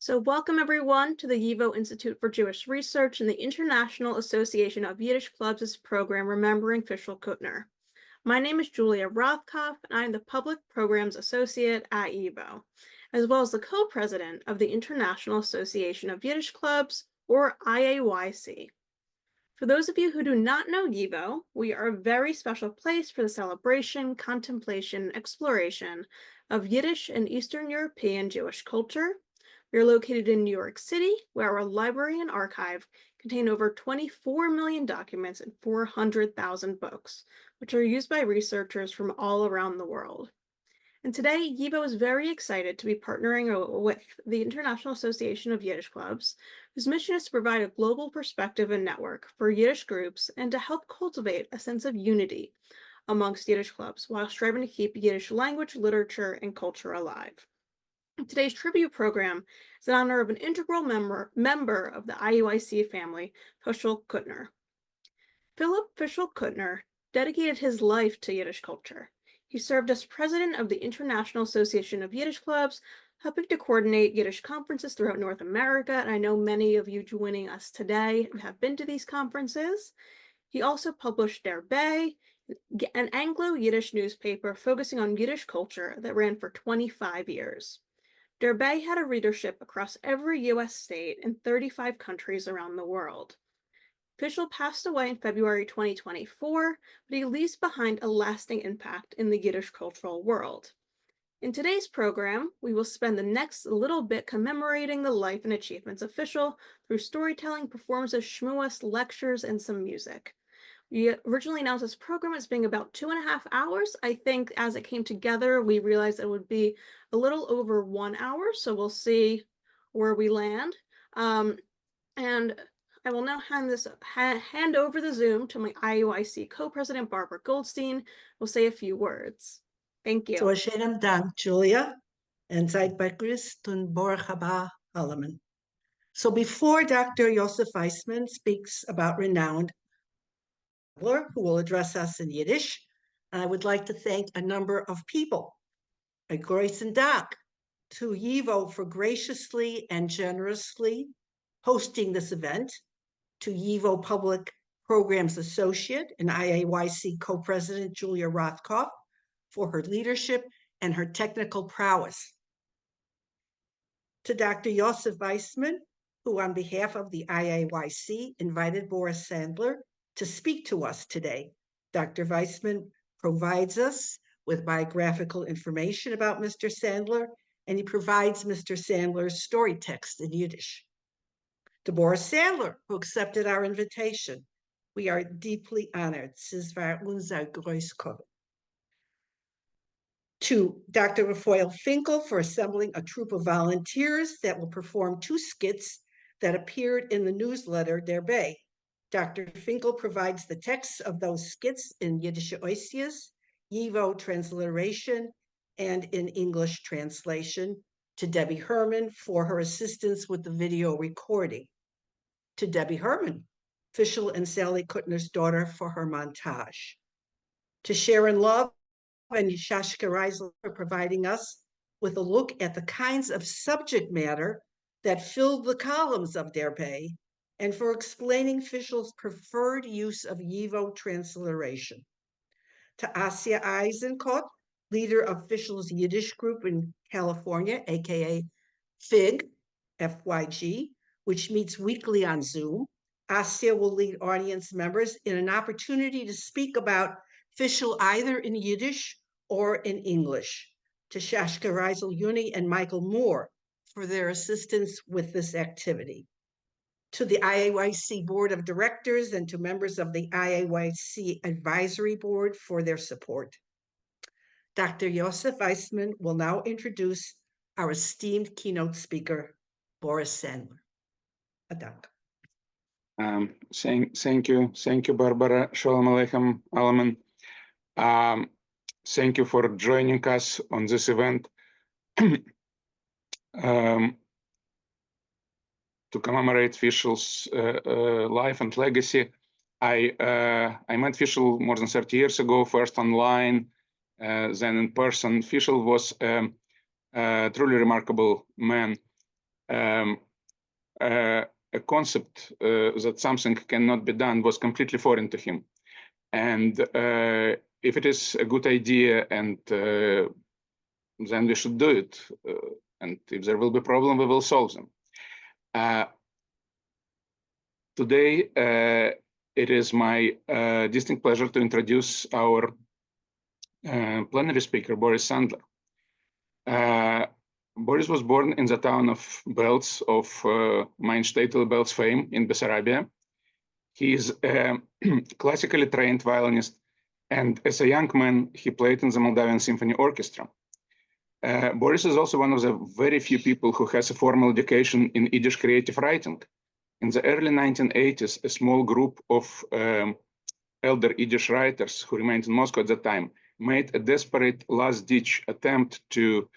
So welcome everyone to the YIVO Institute for Jewish Research and the International Association of Yiddish Clubs' program Remembering Fishl Kutner. My name is Julia Rothkopf, and I am the Public Programs Associate at YIVO, as well as the co-president of the International Association of Yiddish Clubs, or IAYC. For those of you who do not know YIVO, we are a very special place for the celebration, contemplation, exploration of Yiddish and Eastern European Jewish culture. We are located in New York City, where our library and archive contain over 24 million documents and 400,000 books, which are used by researchers from all around the world. And today, YIVO is very excited to be partnering with the International Association of Yiddish Clubs, whose mission is to provide a global perspective and network for Yiddish groups and to help cultivate a sense of unity amongst Yiddish clubs while striving to keep Yiddish language, literature, and culture alive. Today's tribute program is in honor of an integral member of the IAYC family, Fishl Kutner. Philip Fishl Kutner dedicated his life to Yiddish culture. He served as president of the International Association of Yiddish Clubs, helping to coordinate Yiddish conferences throughout North America, and I know many of you joining us today have been to these conferences. He also published Der Bay, an Anglo-Yiddish newspaper focusing on Yiddish culture that ran for 25 years. Der Bay had a readership across every U.S. state and 35 countries around the world. Fishl passed away in February 2024, but he leaves behind a lasting impact in the Yiddish cultural world. In today's program, we will spend the next little bit commemorating the life and achievements of Fishl through storytelling, performances, shmuas, lectures, and some music. We originally announced this program as being about 2.5 hours. I think as it came together, we realized it would be a little over 1 hour, so we'll see where we land. And I will now hand over the Zoom to my IAYC co-president, Barbara Goldstein, who will say a few words. Thank you. So schönen Dank, Julia, and seid begrüßt und Baruch haba Alaman. So before Dr. Yosef Weissman speaks about renowned who will address us in Yiddish, I would like to thank a number of people. A großen Dank to YIVO for graciously and generously hosting this event, to YIVO Public Programs Associate and IAYC Co-President Julia Rothkopf for her leadership and her technical prowess. To Dr. Yosef Weissman, who on behalf of the IAYC invited Boris Sandler to speak to us today. Dr. Weissman provides us with biographical information about Mr. Sandler, and he provides Mr. Sandler's story text in Yiddish. To Boris Sandler, who accepted our invitation, we are deeply honored. Es war unser größtes. To Dr. Raphael Finkel for assembling a troupe of volunteers that will perform 2 skits that appeared in the newsletter Der Bay. Dr. Finkel provides the texts of those skits in Yiddish Oisias, YIVO transliteration, and in English translation. To Debbie Herman for her assistance with the video recording. To Debbie Herman, Fishl and Sally Kutner's daughter, for her montage. To Sharon Love and Shashka Reisel for providing us with a look at the kinds of subject matter that filled the columns of Der Bay, and for explaining Fishl's preferred use of YIVO transliteration. To Asya Eisenkot, leader of Fishl's Yiddish group in California, aka FIG, FYG, which meets weekly on Zoom. Asya will lead audience members in an opportunity to speak about Fishl either in Yiddish or in English. To Shashka Reisel Uni and Michael Moore for their assistance with this activity. To the IAYC Board of Directors and to members of the IAYC Advisory Board for their support. Dr. Yosef Weissman will now introduce our esteemed keynote speaker, Boris Sandler. Adak. Thank you, Barbara. Shalom Aleichem, Alaman. Thank you for joining us on this event. To commemorate Fishl's life and legacy. I met Fishl more than 30 years ago, first online, then in person. Fishl was a truly remarkable man. a concept that something cannot be done was completely foreign to him. And if it is a good idea, and then we should do it. And if there will be a problem, we will solve them. Today, it is my distinct pleasure to introduce our plenary speaker, Boris Sandler. Boris was born in the town of Belz of Mein Shtetl Belz fame in Bessarabia. He is a classically trained violinist, and as a young man, he played in the Moldavian Symphony Orchestra. Boris is also one of the very few people who has a formal education in Yiddish creative writing. In the early 1980s, a small group of elder Yiddish writers who remained in Moscow at the time made a desperate last-ditch attempt to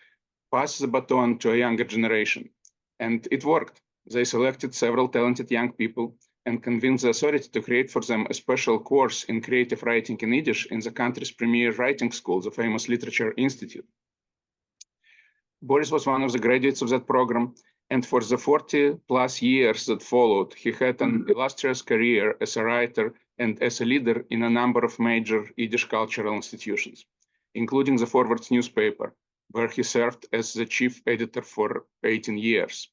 pass the baton to a younger generation. And it worked. They selected several talented young people and convinced the authority to create for them a special course in creative writing in Yiddish in the country's premier writing school, the famous Literature Institute. Boris was one of the graduates of that program, and for the 40+ years that followed, he had an illustrious career as a writer and as a leader in a number of major Yiddish cultural institutions, including the Forwards newspaper, where he served as the chief editor for 18 years.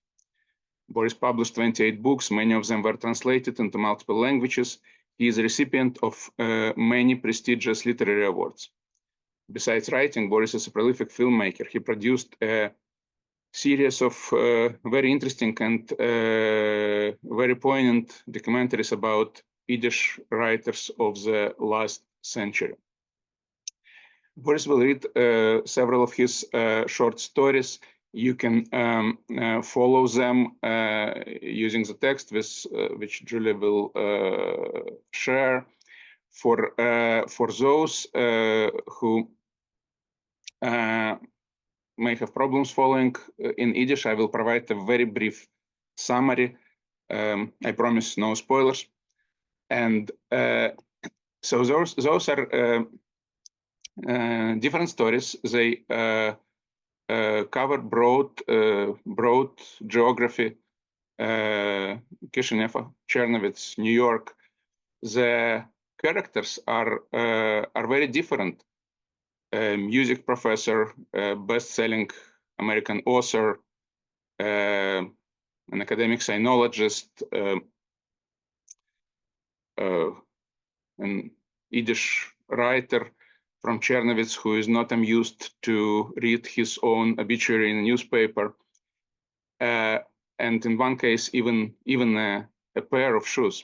Boris published 28 books, many of them were translated into multiple languages. He is a recipient of many prestigious literary awards. Besides writing, Boris is a prolific filmmaker. He produced a series of very interesting and very poignant documentaries about Yiddish writers of the last century. Boris will read several of his short stories. You can follow them using the text with, which Julia will share. For those who may have problems following in Yiddish, I will provide a very brief summary. I promise no spoilers. And so those are different stories. They cover broad geography, Kishinev, Chernovitz, New York. The characters are very different. A music professor, a best-selling American author, an academic sinologist, an Yiddish writer from Chernovitz who is not amused to read his own obituary in a newspaper, and in one case, even a pair of shoes.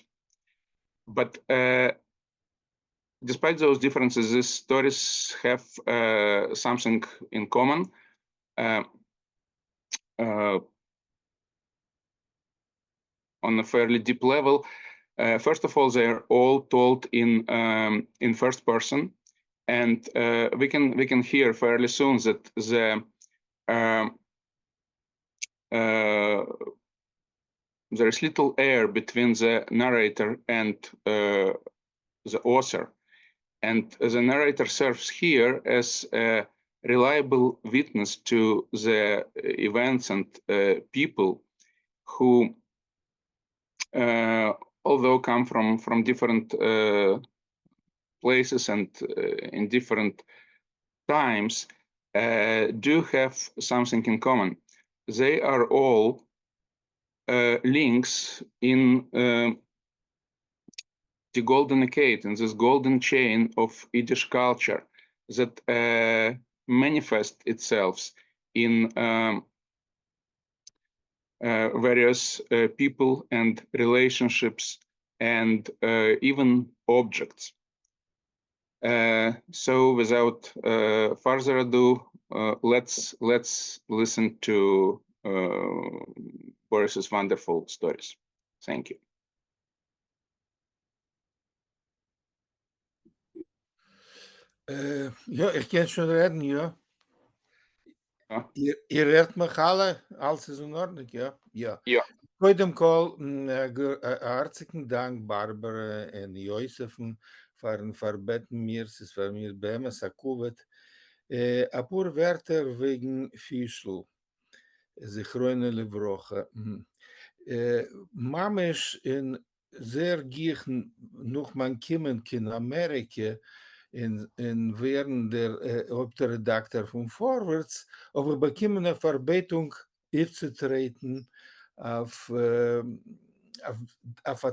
But despite those differences, these stories have something in common. On a fairly deep level, first of all, they are all told in first person, and we can hear fairly soon that there is little air between the narrator and the author. And the narrator serves here as a reliable witness to the events and people who, although come from different places and in different times, do have something in common. They are all links in the golden decade, in this golden chain of Yiddish culture that manifests itself in various people and relationships and even objects. So without further ado, let's listen to Boris's wonderful stories. Thank you. Ja, ich kann schon reden, ja. Ja. Ihr hört mich alle, alles ist in Ordnung, ja? Ja. Ja. Koidem kol, hartstigen Dank, Barbara en Josefen, voor verbeten mir, es ist für mir beim Sakuvet. A pur Wörter wegen Fishl. Zichroine Livrocha. Mamisch in sehr gichen noch man kimmen in Amerika in während der Hauptredakteur von Forwards, aber bekommen eine Verbietung aufzutreten auf ein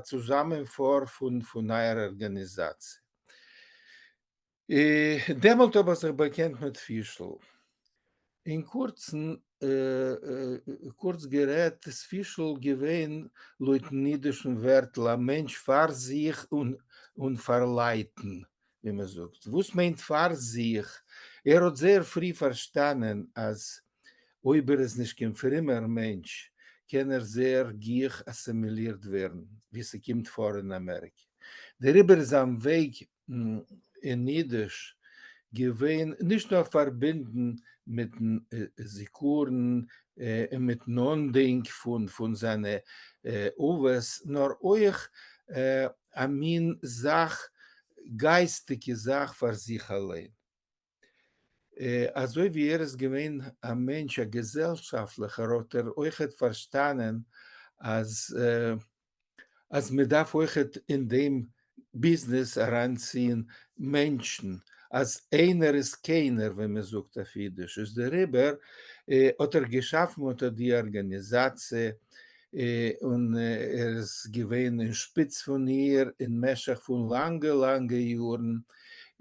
Zusammenfahren von einer Organisation. Demult aber sich bekannt mit Fishl. In kurz gerät, das Fishl gewähnt, leutnidischen Wert, la Mensch fahr sich und verleiten, wie man sagt. Was meint fahr sich? Hat sehr früh verstanden, als Oiber es nicht kein fremder Mensch, kann sehr gier assimiliert werden, wie sie kommt vor in Amerika. Darüber ist am Weg in Yiddish gewesen, nicht nur verbinden mit den Sekuren, mit Non-Ding von seinen Overs, nur euch amin Sach, geistige Sach für sich allein. Also wie es gewesen, ein Mensch, ein Gesellschaftlicher, hat euch verstanden, als man darf euch in dem Business heranziehen, Menschen, als einer ist keiner, wenn man sagt auf Jiddisch. Ist darüber hat geschaffen unter die Organisation und ist gewesen in Spitz von ihr, in Meschach von lange Jahren.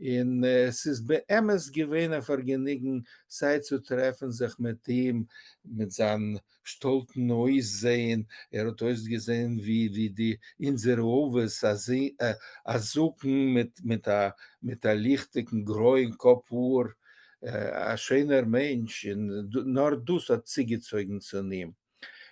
Und es ist bei ihm gewesen, ein Vergnügen, Zeit zu treffen, sich mit ihm, mit seinem stolzen Aussehen. Hat uns gesehen, wie die unsere Oves suchen mit der lichtigen, grünen Kopfuhr. Ein schöner Mensch, nur das hat Ziegezeugen zu nehmen.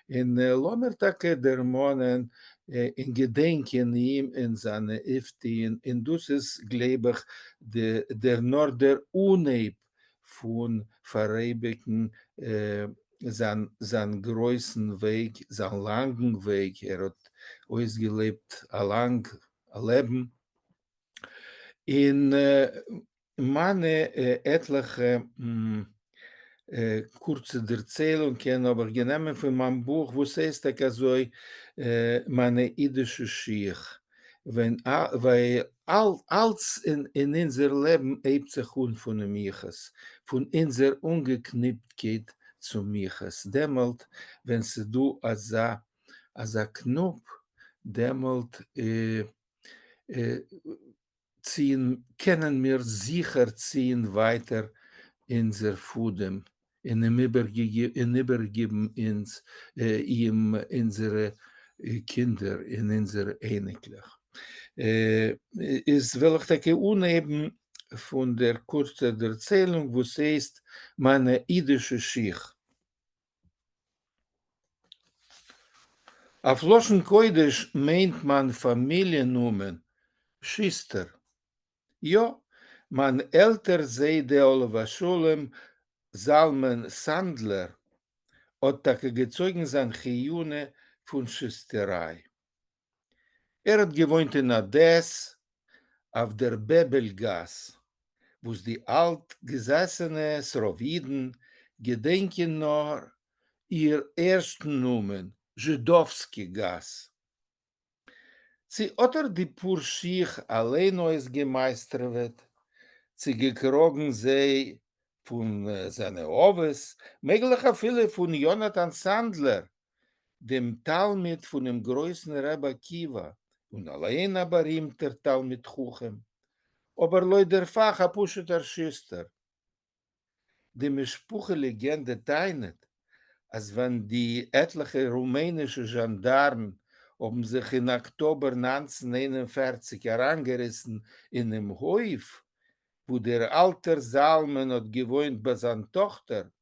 In Lomertake der Monen in Gedenken ihm in seine Iftin, in dus ist, glaube ich, der Norder Uneb von Verreibeken, sein größten Weg, sein langen Weg. Hat ausgelebt, ein lang Leben. In meine etliche kurze Erzählung kennen, aber genommen von meinem Buch, wo es ist, also meine iddische Schicht. Weil alles in unser Leben hebt sich von dem Miches, von unserer Ungeknipptkeit zu Miches. Demalt, wenn du als ein Knopf, demalt können wir sicher ziehen weiter in der Fudem, in übergeben ihm unsere Kinder, in unsere Ähnlich. Ist welche uneben von der kurzen Erzählung, wo es ist, meine iddische Schicht. Auf Loschen Koidisch meint man Familiennumen, Schister. Ja, man älter sei der Olva Scholem, Salmen Sandler, hat gezeugen sein Chiyune von Schisterei. Hat gewohnt in Ades, auf der Bebelgas, wo die altgesessene Sroviden gedenken nur ihr ersten Numen, Żydowski Gas. Sie oder die Purschich allein neues gemeistert wird, sie gekrogen sei von seinen Oves, möglich viele von Jonathan Sandler, dem Talmid von dem größten Rebbe Kiva, und allein aber ihm der Talmid Chuchem. Aber Leute der Fach apusheter Schister. Die Mischpuche-Legende teinet, als wenn die etliche rumänische Gendarmen haben sich in Oktober 1941 herangerissen in einem Häuf, wo der alte Salmen hat gewohnt bei seiner Tochter,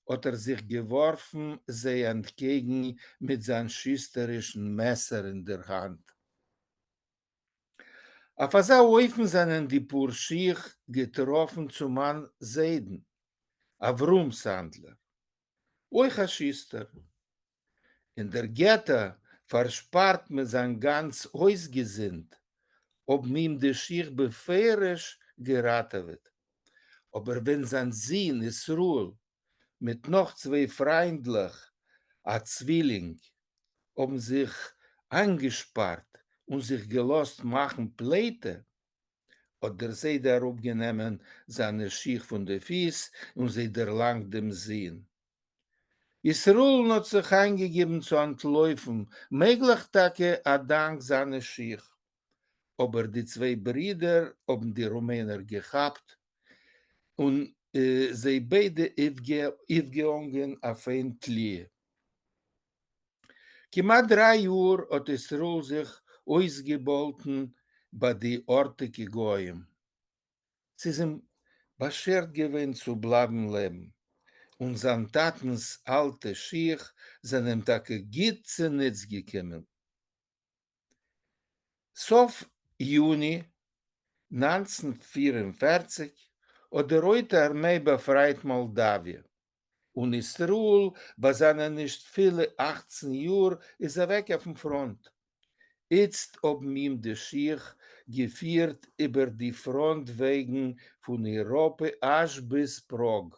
hat sich geworfen, sie entgegen mit seinem schießerischen Messer in der Hand. Auf dieser Häufen sind die Purschich getroffen zum Mann Seiden, Avrum Sandler. Euch ein Schister. In der Getta verspart man sein ganz Ausgesinnt, ob ihm der Schicht befehrisch geraten wird. Aber wenn sein Sinn ist Ruhl, mit noch zwei freundlich, a Zwilling, haben sich angespart und sich gelost machen Pläte, oder sie darauf genommen seine Schicht von der Fies und sie der lang dem Sinn. Israel hat sich eingegeben zu entläufen, möglich tage a dank seiner Schicht. Aber die zwei Brüder haben die Rumäner gehabt und sie beide aufgegangen auf ein Tlie. Kiemat 3 Uhr hat Israel sich ausgebolten bei die Orte Goyim. Sie sind beschert gewesen zu bleiben leben. Und sein Tatens alte Schiech sind im Tage Gitzenitz gekommen. Sof Juni 1944 hat die Rote Armee befreit Moldawien. Und Israel, bei seinen nicht viele 18 Jahren, ist weg auf dem Front. Jetzt haben ihm der Schiech geführt über die Frontwegen von Europa bis Prag,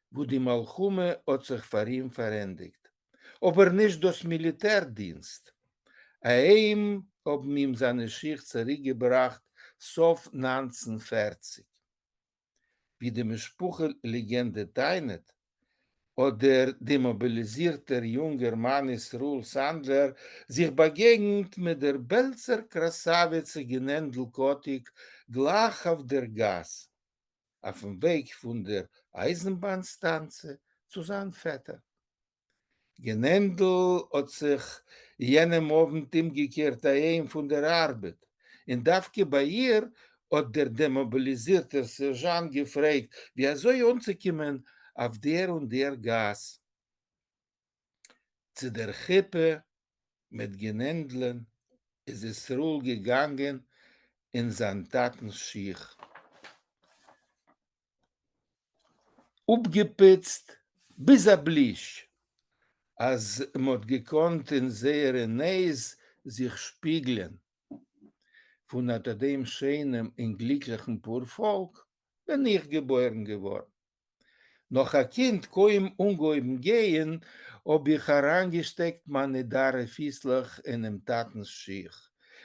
wo die Malchume hat sich für ihn verendigt. Aber nicht das Militärdienst. Ihm haben ihm seine Schicht zurückgebracht, Sof 1940. Wie die Spuche-Legende teilt, hat der demobilisierte junger Mann Israel Sandler sich begegnet mit der Belzer Krasavitze genannten Kotik gleich auf der Gas, auf dem Weg von der Eisenbahnstanze zu seinem Vetter. Genendel hat sich jenem Abend ihm gekehrt von der Arbeit. Und Davke bei ihr hat der demobilisierte Sergeant gefragt, wie soll umzukommen auf der und der Gas. Zu der Chippe mit Genendeln ist es Ruhl gegangen in sein Tatenschiech. Upgepitzt bis Blisch, als mod gekonnt in seine Nähe sich spiegeln. Von dem schönen und glücklichen Purvolk bin ich geboren geworden. Noch ein Kind kaum ungeheben gehen, ob ich herangesteckt meine Dare Fislach in einem Tatenschiech,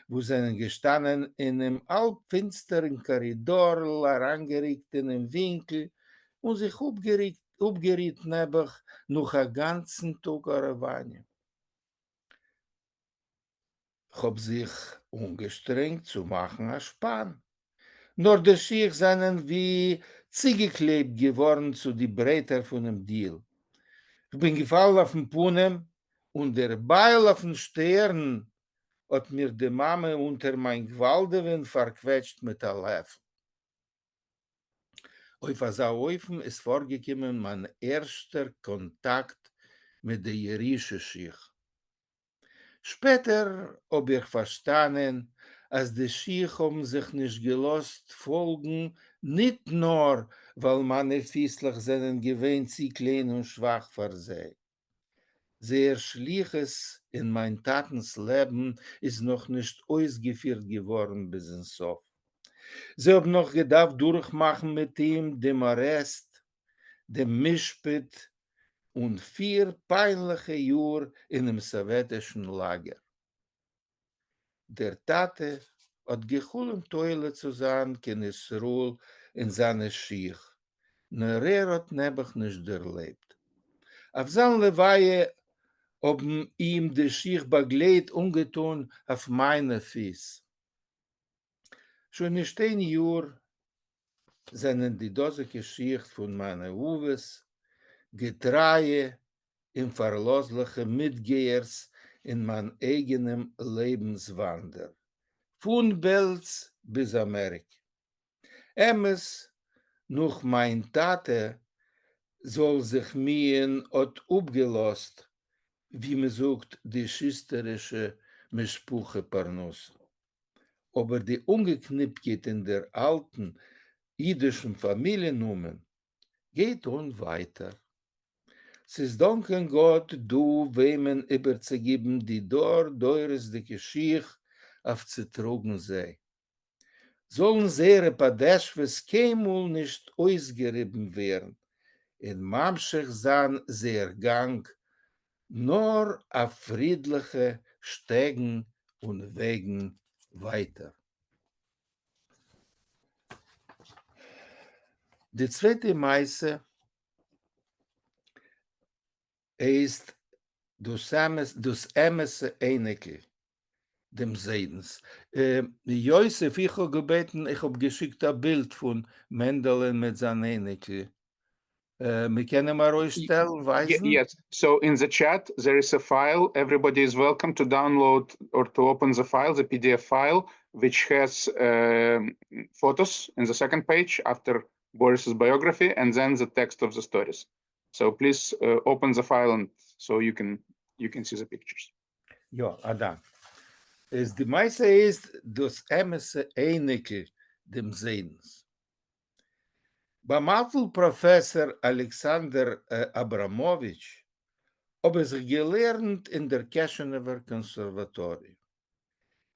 wo sie gestanden in einem halbfinsteren Korridor, herangeregt in einem Winkel und sich aufgeregt neben noch einen ganzen Tag Arawane. Ich hab sich ungestrengt zu machen als Spann. Nur der Schiech seien wie ziegeklebt geworden zu die Bretter von dem Deal. Ich bin gefallen auf den Punem und der Beil auf den Stern hat mir die Mama unter mein Gewaldewen verquetscht mit der Löffel. Auf dieser Öfen ist vorgekommen mein erster Kontakt mit der jüdischen Schiech. Später habe ich verstanden, als die Schiech haben sich nicht gelost folgen, nicht nur, weil meine Fislach seinen gewähnt sie klein und schwach versehen. Sehr Schliches in mein Tatensleben ist noch nicht ausgeführt geworden bis ins Sof. Sie haben noch gedacht durchmachen mit ihm dem Arrest, dem Mischpit und 4 peinliche Jahre in einem sowjetischen Lager. Der Tate hat geholt Teule zu sein, kein Israel in seine Schiech. Nur hat nebach nicht erlebt. Auf seine Weihe haben ihm der Schiech begleit ungetun auf meine Fies. Schon in 1 Jahr sind die Dose Geschichte von meiner Uwes getreue und verlosliche Mitgehers in mein eigenem Lebenswander. Von Belz bis Amerika. Emes, noch mein Tate, soll sich mir hat abgelost, wie man sagt, die schüsterische Mischpuche Parnuss. Aber die Ungeknipptheit in der alten jüdischen Familiennummer geht on weiter. Es ist danken Gott, du wemen überzugeben, die dort deures die Geschichte auf zertrugen sei. Sollen sehr Padeschwes keinmal nicht ausgerieben werden, in mamschig zan sehr Gang, nur a friedliche Stegen und Wegen weiter. Die zweite Meise ist dus Emesse Eineke, dem Seidens. Josef, ich habe gebeten, ich habe geschickt ein Bild von Mendel mit seinem Eineke. Wir können mal euch stellen, weisen? Yes. So in the chat, there is a file. Everybody is welcome to download or to open the file, the PDF file, which has photos in the second page after Boris's biography, and then the text of the stories. So please open the file, and so you can see the pictures. Ja, da. Die meiste ist das Emesse Eineke, dem Seidens. Beim Professor Alexander Abramovich habe sich gelernt in der Keschenewer Konservatorium.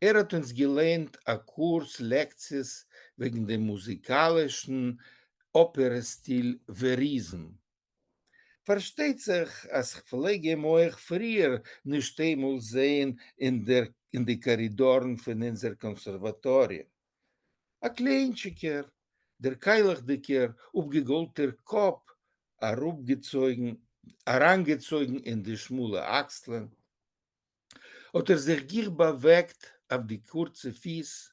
Hat uns gelernt a Kurs Lektions wegen dem musikalischen Operastil Verism. Versteht sich, als ich pflege euch früher nicht einmal sehen in die Korridoren von unser Konservatorium. A Kleinchiker, der Keilichdiker, aufgegolter Kopf, herangezogen in die schmule Achseln, hat sich gier bewegt auf die kurze Fies,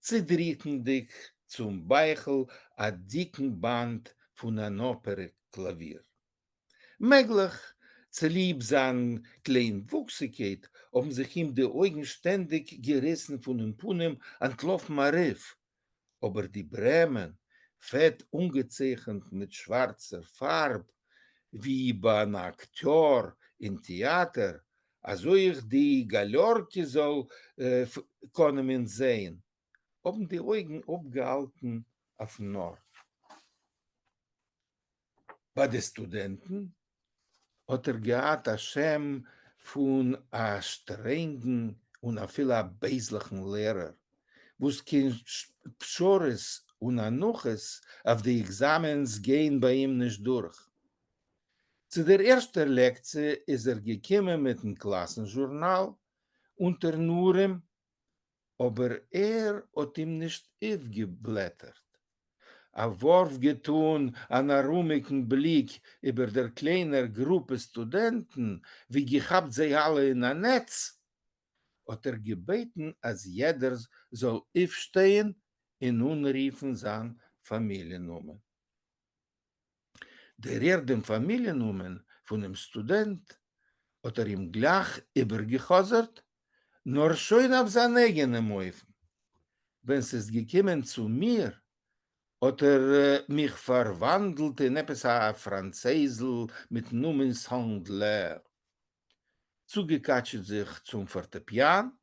zerdrückendig zum Beichel a dicken Band von einem Opernklavier. Möglich, zu lieb sein klein Wuchsigkeit, haben sich ihm die Augen ständig gerissen von den Punem an Klof Marif, aber die Bremen, fett ungezeichnet mit schwarzer Farb, wie bei einem Akteur im Theater, also ich die Galorke soll können sehen, haben die Augen abgehalten auf Nord. Bei den Studenten hat gehabt a Schem von a strengen und a viel beislichen Lehrer, wo's kein Pschores und a Nuches auf die Examens gehen bei ihm nicht durch. Zu der ersten Lektie ist gekommen mit dem Klassenjournal unter Nurem, aber hat ihm nicht aufgeblättert. A Wurf getun, an a rumigen Blick über der kleiner Gruppe Studenten, wie gehabt sie alle in a Netz, hat gebeten, als jeder soll aufstehen und unriefen sein Familiennummer. Der dem Familiennummer von dem Student hat ihm gleich übergehosert, nur schon auf seine eigene Mäufen. Wenn es gekommen zu mir, hat mich verwandelt in etwas a Französel mit Nummenshandler. Zugekatscht sich zum Fortepian,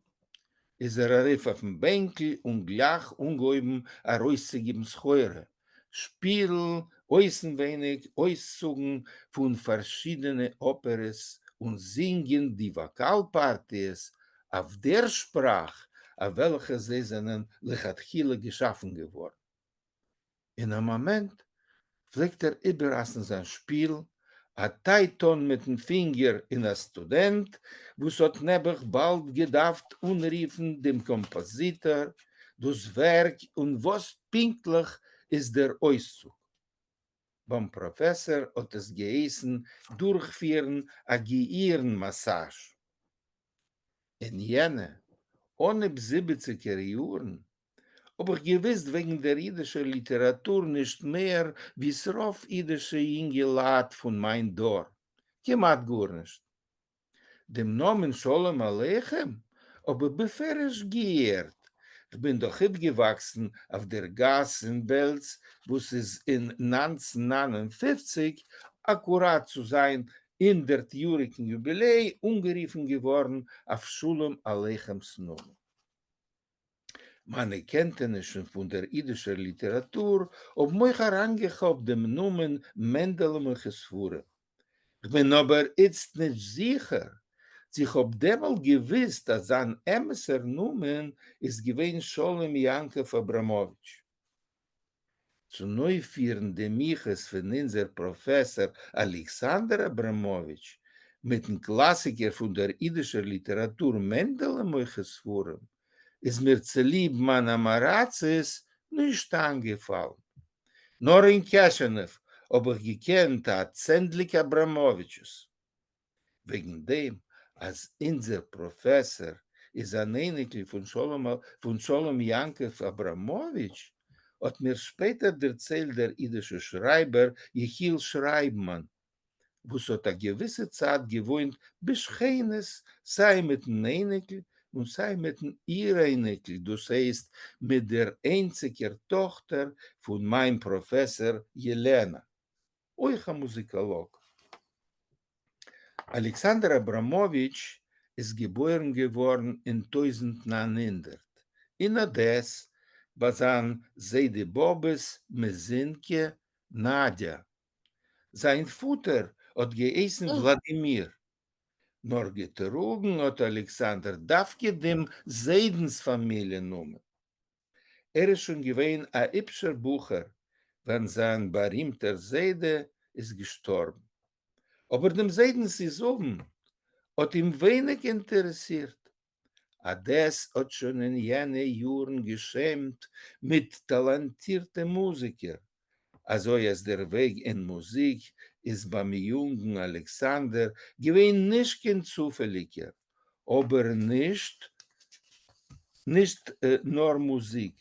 ist rief auf dem Bänkel und gleich ungeheben a reußigem Schöre. Spiel, äußern wenig, äußern von verschiedenen Operas und singen die Vokalparties auf der Sprache, auf welcher sie sind lechatchile geschaffen geworden. In einem Moment pflegt überraschend sein Spiel, a Taiton mit dem Finger in a Student, wo hat nebach bald gedacht unriefen dem Kompositor, das Werk und was pinklich ist der Auszug. Beim Professor hat es geheißen, durchführen a Gehirnmassage. In jene, ohne 70er Jahren, aber gewiss wegen der jiddischen Literatur nicht mehr wie es rauf jiddische Ingelat von mein Dorf. Kemat gar nicht. Dem Namen Sholem Aleichem, aber beferisch geehrt. Ich bin doch aufgewachsen auf der Gasse in Belz, wo es ist in 1959 akkurat zu sein in der Jurigen Jubiläum ungeriefen geworden auf Sholem Aleichems Namen. Meine Kenntnisse von der jiddischen Literatur ob mich herangehoben dem Namen Mendel Mechesfure. Ich bin aber jetzt nicht sicher. Ich hab demmal gewiss, dass sein Emser Namen ist gewesen Sholem Yankov Abramowitsch. zu neuführen dem Miches von unser Professor Alexander Abramowitsch mit dem Klassiker von der jiddischen Literatur Mendel Moiches Forum, ist mir zu lieb man Amarazis nicht angefallen. Nur in Keshenev habe ich gekannt hat Zendlik Abramowitschs. Wegen dem, als unser Professor ist ein Ähnlich von Sholom Yankov Abramowitsch, hat mir später erzählt der jiddische Schreiber Jehiel Schreibmann, wo es hat eine gewisse Zeit gewohnt, bescheines sei mit dem Ähnlich und sei mit dem Ähnlich, das heißt mit der einzigen Tochter von meinem Professor Jelena, euch ein Musikolog. Alexander Abramowitsch ist geboren geworden in 1900. In Odessa, bei seinem Seide Bobes Mesinke Nadja. Sein Vater hat geheißen Wladimir. Nur getrogen hat Alexander Davke dem Seidensfamiliennummer. Ist schon gewesen ein hübscher Bucher, wenn sein berühmter Seide ist gestorben. Aber dem Seidens ist oben. Hat ihm wenig interessiert. Ades hat schon in jene Jahren geschämt mit talentierten Musikern. Also als der Weg in Musik ist beim jungen Alexander gewesen nicht kein zufälliger, aber nicht nur Musik,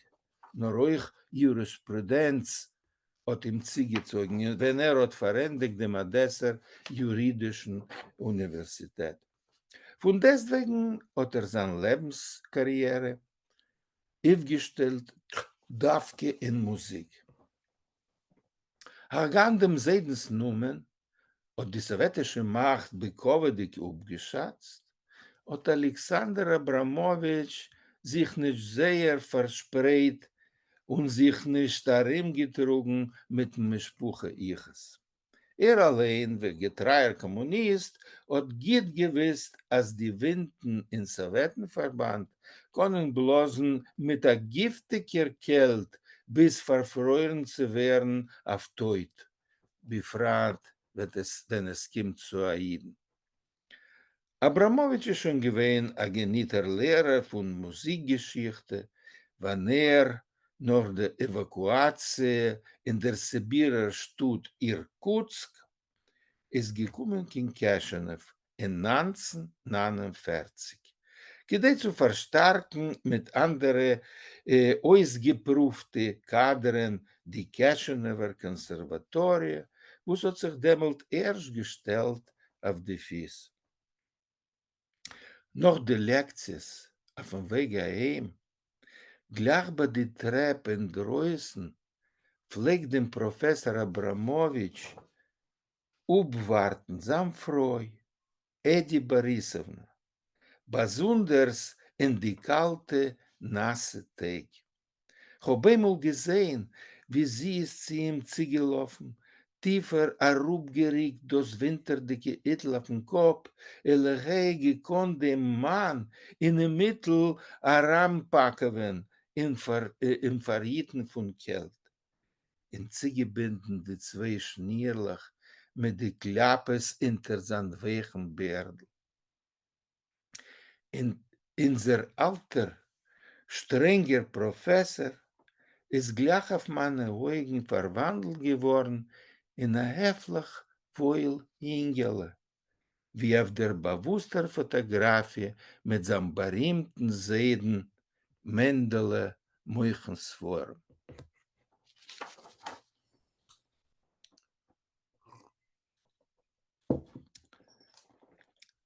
nur auch Jurisprudenz hat ihm zugezogen, wenn hat verwendet dem Odesser Juridischen Universität. Von deswegen hat seine Lebenskarriere aufgestellt, Davke in Musik. An dem Seidensnumen hat die sowjetische Macht bekovedik aufgeschätzt, hat Alexander Abramowitsch sich nicht sehr verspreit und sich nicht darin getrogen mit dem Mischpuche Iches. Allein, wie getreuer Kommunist, hat gut gewusst, als die Winden im Sowjetenverband können bloßen mit der giftiger Kälte bis verfroren zu werden auf Teut, befragt, wenn es kommt zu Aiden. Abramowitsch ist schon gewesen ein geniter Lehrer von Musikgeschichte, wenn nach der Evakuatie in der Sibirer Stadt Irkutsk ist gekommen in Kishinev in 1949. Gedei zu verstärken mit anderen ausgeprüften Kadern die Kishinever Konservatorie, wo es hat sich damals erst gestellt auf die Füße. Noch die Lektions auf dem Weg heim, gleich bei die Treppe in Drößen, pflegt dem Professor Abramowitsch upwarten sam Freu, Edi Borisovna, besonders in die kalte, nasse Tag. Hab einmal gesehen, wie sie ist zu ihm zugelaufen, tiefer herabgeregt das winterdicke Idel auf den Kopf, gekonnte dem Mann in der Mitte heranpacken im Verrieten von Kälte. In Ziegebinden die zwei Schnierlach mit die Klappes hinter seinen weichen Bärdl. Unser alter, strenger Professor ist gleich auf meine Augen verwandelt geworden in ein heftig wohl Engel, wie auf der bewusster Fotografie mit seinem berühmten Seiden Mendele Meuchensform.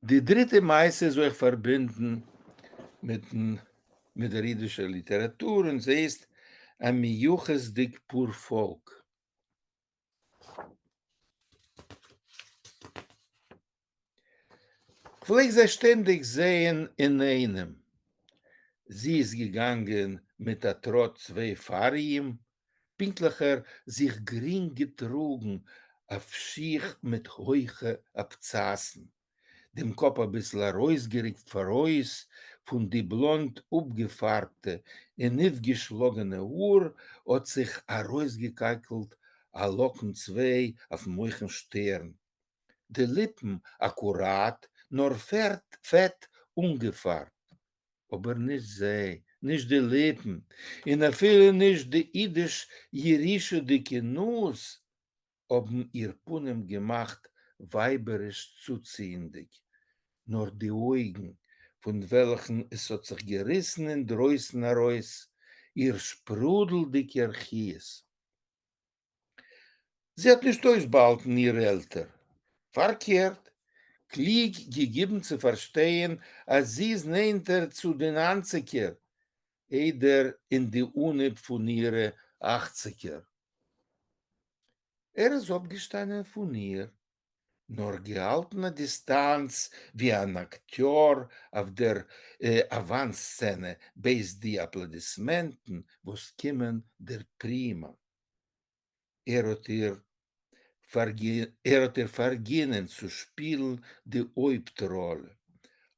Die dritte Meise soll ich verbinden mit der jiddischen Literatur und sie ist ein Mijuches dick pur Volk. Ich will sie ständig sehen in einem. Sie ist gegangen mit der Trotz zwei Farim, pinklicher sich gering getrogen auf Schiech mit Heuche abzassen. dem Kopf ein bisschen rausgerickt voraus, von die blond abgefärbte und nicht geschlagene Uhr hat sich herausgekackelt a Locken zwei auf dem moichen Stern. Die Lippen akkurat, nur fett ungefärbt. Aber nicht sie, nicht die Lippen, und viele nicht die jiddisch-jirische dicke Nuss, haben ihr Punem gemacht, weiberisch zuziehend. Nur die Augen, von welchen es hat sich gerissen in Dreußen heraus, ihr sprudeldicker Chies. Sie hat nicht ausbehalten, ihr Älter. Verkehrt, klieg gegeben zu verstehen, als sie es nehnter zu den Anziger, eider in die Unib von ihre 80er. Ist abgestanden von ihr, nur gehaltene Distanz wie ein Akteur auf der Avantszene, bis die Applaudissementen, was kommen der Prima. Hat ihr vergehen zu spielen die Hauptrolle,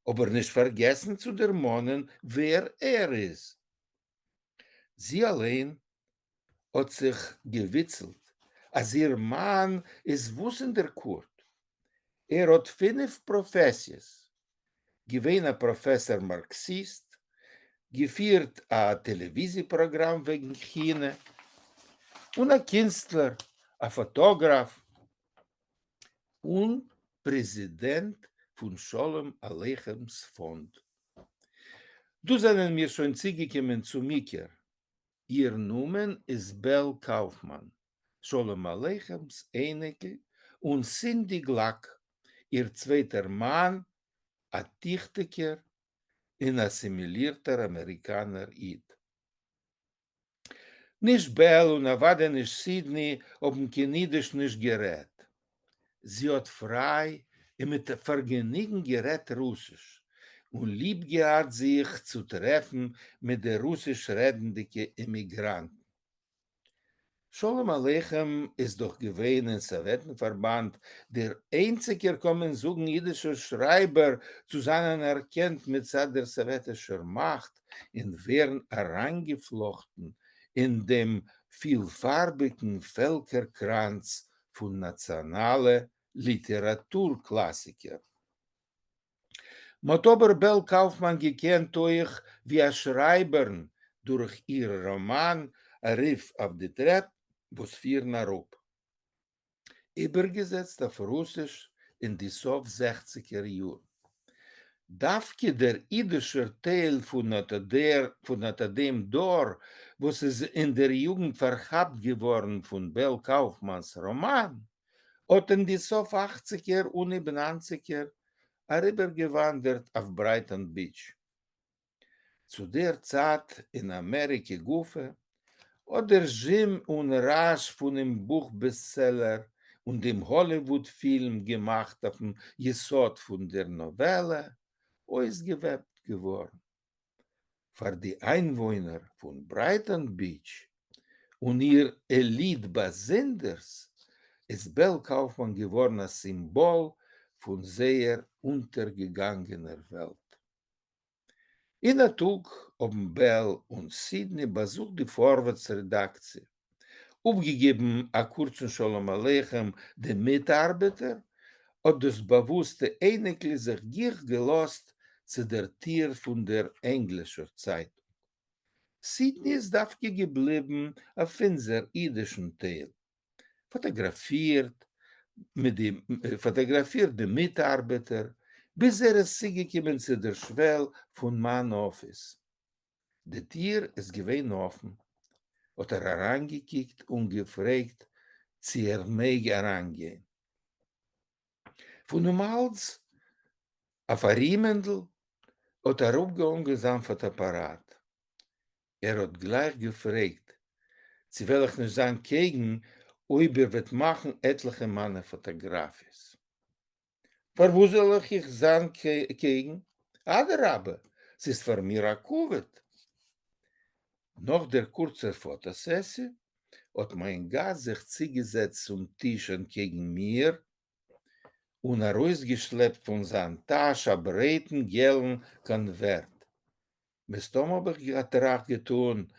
aber nicht vergessen zu ermahnen, wer ist. Sie allein hat sich gewitzelt, als ihr Mann ist wusser Kurt. Hat 5 Professies, gewesen ein Professor Marxist, geführt ein Televisieprogramm wegen China und ein Künstler, ein Fotograf und Präsident von Sholem Aleichems Fond. Du sind mir schon zugekommen zu Miker. Ihr Numen ist Bell Kaufmann, Sholem Aleichems Eineke und Cindy Glack, ihr zweiter Mann, ein Tichtiker und assimilierter Amerikaner Id. Nicht Bell und Avada nicht Sydney haben Kenidisch nicht gerät. Sie hat frei und mit Vergnügen gerät Russisch und lieb gehabt sich zu treffen mit der russisch redenden Immigranten. Sholem Aleichem ist doch gewesen im Sowjetenverband der einzige kommen suchen jüdische Schreiber zu seinen erkennt mit der sowjetischer Macht und werden hereingeflochten in dem vielfarbigen Völkerkranz von nationale Literaturklassiker. Motober Bell Kaufmann gekannt euch wie ein Schreiber durch ihren Roman Riff auf die Treppe, was vier nach oben. Übergesetzt auf Russisch in die Sof 60er Jahre. Dafke der idische Teil von dem Dor, was es in der Jugend verhabt geworden von Bell Kaufmanns Roman, hat in die Sof 80er und 90er herübergewandert auf Brighton Beach. Zu der Zeit in Amerika Gufe oder Jim und Rasch von dem Buchbestseller und dem Hollywood-Film gemacht auf dem Jesod von der Novelle, ausgewebt geworden. Für die Einwohner von Brighton Beach und ihr Elite-Basenders ist Bell Kaufmann geworden als Symbol von sehr untergegangener Welt. In der Tug haben Bell und Sydney besucht die Vorwärtsredaktion, aufgegeben a kurzen Sholem Aleichem den Mitarbeiter und das bewusste einiglich sich gier gelost zu der Tier von der englischen Zeitung. Sydney ist dafür geblieben auf unser idischen Teil, fotografiert den Mitarbeiter, bis ist gekommen zu der Schwelle von mein Office. Der Tier ist gewesen offen, hat herangekickt und gefragt, sie mag herangehen. Von dem Hals auf ein Riemendl hat aufgehangen sein Fotoapparat. Hat gleich gefragt, sie will ich nicht sagen gegen, ob wird machen etliche Männer Fotografis. Wo soll ich sagen gegen? Adrabe, es ist für mir akkurat. Nach der kurzen Fotosession hat mein Gast sich zugesetzt zum Tisch gegen mir und herausgeschleppt von seiner Tasche a breiten, gelben Konvert. Bis Tom hab ich getracht getun,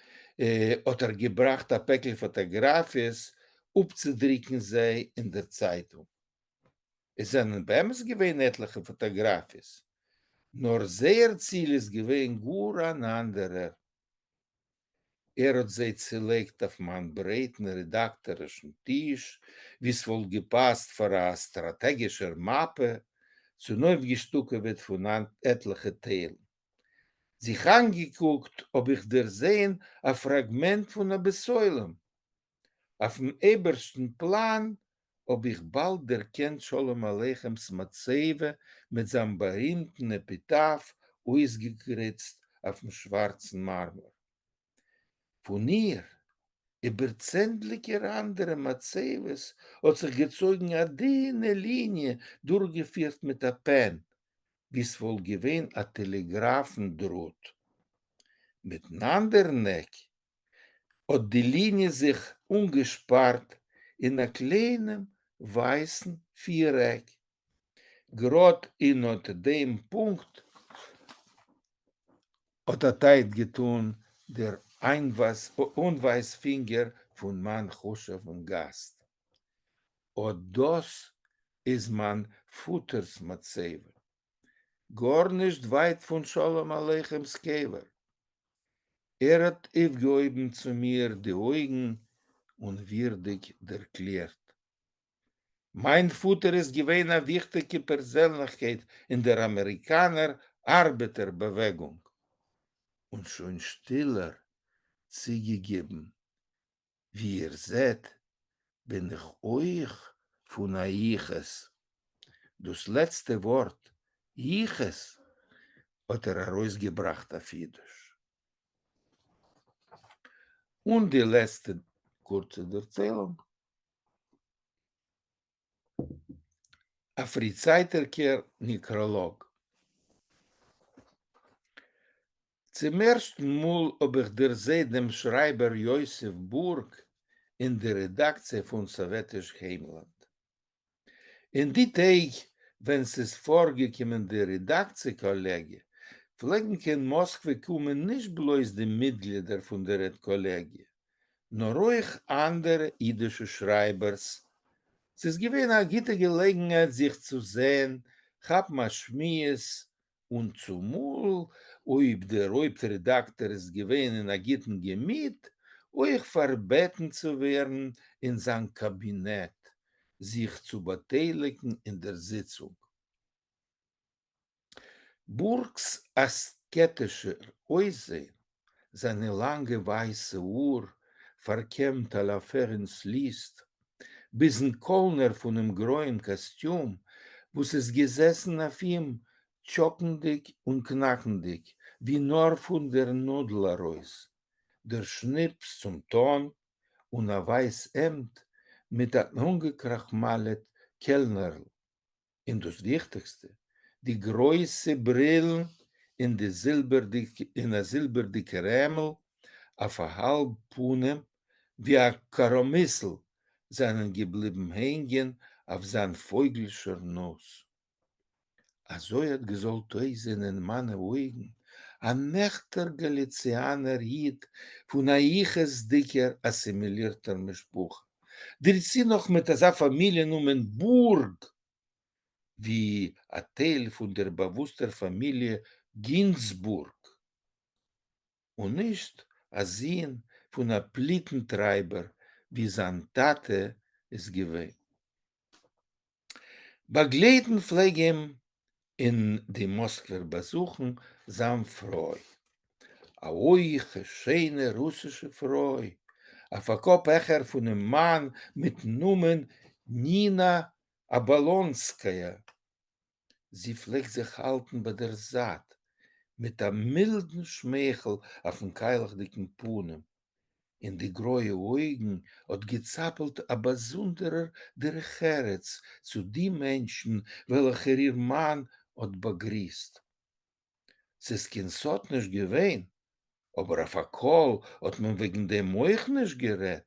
hat gebracht a Päckl Fotografis, upzudrücken sie in der Zeitung. Es sind bei ihm gewesen etliche Fotografis, nur sehr Ziel ist gewesen gut an anderer. Hat sie zerlegt auf meinen breiten redaktorischen Tisch, wie es wohl gepasst für eine strategische Mappe, zu neu gestuckt wird von etlichen Teilen. Sich angeguckt, ob ich der sehen, ein Fragment von einer Besäulung. Auf dem obersten Plan, ob ich bald erkennt Sholem Aleichems Matzeve mit seinem berühmten Epitaph ausgekritzt auf dem schwarzen Marmor. Von ihr, über zendliche andere Matzeves, hat sich gezogen eine dünne Linie durchgeführt mit der Pen, bis wohl gewesen a Telegraphen droht. Mit einem anderen Eck hat die Linie sich ungespart in einem kleinen weißen Viereck. Gerade in dem Punkt hat Zeit getun der Unweißfinger von man Choshev und Gast. Und das ist man Futters Matzeve. Gar nicht weit von Sholem Aleichems Kever. Hat aufgehoben zu mir die Augen und würdig erklärt. Mein Futter ist gewesen eine wichtige Persönlichkeit in der Amerikaner Arbeiterbewegung. Und schon stiller zugegeben. Wie ihr seht, bin ich euch von Aiches. Das letzte Wort, Iches, hat herausgebracht auf Jiddisch. Und die letzte kurze Erzählung. A Freizeiterkehr Nekrolog. Zum ersten Mal ob ich der dem Schreiber Josef Burg in der Redaktie von Sowjetisch Heimland. In die Tag, wenn es ist vorgekommen, der Redaktie-Kollege, pflegen in Moskau kommen nicht bloß die Mitglieder von der Red-Kollegie, nur auch andere jüdische Schreibers. Es ist gewesen eine gute Gelegenheit, sich zu sehen, hab ma Schmies und zumul, ob der Hauptredakteur ist gewesen in einem guten Gemüt, euch verbeten zu werden in sein Kabinett, sich zu beteiligen in der Sitzung. Burgs asketischer Äußern, seine lange weiße Uhr, verkämmt à la Ferens List, bis ein Kölner von einem grünen Kostüm, wo es gesessen auf ihm, schockendig und knackendig, wie nur von der Nudel heraus. Der Schnips zum Ton und ein weiß Hemd mit einem ungekrachmalet Kellnerl. Und das Wichtigste, die große Brillen in der silberdicke Rämel auf ein halb Pune wie ein Karomissel seinen geblieben hängen auf sein vögelscher Nuss. Also hat gesollt in den Mann Augen ein mächter Galizianer Jid von eiches dicker assimilierter Mischbuch. Der sie noch mit dieser Familie um Burg, wie ein Teil von der bewusster Familie Ginsburg. Und nicht ein Sinn von einem Plittentreiber, wie sein Tate es gewesen. Begleiten pflege ihm in die Moskwer besuchen sein Freu. A oiche, schöne russische Freu. A Verkopfecher von einem Mann mit Numen Nina Abalonskaya. Sie pflegt sich halten bei der Saat, mit einem milden Schmeichel auf dem keilachdicken Punem. In die große Augen hat gezappelt ein besonderer der Herz zu den Menschen, welcher ihr Mann hat begrüßt. Es ist kein Sot nicht gewesen, aber auf der Kohl hat man wegen dem euch nicht gerät.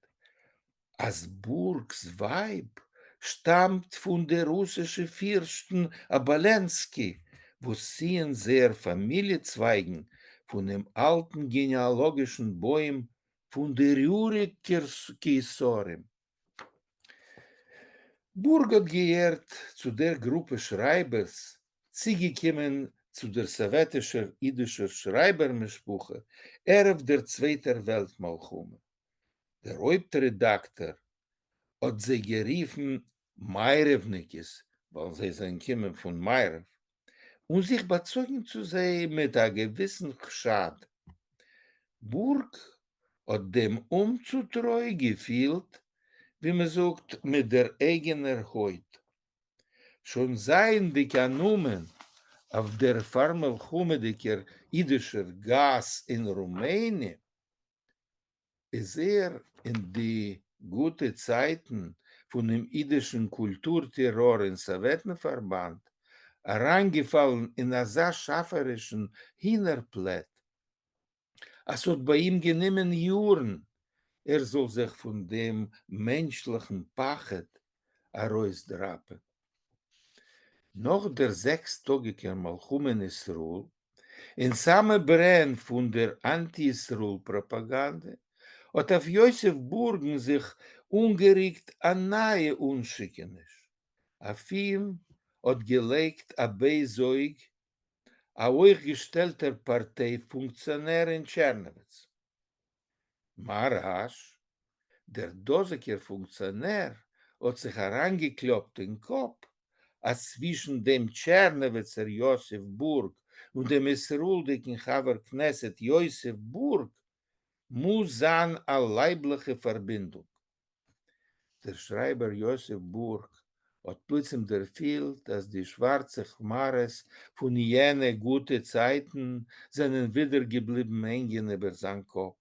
Als Burgs Weib stammt von der russischen Fürsten Abalensky, wo sie in sehr Familienzweigen von dem alten genealogischen Bäum von der Rurikkisorim. Burg hat gehört zu der Gruppe Schreibers, sie gekommen zu der sowjetischen jüdischen Schreibermischbuche, auf der Zweiten Weltmalchume. Der Hauptredakteur hat sie geriefen Meirevnikis, weil sie sind gekommen von Meirev, und sich bezogen zu sein mit einem gewissen Chschad. Burg hat dem umzutreu gefühlt, wie man sagt, mit der eigenen Haut. Schon seien die Kanumen auf der Farmelchumidiker jüdischer Gas in Rumänien, ist in die gute Zeiten von dem jüdischen Kulturterror in Sowjetverband hereingefallen in einen sehr schafferischen Hinterplätt. Es hat bei ihm genommen Juren, soll sich von dem menschlichen Pachet herausdrapen. Nach der sechstagigen Malchumen Israel, in Sammelbrenn von der Anti-Israel-Propaganda, hat auf Josef Burgen sich ungeregt an neue Unschickenisch. Auf ihm hat gelegt ein Beisäug, ein hochgestellter Parteifunktionär in Tschernowitz. Marasch, der doseker Funktionär, hat sich herangekloppt in den Kopf, als zwischen dem Tschernowitzer Josef Burg und dem israelischen Chaver Knesset Josef Burg muss sein eine leibliche Verbindung. Der Schreiber Josef Burg hat plötzlich erfüllt, dass die schwarze Chmares von jenen guten Zeiten seinen wiedergeblieben hängen über seinen Kopf.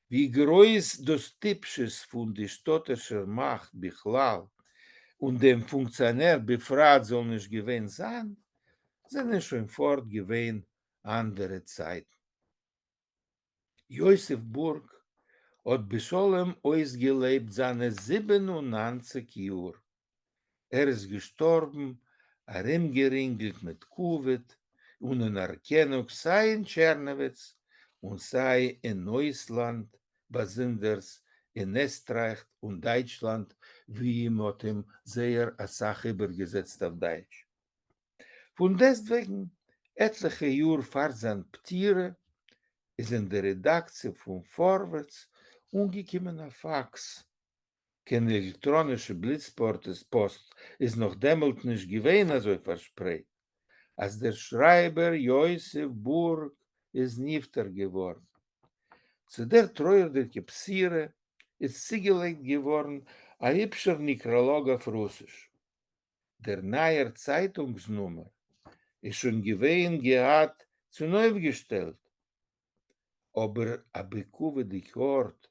Wie groß das Typisches von der städtischen Macht Bichlal und dem Funktionär befragt soll nicht gewesen sein, sind schon fortgewesen andere Zeiten. Josef Burg hat Bescholem ausgelebt seine 97 Jahre. Ist gestorben, geringelt mit Covid und in Erkennung sei in Tschernowitz und sei in Neusland, besonders in Österreich und Deutschland, wie ihm hat ihm sehr eine Sache übergesetzt auf Deutsch. Von deswegen etliche Jahre vor sein Ptire ist in der Redaktion von Vorwärts umgekommen ein Fax. Kein elektronische Blitzpost ist noch dämmelt nicht gewesen, also verspricht. Als der Schreiber Josef Burg ist nifter geworden. Zu der Treuer der Kepsire ist zugelegt geworden ein hübscher Nekrolog auf Russisch. Der neue Zeitungsnummer ist schon gewesen gehabt zu neu gestellt. Aber ein bekuvedik Ort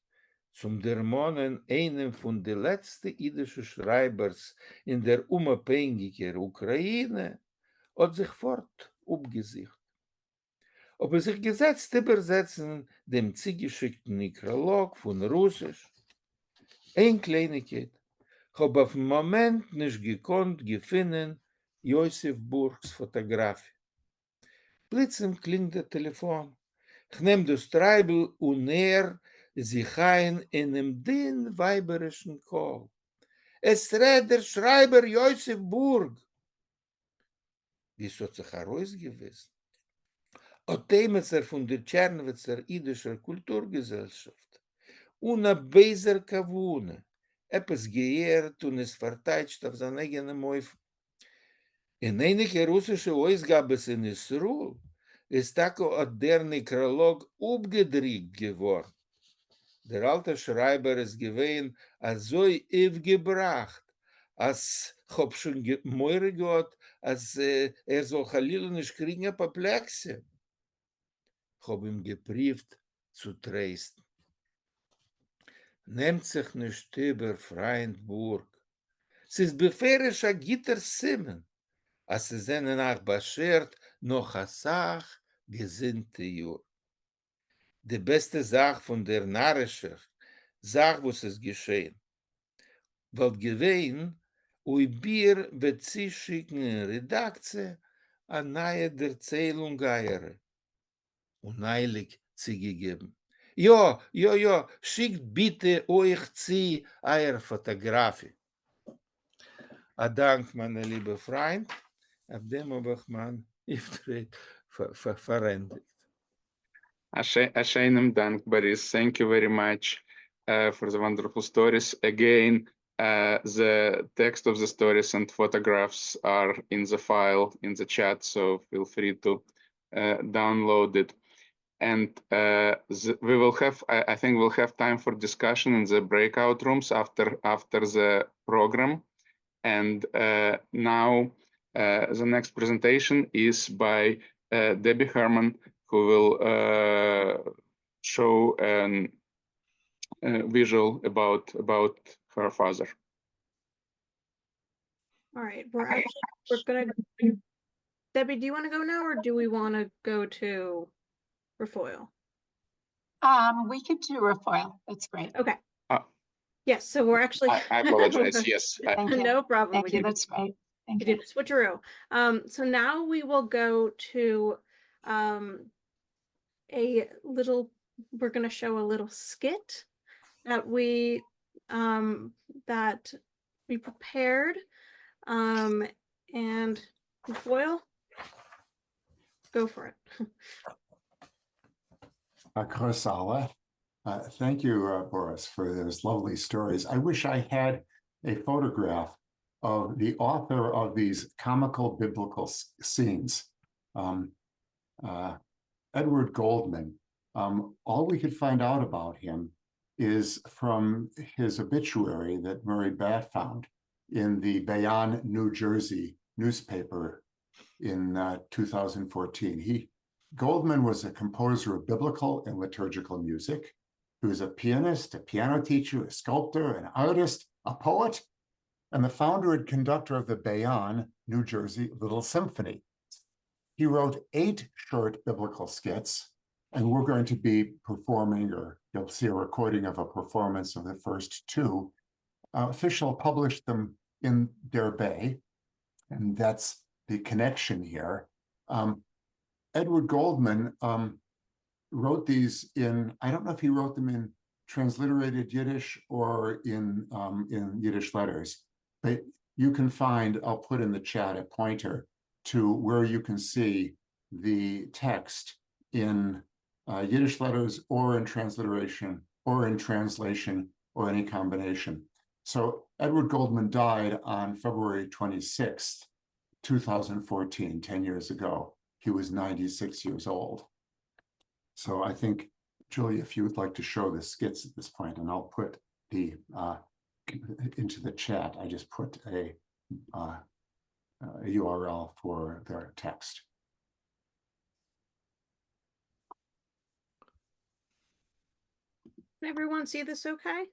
zum Dermonen einem von den letzten jüdischen Schreibers in der unabhängigen Ukraine hat sich fort abgesicht. Aber sich gesetzt übersetzen dem zugeschickten Nekrolog von Russisch. Ein Kleinigkeit, hab auf den Moment nicht gekonnt gefunden Josef Burgs Fotografie. Plötzlich klingt das Telefon. Ich nehme das Treibel und sich ein in einem dünnen weiberischen Kohl. Es redet der Schreiber Josef Burg. Wie hat sich herausgewiesen? Und dem ist von der Tschernowitzer jüdischer Kulturgesellschaft. Und ein beiser Kavune. Etwas geehrt und es verteidigt auf seine eigene Mäufe. In einige russische Ausgabe in Israel ist auch der Nekrolog abgedruckt geworden. Der alte Schreiber ist gewesen, als so aufgebracht, als hab schon Meure gehabt, als soll Chalil nicht kriegen, Apoplexie. Hab ihm geprieft zu trösten. Nehmt sich nicht über Freund Burg. Es ist befehrisch a Gitter Simen, als sie sind nach beschert noch a Sach gesinnte Jür. Die beste Sache von der Narrischer, Sach, was ist geschehen. wird gewesen, und wir bezischicken in Redaktion eine neue Erzählung Eiere. Uneilig zugegeben. Ja, schickt bitte euch zu eurer Fotografie. A Dank, meine liebe Freund, auf dem habe ich mein Auftritt verändert. Asheinem Dank, Boris. Thank you very much for the wonderful stories. Again, the text of the stories and photographs are in the file in the chat, so feel free to download it. And we will have, I think we'll have time for discussion in the breakout rooms after the program. And now the next presentation is by Debbie Herman, who will show a visual about her father. All right, we're gonna, Debbie, do you want to go now or do we want to go to Refoil? We could do Refoil. That's great. Okay. Yes, so we're actually. I apologize. Yes. Thank you. No problem. Thank you. That's great. Thank We you. did a switcheroo. So now we will go to we're going to show a little skit that we prepared. And Foil, go for it. Kurosawa. Thank you, Boris, for those lovely stories. I wish I had a photograph of the author of these comical biblical scenes, Edward Goldman. All we could find out about him is from his obituary that Murray Batt found in the Bayonne, New Jersey newspaper in 2014. Goldman was a composer of biblical and liturgical music. He was a pianist, a piano teacher, a sculptor, an artist, a poet, and the founder and conductor of the Bayonne, New Jersey Little Symphony. He wrote 8 short biblical skits, and we're going to be performing, or you'll see a recording of a performance of the first 2. Fishl published them in Der Bay, and that's the connection here. Edward Goldman wrote these in, I don't know if he wrote them in transliterated Yiddish or in Yiddish letters, but you can find, I'll put in the chat a pointer to where you can see the text in Yiddish letters or in transliteration or in translation or any combination. So Edward Goldman died on February 26th, 2014, 10 years ago. He was 96 years old. So I think, Julia, if you would like to show the skits at this point, and I'll put the into the chat, I just put a URL for their text. Can everyone see this okay?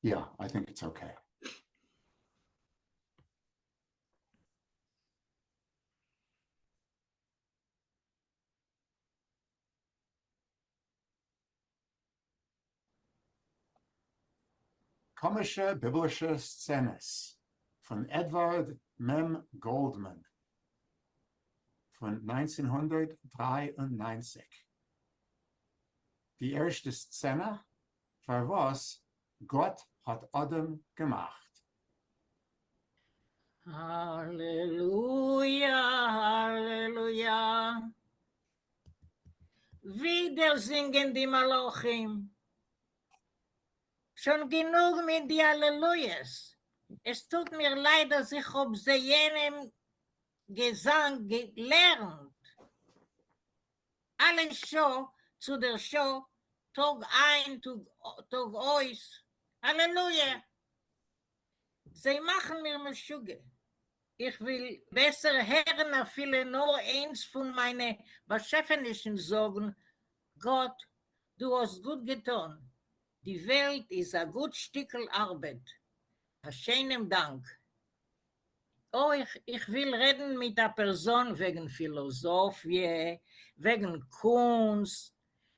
Yeah, I think it's okay. Komische biblische Szenes von Edward Mem Goldman von 1993. Die erste Szene war was Gott hat Adam gemacht. Halleluja, Halleluja. Wieder singen die Malochim. Schon genug mit die Hallelujas. Es tut mir leid, dass ich ob jenem Gesang gelernt. Alle Show zu der Show, Tag ein, Tag aus. Halleluja. Sie machen mir Meshuge. Ich will besser hören, als viele nur eins von meinen beschäftigten Sorgen. Gott, du hast gut getan. Die Welt ist ein gut Stückel Arbeit. Schönen Dank. Oh, ich will reden mit der Person wegen Philosophie, wegen Kunst,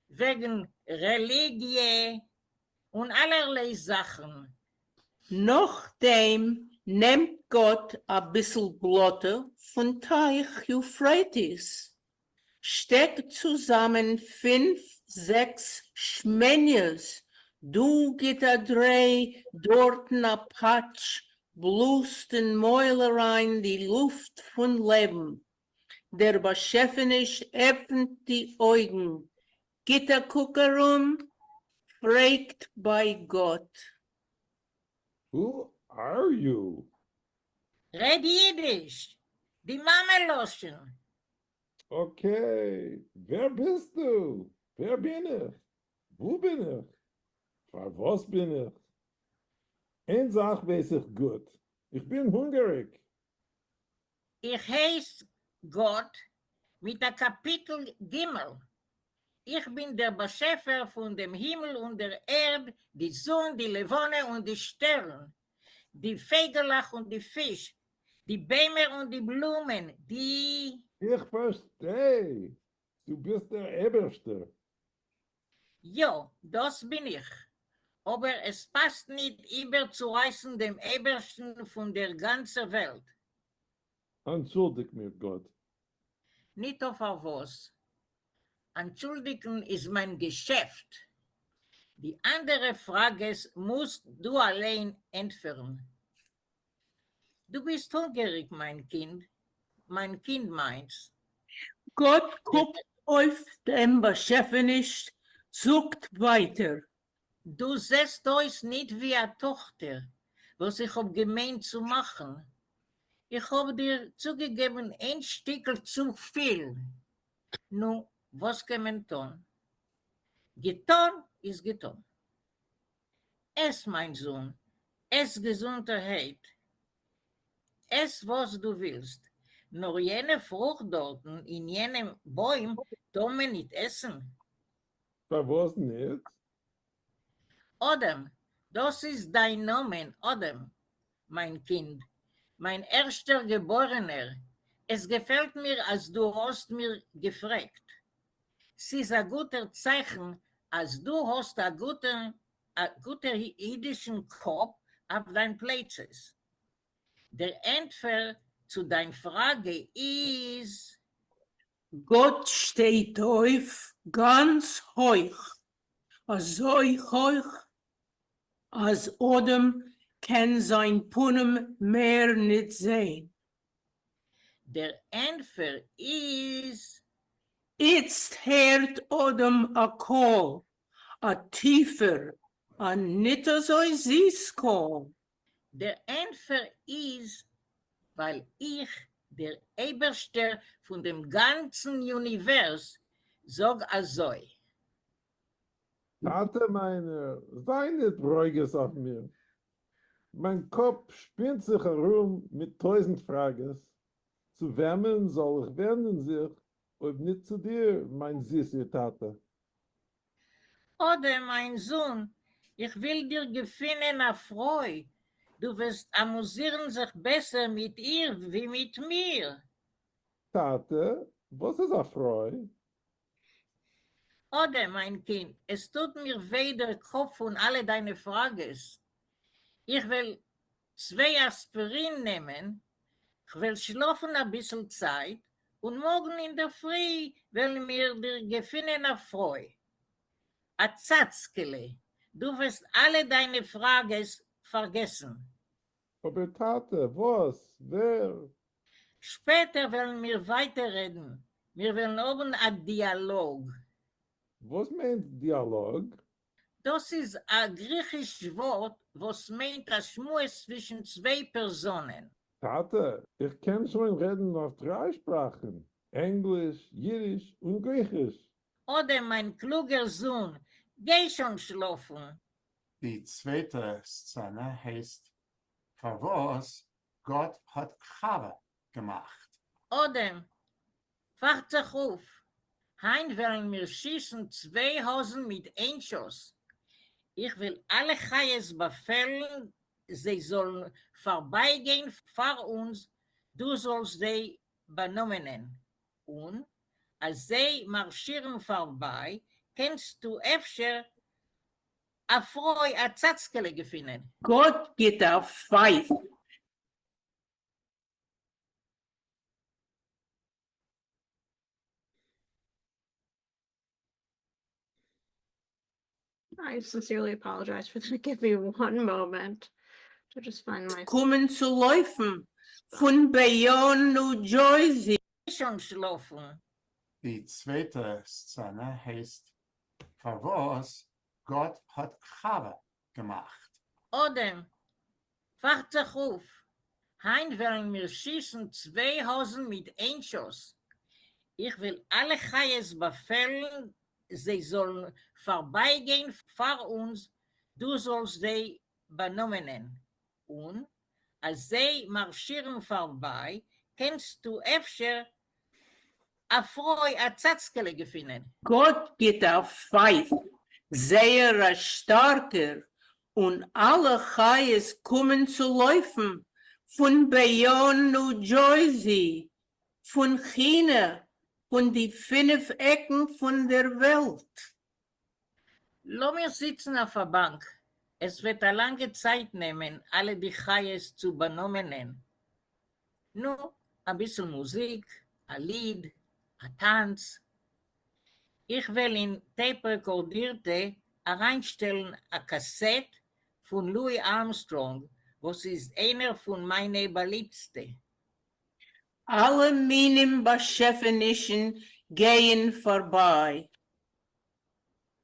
wegen Religie, und allerlei Sachen. Nachdem nimmt Gott a bissel Blotte von Teich Euphrates, steckt zusammen 5, 6 Schmenjes, du git a drei, dorten a Patsch, blust den Mäulerein die Luft von Leben. Der Beschäftigt öffnet die Augen, git a Kuckerum, fragt bei Gott. Who are you? Red Jiddisch, die Mameloschen. Okay, wer bist du? Wer bin ich? Wo bin ich? Für was bin ich? Eine Sache weiß ich gut. Ich bin hungrig. Ich heiß Gott mit der Kapitel Gimmel. Ich bin der Beschäfer von dem Himmel und der Erde, die Sonne, die Levone und die Sterne, die Vogelach und die Fisch, die Bäume und die Blumen, die... Ich verstehe. Du bist der Eberste. Jo, das bin ich. Aber es passt nicht überzureißen dem Ebersten von der ganzen Welt. Entschuldig mir, Gott. Nicht auf was. Entschuldigen ist mein Geschäft. Die andere Frage musst du allein entfernen. Du bist hungrig, mein Kind. Mein Kind meint's. Gott guckt auf dem Beschäftigt, sucht weiter. Du siehst euch nicht wie eine Tochter, was ich hab gemeint zu machen. Ich hab dir zugegeben, ein Stückel zu viel. Nun, was kann man tun? Getan ist getan. Ess, mein Sohn, ess Gesundheit. Ess, was du willst. Nur jene Frucht dort in jenem Bäum, tun wir nicht essen. Für was nicht? Odem, das ist dein Name, Odem, mein Kind, mein erster Geborener. Es gefällt mir, als du hast mir gefragt. Es ist ein guter Zeichen, als du hast einen guten jüdischen Kopf auf deinen Plätzen. Der Antwort zu deiner Frage ist... Gott steht auf ganz hoch, so hoch, als Odem kann sein Punem mehr nicht sehen. Der Antwort ist... Jetzt hört Odem a Call, a tiefer, a nicht so süß Call. Der Antwort ist, weil ich, der Eberste von dem ganzen Univers, sag also. Tate meine, sei nicht bräuges auf mir. Mein Kopf spinnt sich herum mit 1000 Fragen. Zu wärmen soll ich wenden sich, ob nicht zu dir, mein süße Tate. Oder mein Sohn, ich will dir gefinnen a Freude. Du wirst amüsieren sich besser mit ihr wie mit mir. Tate, was ist eine Freude? Oder mein Kind, es tut mir weh der Kopf und alle deine Fragen. Ich will 2 Aspirin nehmen, ich will schlafen ein bisschen Zeit und morgen in der Früh will mir dir gefinnen a Freude. A Zatzkele, du wirst alle deine Fragen vergessen. Aber Tate, was? Wer? Später wollen wir weiterreden. Wir wollen oben ein Dialog. Was meint Dialog? Das ist ein griechisches Wort, was meint ein Schmues zwischen 2 Personen. Tate, ich kann schon reden auf 3 Sprachen. Englisch, Jiddisch und Griechisch. Oder mein kluger Sohn, geh schon schlafen. Die zweite Szene heißt, für was Gott hat Chava gemacht. Oder, wacht sich auf. Hein wollen wir schießen 2 Hosen mit 1 Schuss. Ich will alle Chayes befehlen, sie sollen vorbeigehen vor uns, du sollst sie benommen. Und als sie marschieren vorbei, kannst du öfter Afroi a Zatzkele gefunden. Gott geht auf Pfeif. I sincerely apologize for that. Give me one moment to just find my. Kommen zu laufen. Von Bayonne, New Jersey. Schon schlafen. Die zweite Szene heißt, Verwas, Gott hat Chava gemacht. Odem, wacht sich auf. Hein wollen wir schießen 2 Hosen mit 1 Schuss. Ich will alle Chayes befehlen, sie sollen vorbeigehen vor uns, du sollst sie benommen. Und als sie marschieren vorbei, kennst du öfter Afroi a Zatzkele gefunden. Gott geht auf Pfeif. Sehr starker. Und alle Chais kommen zu laufen. Von Bayonne, New Jersey. Von China. Von die 5 Ecken von der Welt. Lass mir sitzen auf der Bank. Es wird eine lange Zeit nehmen, alle die Chayes zu benommen. Nur ein bisschen Musik, ein Lied, ein Tanz. Ich will in Tape-Rekordierte reinstellen eine Kassette von Louis Armstrong, was ist einer von meinen Beliebsten. Alle meinen Beschäftigten gehen vorbei.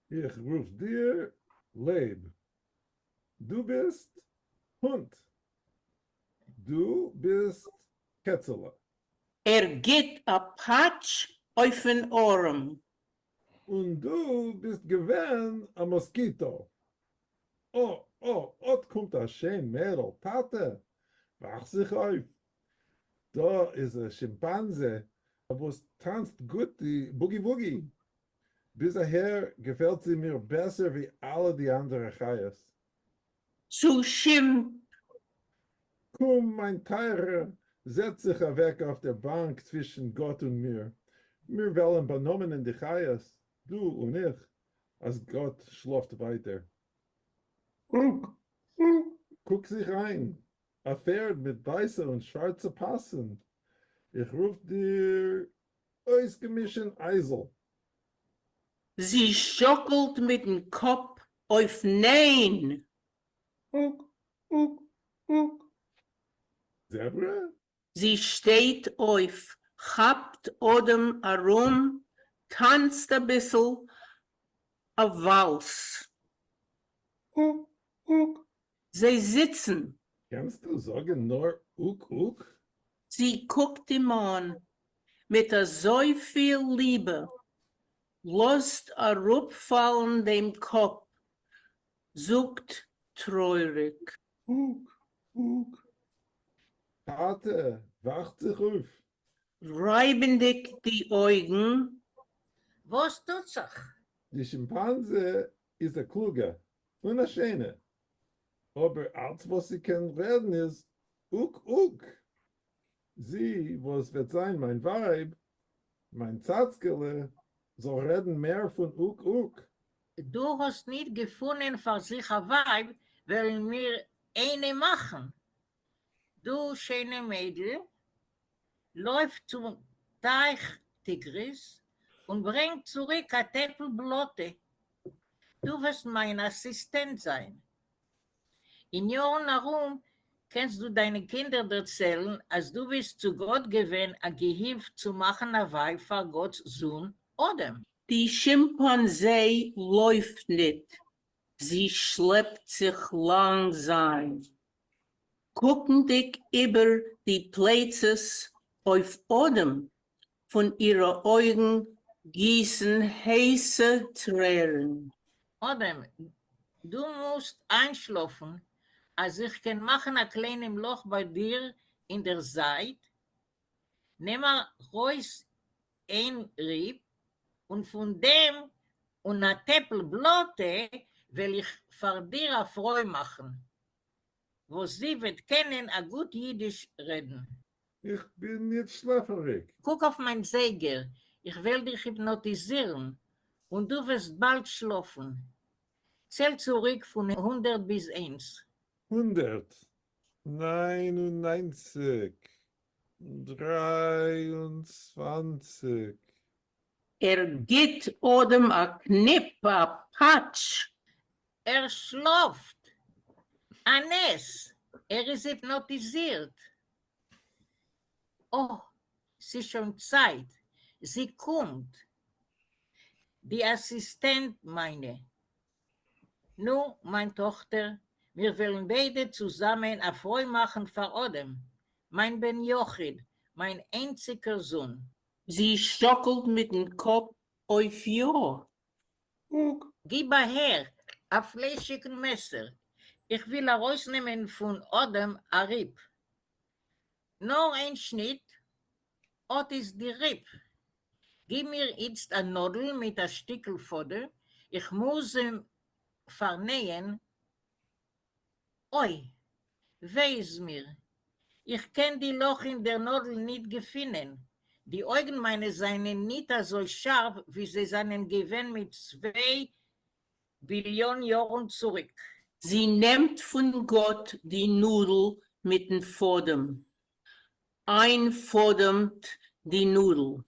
Ich ruf dir Leib. Du bist Hund. Du bist Ketzele. Geht a Patsch auf den Ohren. Und du bist gewähn a Moskito. Oh, ot kommt a schön Mädel. Tate, wach sich auf. Da ist a Schimpanse, was tanzt gut die Boogie-Woogie. Bisher gefällt sie mir besser wie alle die anderen Chayas. Zu Schim. Komm, mein Teurer, setz dich weg auf der Bank zwischen Gott und mir. Wir wollen benommen in die Chayas, du und ich, als Gott schläft weiter. Guck sich ein, ein Pferd mit weißen und schwarzen Passen. Ich ruf dir ausgemischen Eisel. Sie schockelt mit dem Kopf auf Nein. Zebra? Sie steht auf, habt Odem herum, tanzt ein bisschen, a Wals. Sie sitzen. Kannst du sagen nur Uk? Sie guckt ihm an, mit so viel Liebe, lässt fallen dem Kopf, sucht traurig. Uk. Tate, wacht sich auf. Reibendig die Augen, Was tut sich? Die Schimpanse ist ein kluger und ein schöner. Aber alles, was sie kann reden, ist Uk. Sie, was wird sein, mein Weib, mein Zatzkele, soll reden mehr von Uk. Du hast nicht gefunden für sich ein Weib, wollen wir eine machen. Du, schöne Mädel, läuft zum Teich Tigris und bringt zurück ein Teppel Blotte. Du wirst mein Assistent sein. In Jahren herum kannst du deine Kinder erzählen, als du bist zu Gott gewesen, ein Gehilf zu machen, ein Weib für Gottes Sohn Odem. die Schimpansee läuft nicht, sie schleppt sich langsam. Guckendig über die Plätze auf Odem, von ihren Augen gießen heiße Tränen. Odem, du musst einschlafen, als ich kann machen ein kleines Loch bei dir in der Seite. Nimm mal raus ein Rieb und von dem und ein Teppel Blotte will ich für dir eine Freude machen, wo sie wird kennen, ein gut Jiddisch reden. Ich bin nicht schlaferig. Guck auf mein Säger, ich will dich hypnotisieren und du wirst bald schlafen. Zähl zurück von 100 bis 1. 100, 99, 23. Geht odem a Knipp, a Patsch. Schläft. Anes. Ist hypnotisiert. Oh, es ist schon Zeit. Sie kommt. Die Assistent meine. Nu, meine Tochter, wir wollen beide zusammen a Freu machen vor Odem. Mein Ben Jochid, mein einziger Sohn. Sie stockelt mit dem Kopf auf ja. Gib her, a fleischigen Messer. Ich will herausnehmen von Odem a Ripp. Nur ein Schnitt, ot ist die Ripp. Gib mir jetzt a Nodel mit a Stickel Foder. Ich muss vernähen. Oi, weiß mir. Ich kenn die Loch in der Nodel nicht gefunden. Die Augen meine seien nicht so scharf, wie sie seinen gewesen mit 2 Billionen Jahren zurück. Sie nimmt von Gott die Nudel mit dem Fodem. Einfodert die Nudel.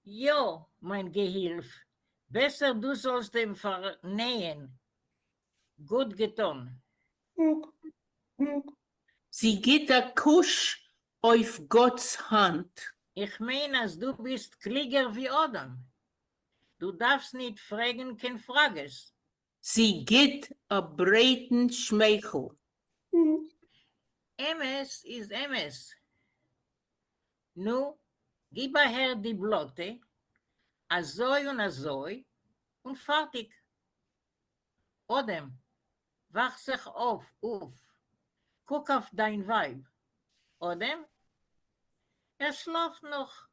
Jo, mein Gehilf, besser du sollst dem vernähen. Gut getan. Sie gibt a Kusch auf Gottes Hand. Ich meine, als du bist klüger wie Adam. Du darfst nicht fragen, kein Frages. Sie gibt a breiten Schmeichel. Emes ist Emes. Nu, gib her die Blotte, azoi und fertig. Odem, wach sich auf. Guck auf dein Weib. Odem, schläft noch.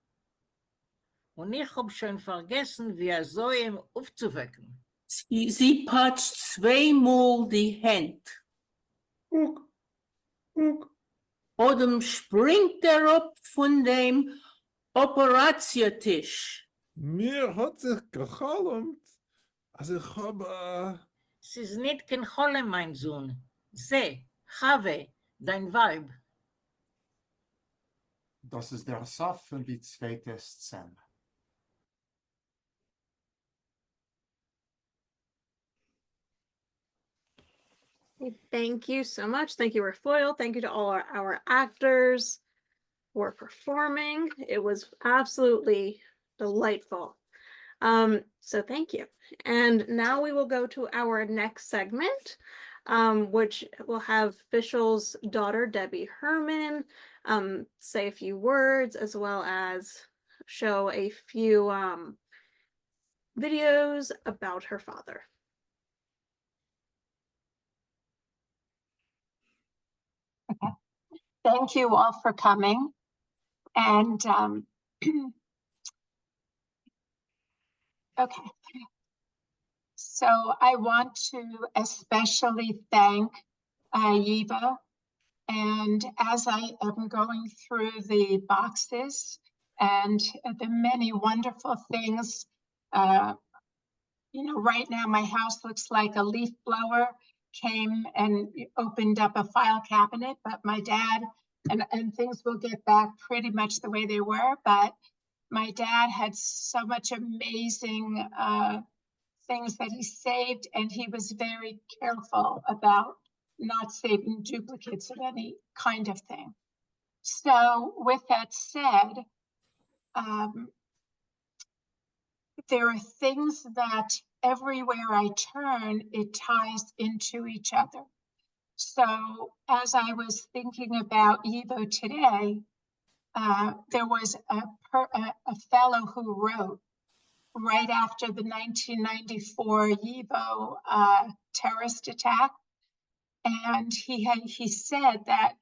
Und ich hab schon vergessen, wie so ihm aufzuwecken. Sie patscht zweimal die Hände. Odem springt ab von dem Operatietisch. Mir hat sich gehalmt, als ich habe... Es ist nicht kein Cholem, mein Sohn. Seh, Chave, dein Weib. Das ist der Sof für die zweite Szene. Thank you so much. Thank you, Rafael. Thank you to all our actors for performing. It was absolutely delightful. So thank you. And now we will go to our next segment, which will have Fishl's daughter, Debbie Herman, say a few words, as well as show a few videos about her father. Okay. Thank you all for coming. And okay. So I want to especially thank Yiva. And as I am going through the boxes and the many wonderful things, you know, right now my house looks like a leaf blower came and opened up a file cabinet, but my dad, and things will get back pretty much the way they were, but my dad had so much amazing things that he saved, and he was very careful about not saving duplicates of any kind of thing. So with that said, there are things that everywhere I turn, it ties into each other. So as I was thinking about Evo today, there was a fellow who wrote right after the 1994 Yivo terrorist attack, and he said that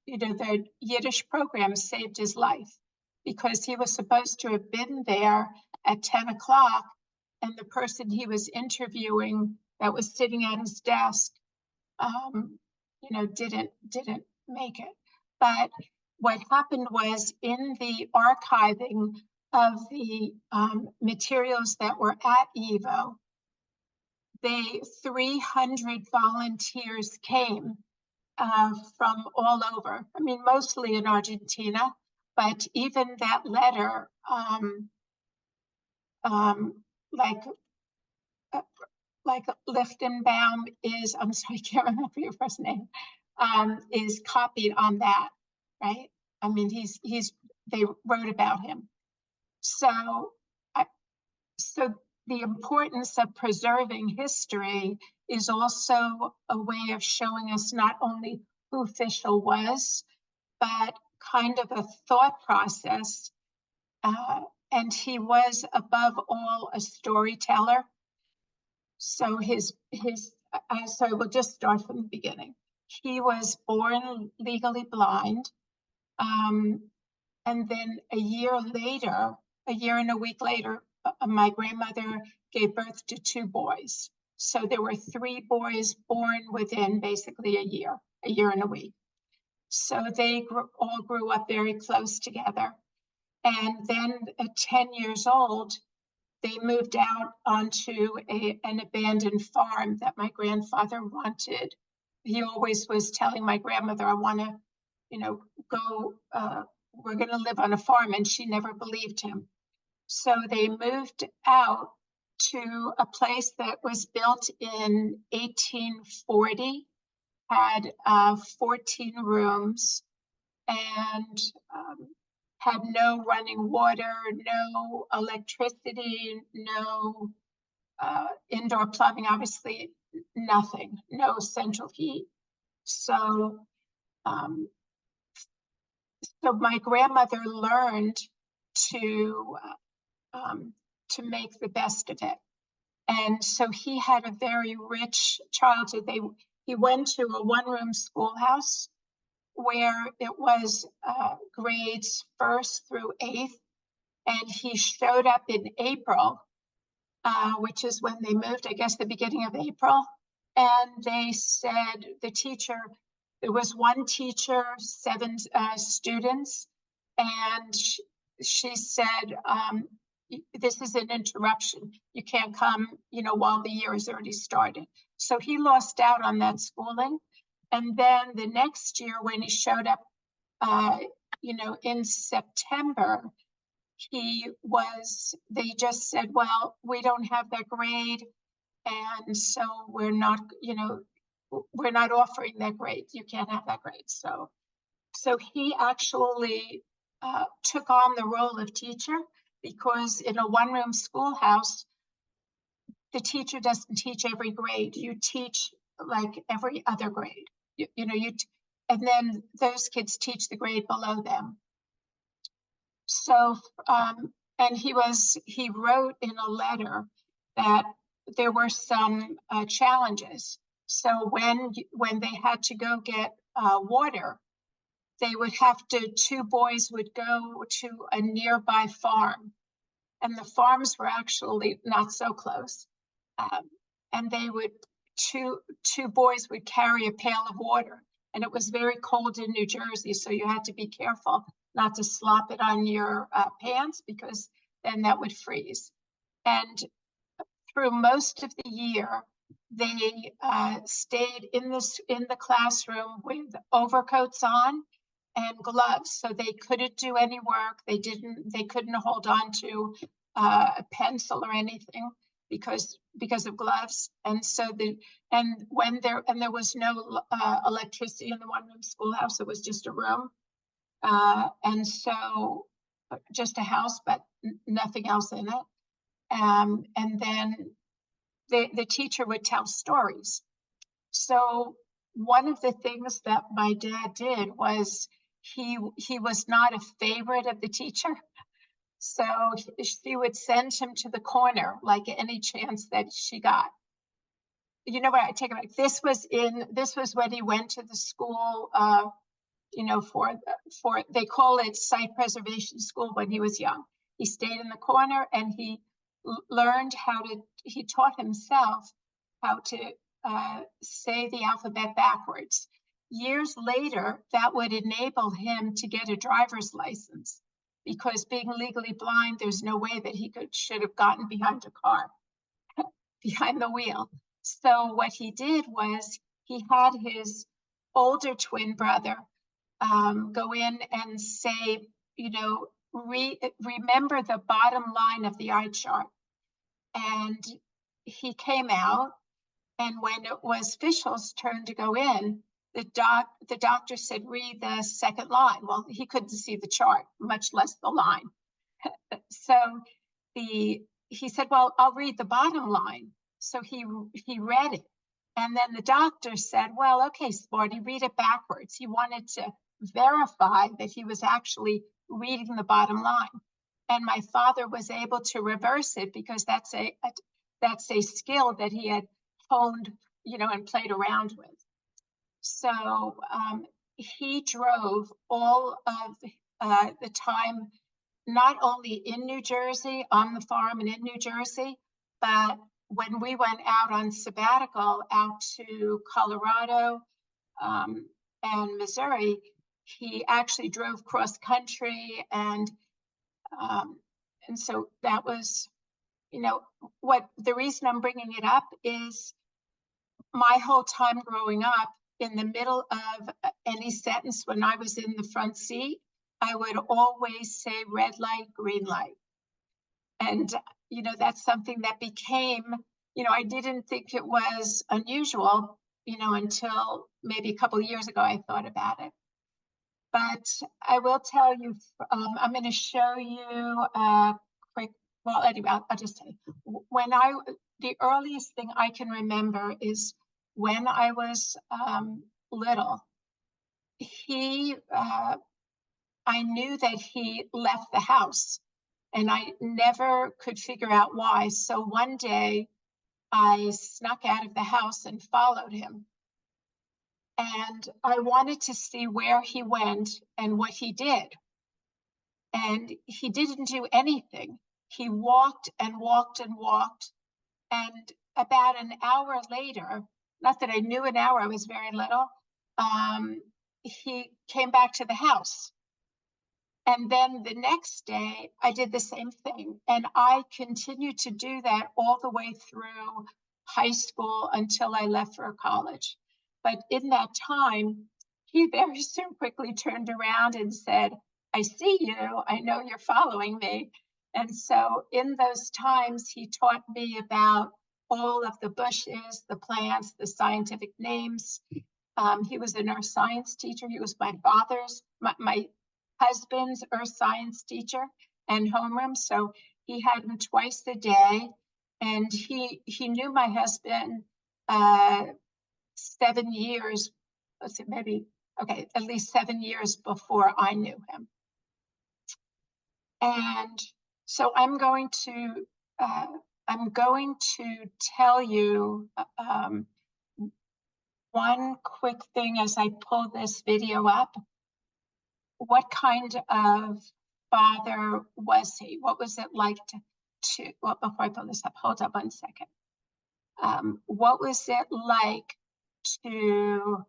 you know, the Yiddish program saved his life because he was supposed to have been there at 10 o'clock, and the person he was interviewing that was sitting at his desk, you know, didn't make it. But what happened was, in the archiving of the materials that were at Evo, 300 volunteers came from all over. I mean, mostly in Argentina, but even that letter, like Lichtenbaum is, I'm sorry, I can't remember your first name, is copied on that, right? I mean, they wrote about him. So the importance of preserving history is also a way of showing us not only who Fishl was, but kind of a thought process. And he was above all a storyteller. So so we'll just start from the beginning. He was born legally blind. And then a year and a week later, my grandmother gave birth to 2 boys. So there were 3 boys born within basically a year and a week. So they all grew up very close together. And then at 10 years old, they moved out onto an abandoned farm that my grandfather wanted. He always was telling my grandmother, I want to, go, we're going to live on a farm, and she never believed him. So they moved out to a place that was built in 1840, had 14 rooms, and had no running water, no electricity, no indoor plumbing, obviously nothing, no central heat. So my grandmother learned to make the best of it. And so he had a very rich childhood. He went to a 1-room schoolhouse where it was grades 1st through 8th. And he showed up in April, which is when they moved, I guess the beginning of April. And they said, there was 1 teacher, 7 students. And she said, this is an interruption. You can't come, while the year has already started. So he lost out on that schooling. And then the next year when he showed up, in September, they just said, well, we don't have that grade. And so we're not offering that grade. You can't have that grade. So he actually took on the role of teacher, because in a 1-room schoolhouse, the teacher doesn't teach every grade. You teach like every other grade. And then those kids teach the grade below them. So, and he wrote in a letter that there were some challenges. So when they had to go get water, they would have to, 2 boys would go to a nearby farm, and the farms were actually not so close. And they would, two boys would carry a pail of water, and it was very cold in New Jersey, so you had to be careful not to slop it on your pants, because then that would freeze. And through most of the year, they stayed in the classroom with overcoats on and gloves, so they couldn't do any work. They couldn't hold on to a pencil or anything because of gloves. And so there was no electricity in the 1-room schoolhouse. It was just a room, and so just a house, but nothing else in it. And then the teacher would tell stories. So one of the things that my dad did was he was not a favorite of the teacher. So she would send him to the corner, like any chance that she got. You know what, I take it back. This was when he went to the school, they call it site preservation school when he was young. He stayed in the corner, and he learned he taught himself how to say the alphabet backwards. Years later, that would enable him to get a driver's license, because being legally blind, there's no way that he should have gotten behind a car, behind the wheel. So what he did was he had his older twin brother go in and say, you know, remember the bottom line of the eye chart. And he came out, and when it was Fishl's turn to go in, the doctor said, read the second line. Well, he couldn't see the chart, much less the line. So he said, well, I'll read the bottom line. So he read it. And then the doctor said, well, okay, Smarty, read it backwards. He wanted to verify that he was actually reading the bottom line. And my father was able to reverse it because that's a skill that he had honed, you know, and played around with. So he drove all of the time, not only in New Jersey, on the farm and in New Jersey, but when we went out on sabbatical out to Colorado and Missouri, he actually drove cross country, and so that was, you know, what the reason I'm bringing it up is my whole time growing up, in the middle of any sentence when I was in the front seat, I would always say red light, green light. And, you know, that's something that became, you know, I didn't think it was unusual, you know, until maybe a couple of years ago, I thought about it. But I will tell you, I'm going to show you a quick, well, anyway, I'll just tell you. The earliest thing I can remember is when I was little, I knew that he left the house, and I never could figure out why. So one day I snuck out of the house and followed him. And I wanted to see where he went and what he did. And he didn't do anything. He walked and walked and walked. And about an hour later, not that I knew an hour, I was very little, he came back to the house. And then the next day, I did the same thing. And I continued to do that all the way through high school until I left for college. But in that time, he very soon quickly turned around and said, I see you, I know you're following me. And so in those times, he taught me about all of the bushes, the plants, the scientific names. He was an earth science teacher. He was my husband's earth science teacher and homeroom. So he had him twice a day. And he knew my husband 7 years, let's see, maybe, okay, at least 7 years before I knew him. And so I'm going to tell you one quick thing as I pull this video up. What kind of father was he? What was it like to well, before I pull this up, hold up 1 second. What was it like to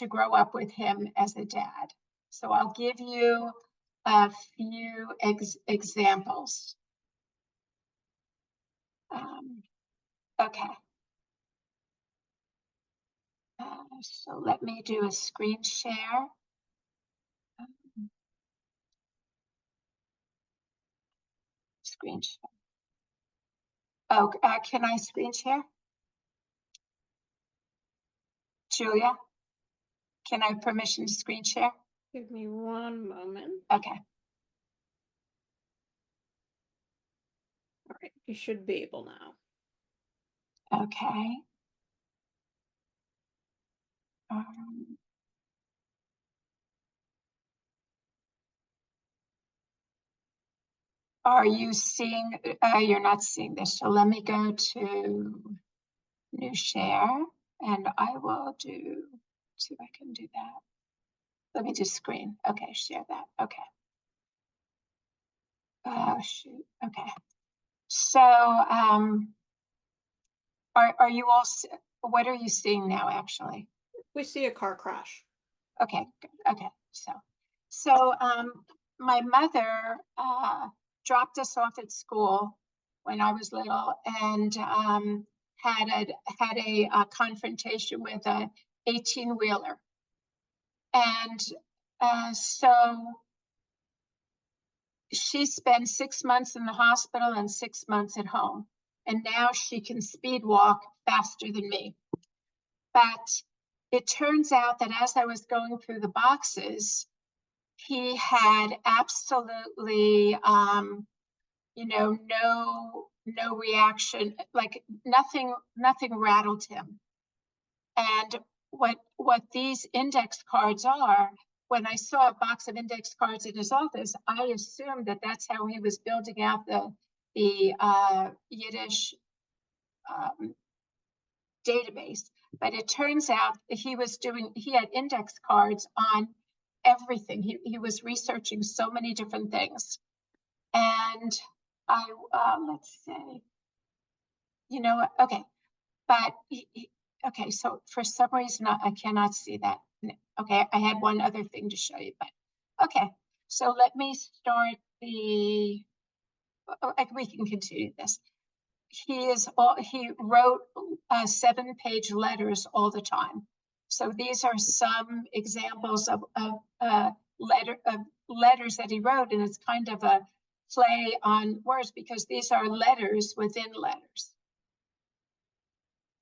grow up with him as a dad? So I'll give you a few examples. Okay. So let me do a screen share. Screen share. Oh, can I screen share? Julia, can I have permission to screen share? Give me 1 moment. Okay. All right, you should be able now. Okay. Are you seeing, you're not seeing this, so let me go to new share, and I will see if I can do that. Let me just screen. Okay, share that. Okay. Oh, shoot. Okay. So, are you all, what are you seeing now, actually? We see a car crash. Okay, good. Okay. So, my mother dropped us off at school when I was little and had a confrontation with a 18-wheeler. And so she spent 6 months in the hospital and 6 months at home. And now she can speed walk faster than me. But it turns out that as I was going through the boxes, he had absolutely, no reaction, like nothing rattled him. And what these index cards are, when I saw a box of index cards in his office, I assumed that that's how he was building out the Yiddish database. But it turns out he had index cards on everything. He was researching so many different things. And let's say, okay, but okay, so for some reason I cannot see that. Okay, I had one other thing to show you, but okay, so let me start we can continue this. He wrote 7-page letters all the time. So these are some examples of letters that he wrote, and it's kind of a play on words because these are letters within letters.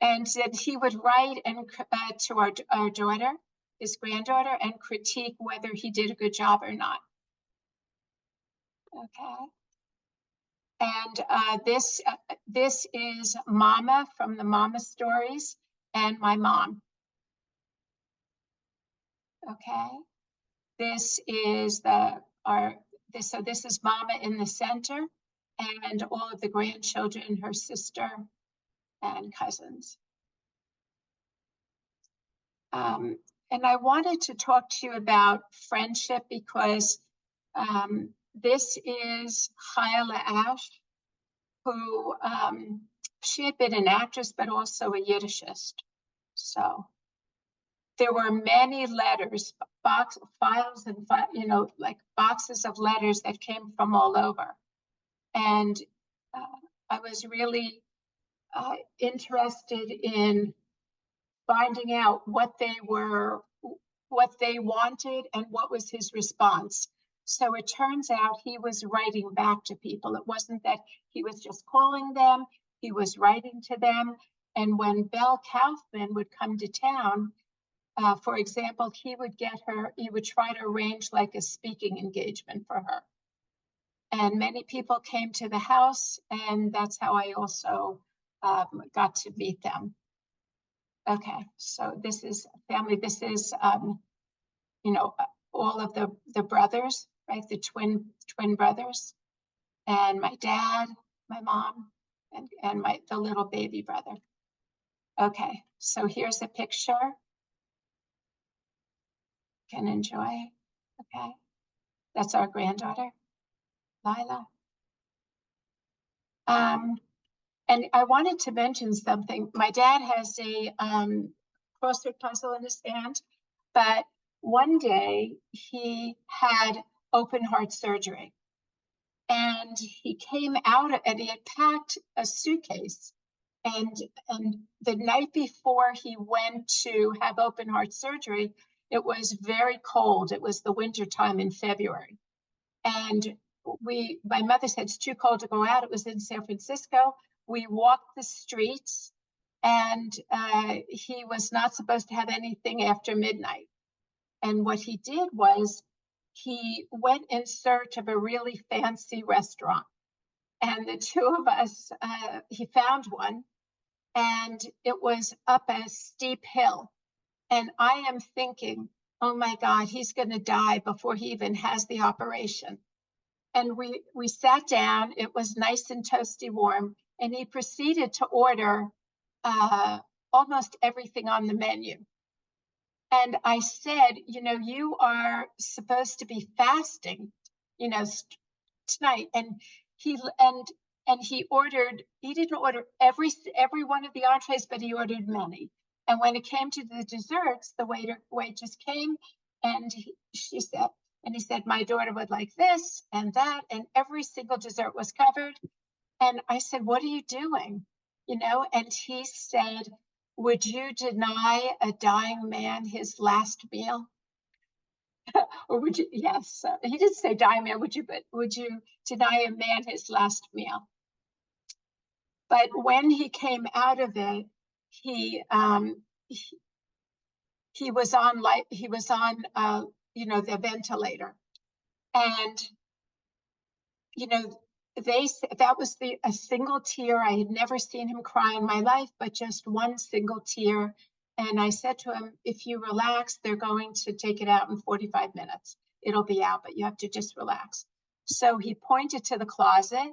And that he would write to our daughter, his granddaughter, and critique whether he did a good job or not. Okay. And this is Mama from the Mama Stories and my mom. Okay. This is this is Mama in the center and all of the grandchildren, her sister and cousins. And I wanted to talk to you about friendship because this is Chayla Ash, who she had been an actress, but also a Yiddishist. So there were many letters, files and like boxes of letters that came from all over. And I was really interested in finding out what they wanted and what was his response. So it turns out he was writing back to people. It wasn't that he was just calling them, he was writing to them. And when Belle Kaufman would come to town, for example, he would try to arrange like a speaking engagement for her. And many people came to the house, and that's how I also got to meet them. Okay, so this is family. This is, all of the brothers, right? The twin brothers, and my dad, my mom, and the little baby brother. Okay, so here's a picture. Can enjoy. Okay, that's our granddaughter, Lila. And I wanted to mention something. My dad has a crossword puzzle in his hand, but one day he had open heart surgery. And he came out and he had packed a suitcase. And the night before he went to have open heart surgery, it was very cold. It was the winter time in February. And my mother said it's too cold to go out. It was in San Francisco. We walked the streets, and he was not supposed to have anything after midnight. And what he did was he went in search of a really fancy restaurant. And the two of us, he found one, and it was up a steep hill. And I am thinking, oh my God, he's going to die before he even has the operation. And we sat down. It was nice and toasty warm. And he proceeded to order almost everything on the menu. And I said, you are supposed to be fasting, tonight. And he ordered, he didn't order every one of the entrees, but he ordered many. And when it came to the desserts, the waitress came, and he said, my daughter would like this and that, and every single dessert was covered. And I said, what are you doing? you know, and he said, would you deny a dying man his last meal? Or would you, yes, he didn't say dying man, would you, but would you deny a man his last meal? But when he came out of it, he was on you know, the ventilator, and you know, that was a single tear. I had never seen him cry in my life, but just one single tear. And I said to him, if you relax, they're going to take it out in 45 minutes. It'll be out, but you have to just relax. So he pointed to the closet,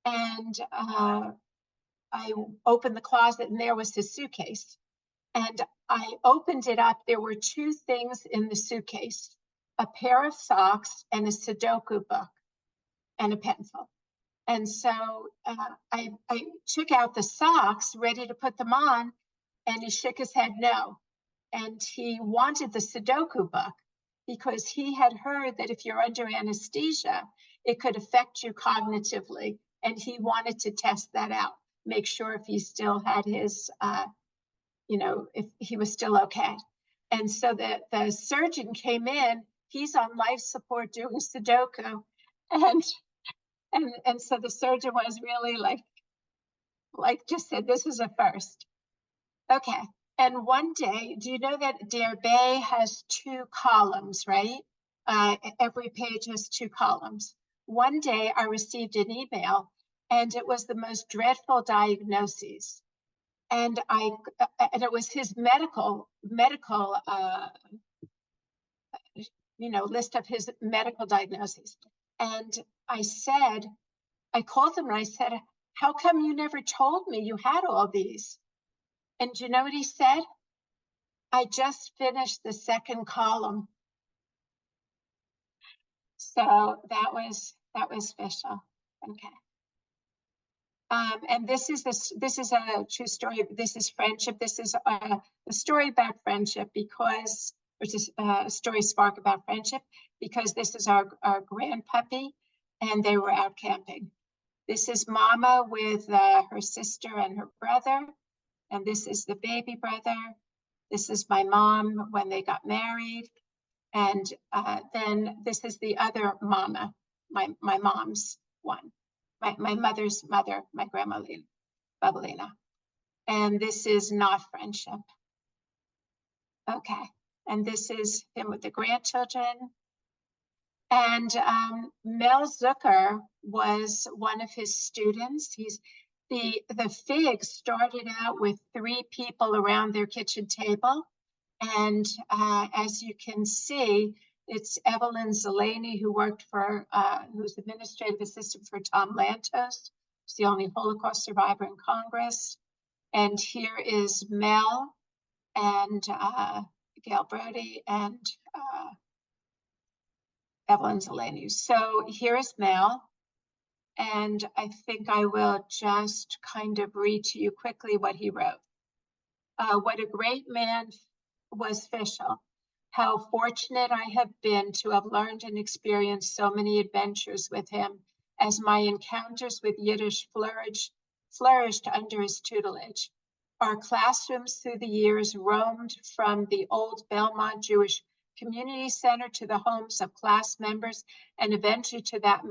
and I opened the closet, and there was his suitcase. And I opened it up. There were two things in the suitcase: a pair of socks and a Sudoku book and a pencil. And so I took out the socks, ready to put them on, and he shook his head no. And he wanted the Sudoku book because he had heard that if you're under anesthesia, it could affect you cognitively. And he wanted to test that out, make sure if he still had his, you know, if he was still okay. And so the surgeon came in, he's on life support doing Sudoku. And so the surgeon was really like just said, this is a first. Okay. And one day, do you know that Der Bay has 2 columns, right? Every page has 2 columns. One day I received an email, and it was the most dreadful diagnoses. And it was his medical, you know, list of his medical diagnoses. And I called him and I said, how come you never told me you had all these? And do you know what he said? I just finished the 2nd column. So that was Fishl. Okay. And this is a true story. This is friendship. This is a story about friendship because, which is a story spark about friendship, because this is our grand puppy, and they were out camping. This is Mama with her sister and her brother, and this is the baby brother. This is my mom when they got married, and then this is the other Mama, my mom's one. My mother's mother, my grandma Babelina. And this is not friendship. Okay. And this is him with the grandchildren. And Mel Zucker was one of his students. The FIG started out with 3 people around their kitchen table. And as you can see, it's Evelyn Zeleny, who worked for, who's administrative assistant for Tom Lantos, who's the only Holocaust survivor in Congress. And here is Mel and Gail Brody and Evelyn Zeleny. So here is Mel. And I think I will just kind of read to you quickly what he wrote. What a great man was Fishl. How fortunate I have been to have learned and experienced so many adventures with him, as my encounters with Yiddish flourished under his tutelage. Our classrooms through the years roamed from the old Belmont Jewish Community Center to the homes of class members, and eventually to that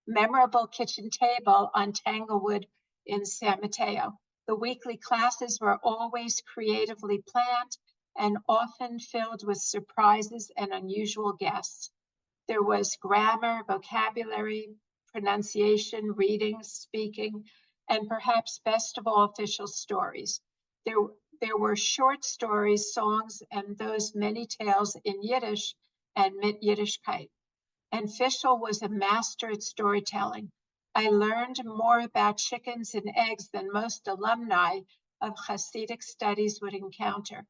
memorable kitchen table on Tanglewood in San Mateo. The weekly classes were always creatively planned and often filled with surprises and unusual guests. There was grammar, vocabulary, pronunciation, reading, speaking, and perhaps best of all, Fishl stories. There were short stories, songs, and those many tales in Yiddish and mit Yiddishkeit. And Fishl was a master at storytelling. I learned more about chickens and eggs than most alumni of Hasidic studies would encounter.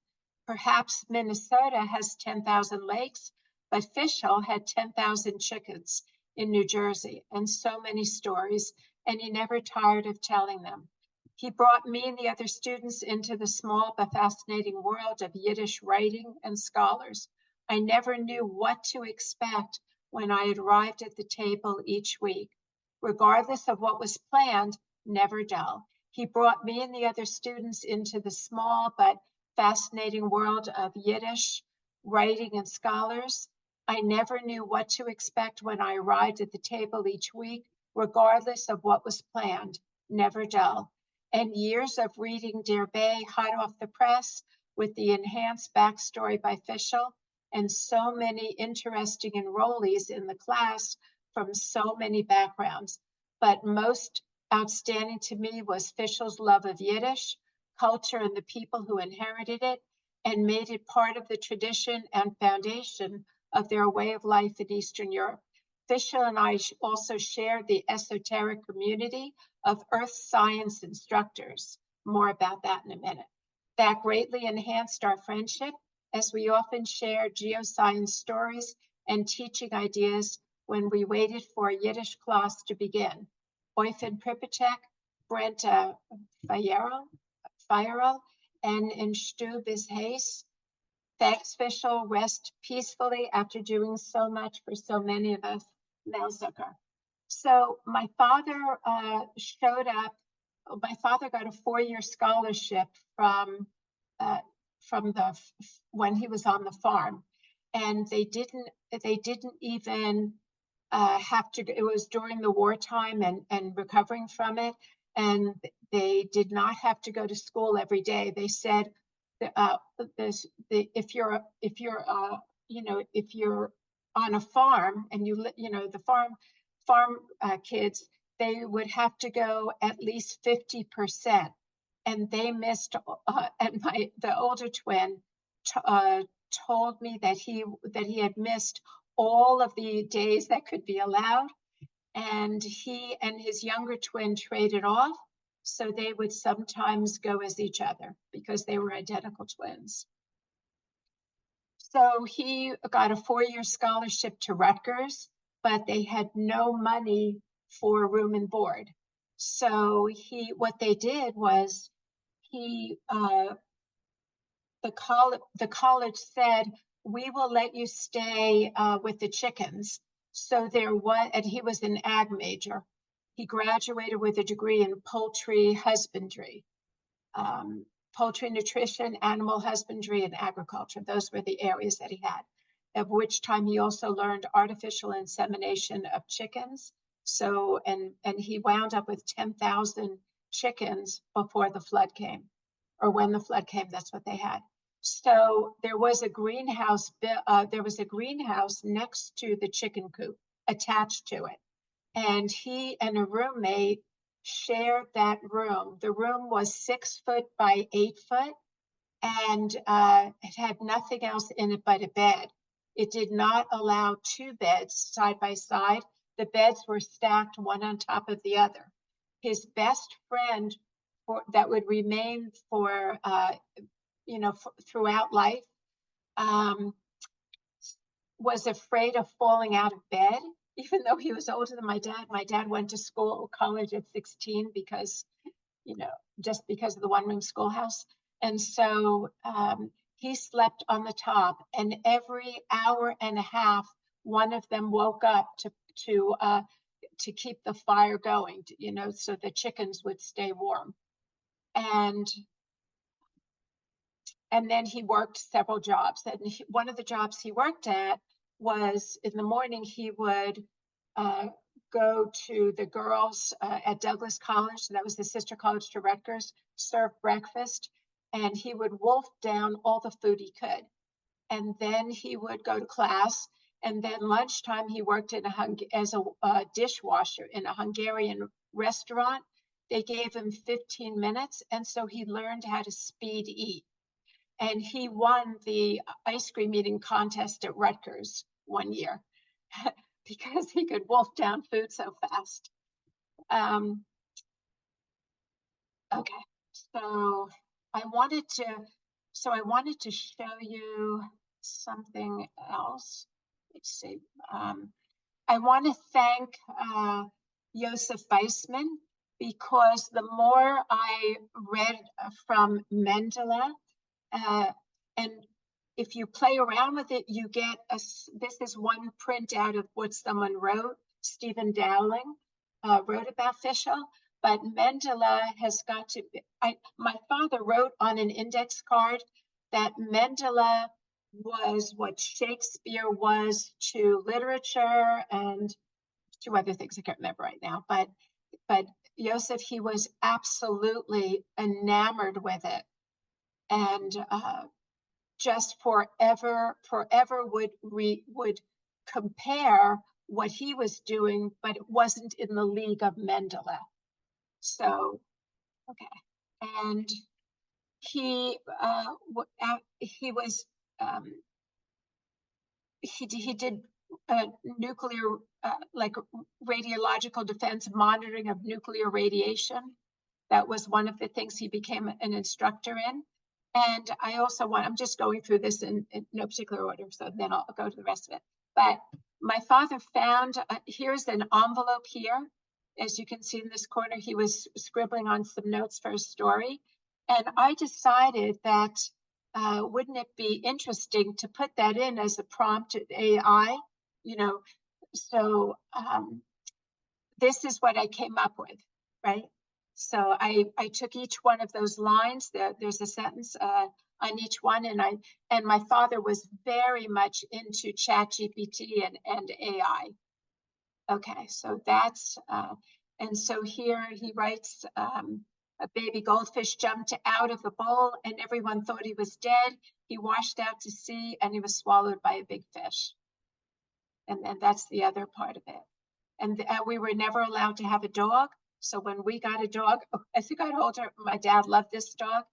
Perhaps Minnesota has 10,000 lakes, but Fishl had 10,000 chickens in New Jersey, and so many stories, and he never tired of telling them. He brought me and the other students into the small but fascinating world of Yiddish writing and scholars. I never knew what to expect when I arrived at the table each week. Regardless of what was planned, never dull. He brought me and the other students into the small but fascinating world of Yiddish writing and scholars. I never knew what to expect when I arrived at the table each week, regardless of what was planned, never dull. And years of reading Der Bay hot off the press with the enhanced backstory by Fishl, and so many interesting enrollees in the class from so many backgrounds. But most outstanding to me was Fishl's love of Yiddish, culture, and the people who inherited it and made it part of the tradition and foundation of their way of life in Eastern Europe. Fishl and I also shared the esoteric community of earth science instructors. More about that in a minute. That greatly enhanced our friendship, as we often shared geoscience stories and teaching ideas when we waited for a Yiddish class to begin. Oyfin Pripacek, Brent Feierl, and in Stu Hayes. Thanks, Fishl. Rest peacefully after doing so much for so many of us. Melzucker. So my father showed up. My father got a 4-year scholarship from when he was on the farm, and they didn't even have to. It was during the wartime and recovering from it, and they did not have to go to school every day. They said, if you're on a farm and the farm kids, they would have to go at least 50%, and they missed. And the older twin told me that he had missed all of the days that could be allowed, and he and his younger twin traded off, so they would sometimes go as each other because they were identical twins. So he got a 4-year scholarship to Rutgers, but they had no money for room and board. So what they did was the college said, we will let you stay with the chickens. So and he was an ag major. He graduated with a degree in poultry husbandry, poultry nutrition, animal husbandry, and agriculture. Those were the areas that he had, at which time he also learned artificial insemination of chickens. So, and he wound up with 10,000 chickens before the flood came, or when the flood came, that's what they had. So there was a greenhouse next to the chicken coop attached to it. And he and a roommate shared that room. The room was 6 foot by 8 foot, and it had nothing else in it but a bed. It did not allow 2 beds side by side. The beds were stacked one on top of the other. His best friend that would remain for throughout life was afraid of falling out of bed, even though he was older than my dad. My dad went to college at 16 because, just because of the 1-room schoolhouse. And so he slept on the top, and every hour and a half, one of them woke up to keep the fire going, so the chickens would stay warm. And then he worked several jobs. And one of the jobs he worked at was, in the morning, he would go to the girls at Douglas College, so that was the sister college to Rutgers, serve breakfast, and he would wolf down all the food he could. And then he would go to class, and then lunchtime he worked as a dishwasher in a Hungarian restaurant. They gave him 15 minutes, and so he learned how to speed eat. And he won the ice cream eating contest at Rutgers one year because he could wolf down food so fast. Okay, so I wanted to show you something else. Let's see. I want to thank Joseph Weissman, because the more I read from Mendele, and if you play around with it, you get this is one printout of what someone wrote. Stephen Dowling wrote about Fishl, but Mendele has got to be, my father wrote on an index card that Mendele was what Shakespeare was to literature and two other things I can't remember right now, but Joseph, he was absolutely enamored with it, and just forever would compare what he was doing, but it wasn't in the league of Mendele. So, okay, and he was he did nuclear like radiological defense monitoring of nuclear radiation. That was one of the things he became an instructor in. And I also I'm just going through this in no particular order, so then I'll go to the rest of it. But my father found, here's an envelope here. As you can see in this corner, he was scribbling on some notes for a story. And I decided that wouldn't it be interesting to put that in as a prompt to AI, so this is what I came up with, right? So I took each one of those lines. There's a sentence on each one, and my father was very much into ChatGPT and AI. Okay, so that's and so here he writes, a baby goldfish jumped out of the bowl, and everyone thought he was dead. He washed out to sea, and he was swallowed by a big fish. And then that's the other part of it. And we were never allowed to have a dog. So when we got a dog, as I got older, my dad loved this dog.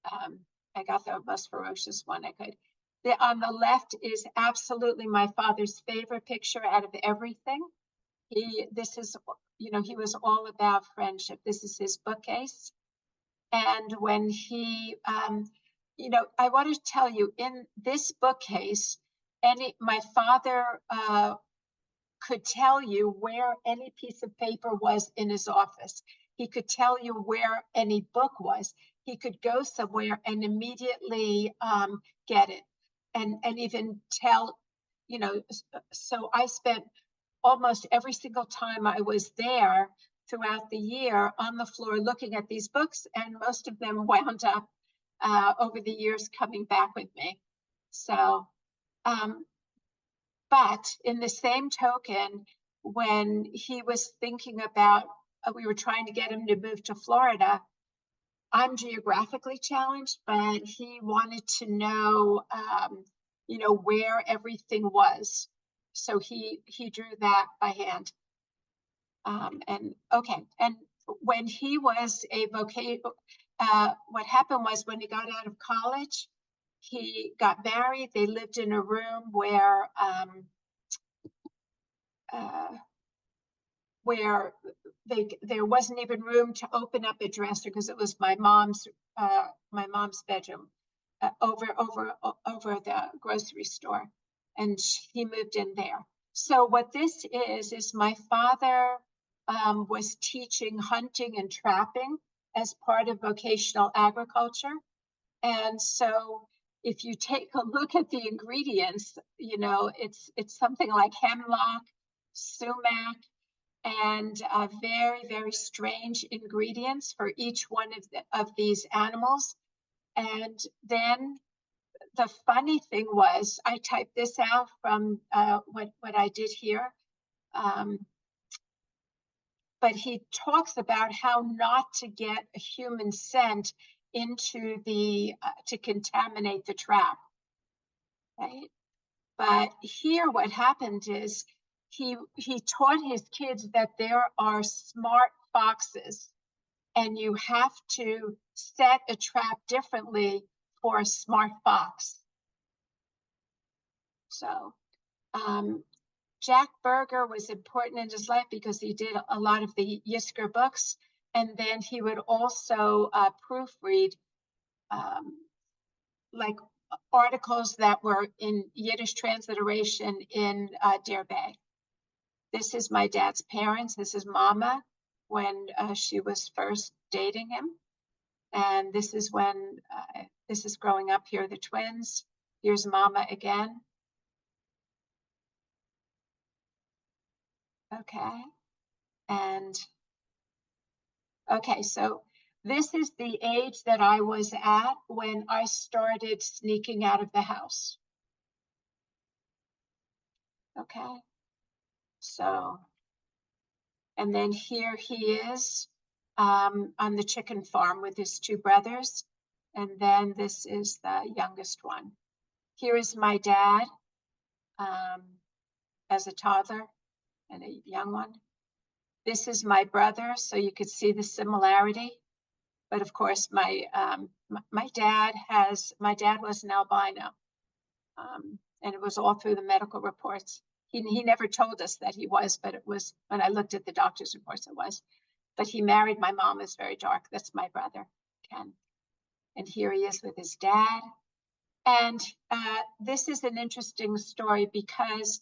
I got the most ferocious one I could. On the left is absolutely my father's favorite picture out of everything. He was all about friendship. This is his bookcase. And when he, I want to tell you, in this bookcase, my father could tell you where any piece of paper was in his office. He could tell you where any book was. He could go somewhere and immediately get it, and even tell, so I spent almost every single time I was there throughout the year on the floor looking at these books, and most of them wound up over the years coming back with me. So, but in the same token, when he was thinking about, we were trying to get him to move to Florida, I'm geographically challenged, but he wanted to know, where everything was. So he drew that by hand. And when he was what happened was when he got out of college, he got married. They lived in a room where there wasn't even room to open up a dresser because it was my mom's bedroom over the grocery store, and he moved in there. So what this is my father was teaching hunting and trapping as part of vocational agriculture. And so if you take a look at the ingredients, it's something like hemlock, sumac, and very, very strange ingredients for each one of these animals. And then the funny thing was, I typed this out from what I did here. But he talks about how not to get a human scent into to contaminate the trap, right? But here what happened is he taught his kids that there are smart foxes, and you have to set a trap differently for a smart fox. So Jack Berger was important in his life because he did a lot of the Yisker books, and then he would also proofread like articles that were in Yiddish transliteration in Deir Bay. This is my dad's parents. This is Mama when she was first dating him. And this is when, this is growing up here, the twins. Here's Mama again. Okay. And Okay, so this is the age that I was at when I started sneaking out of the house. Okay, so, and then here he is on the chicken farm with his two brothers. And then this is the youngest one. Here is my dad as a toddler and a young one. This is my brother, so you could see the similarity. But of course, my dad was an albino, and it was all through the medical reports. He never told us that he was, but it was when I looked at the doctor's reports, it was. But he married my mom, is very dark. That's my brother, Ken. And here he is with his dad. And this is an interesting story because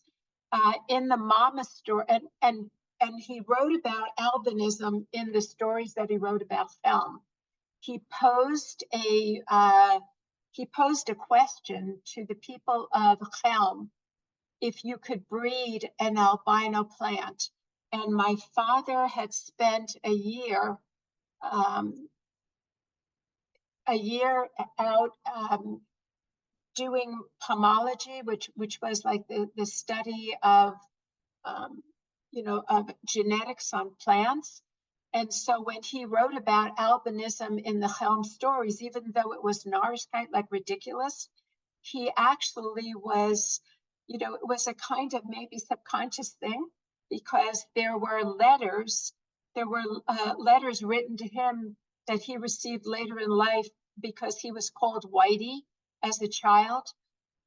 in the mama story, and he wrote about albinism in the stories that he wrote about film. He posed a question to the people of Chelm if you could breed an albino plant. And my father had spent a year out doing pomology, which was like the study of of genetics on plants. And so when he wrote about albinism in the Chelm stories, even though it was Narishkeit, like ridiculous, he actually was, it was a kind of maybe subconscious thing, because there were letters written to him that he received later in life because he was called Whitey as a child.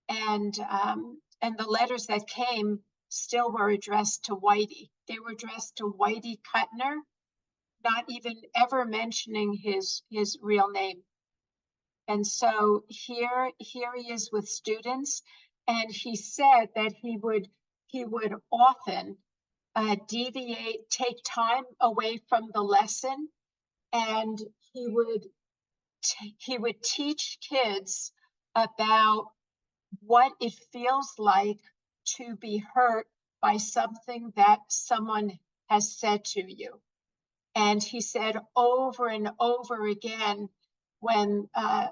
And the letters that came still were addressed to Whitey. They were addressed to Fishl Kutner, not even ever mentioning his real name. And so here he is with students, and he said that he would often take time away from the lesson, and he would teach kids about what it feels like to be hurt by something that someone has said to you. And he said over and over again, when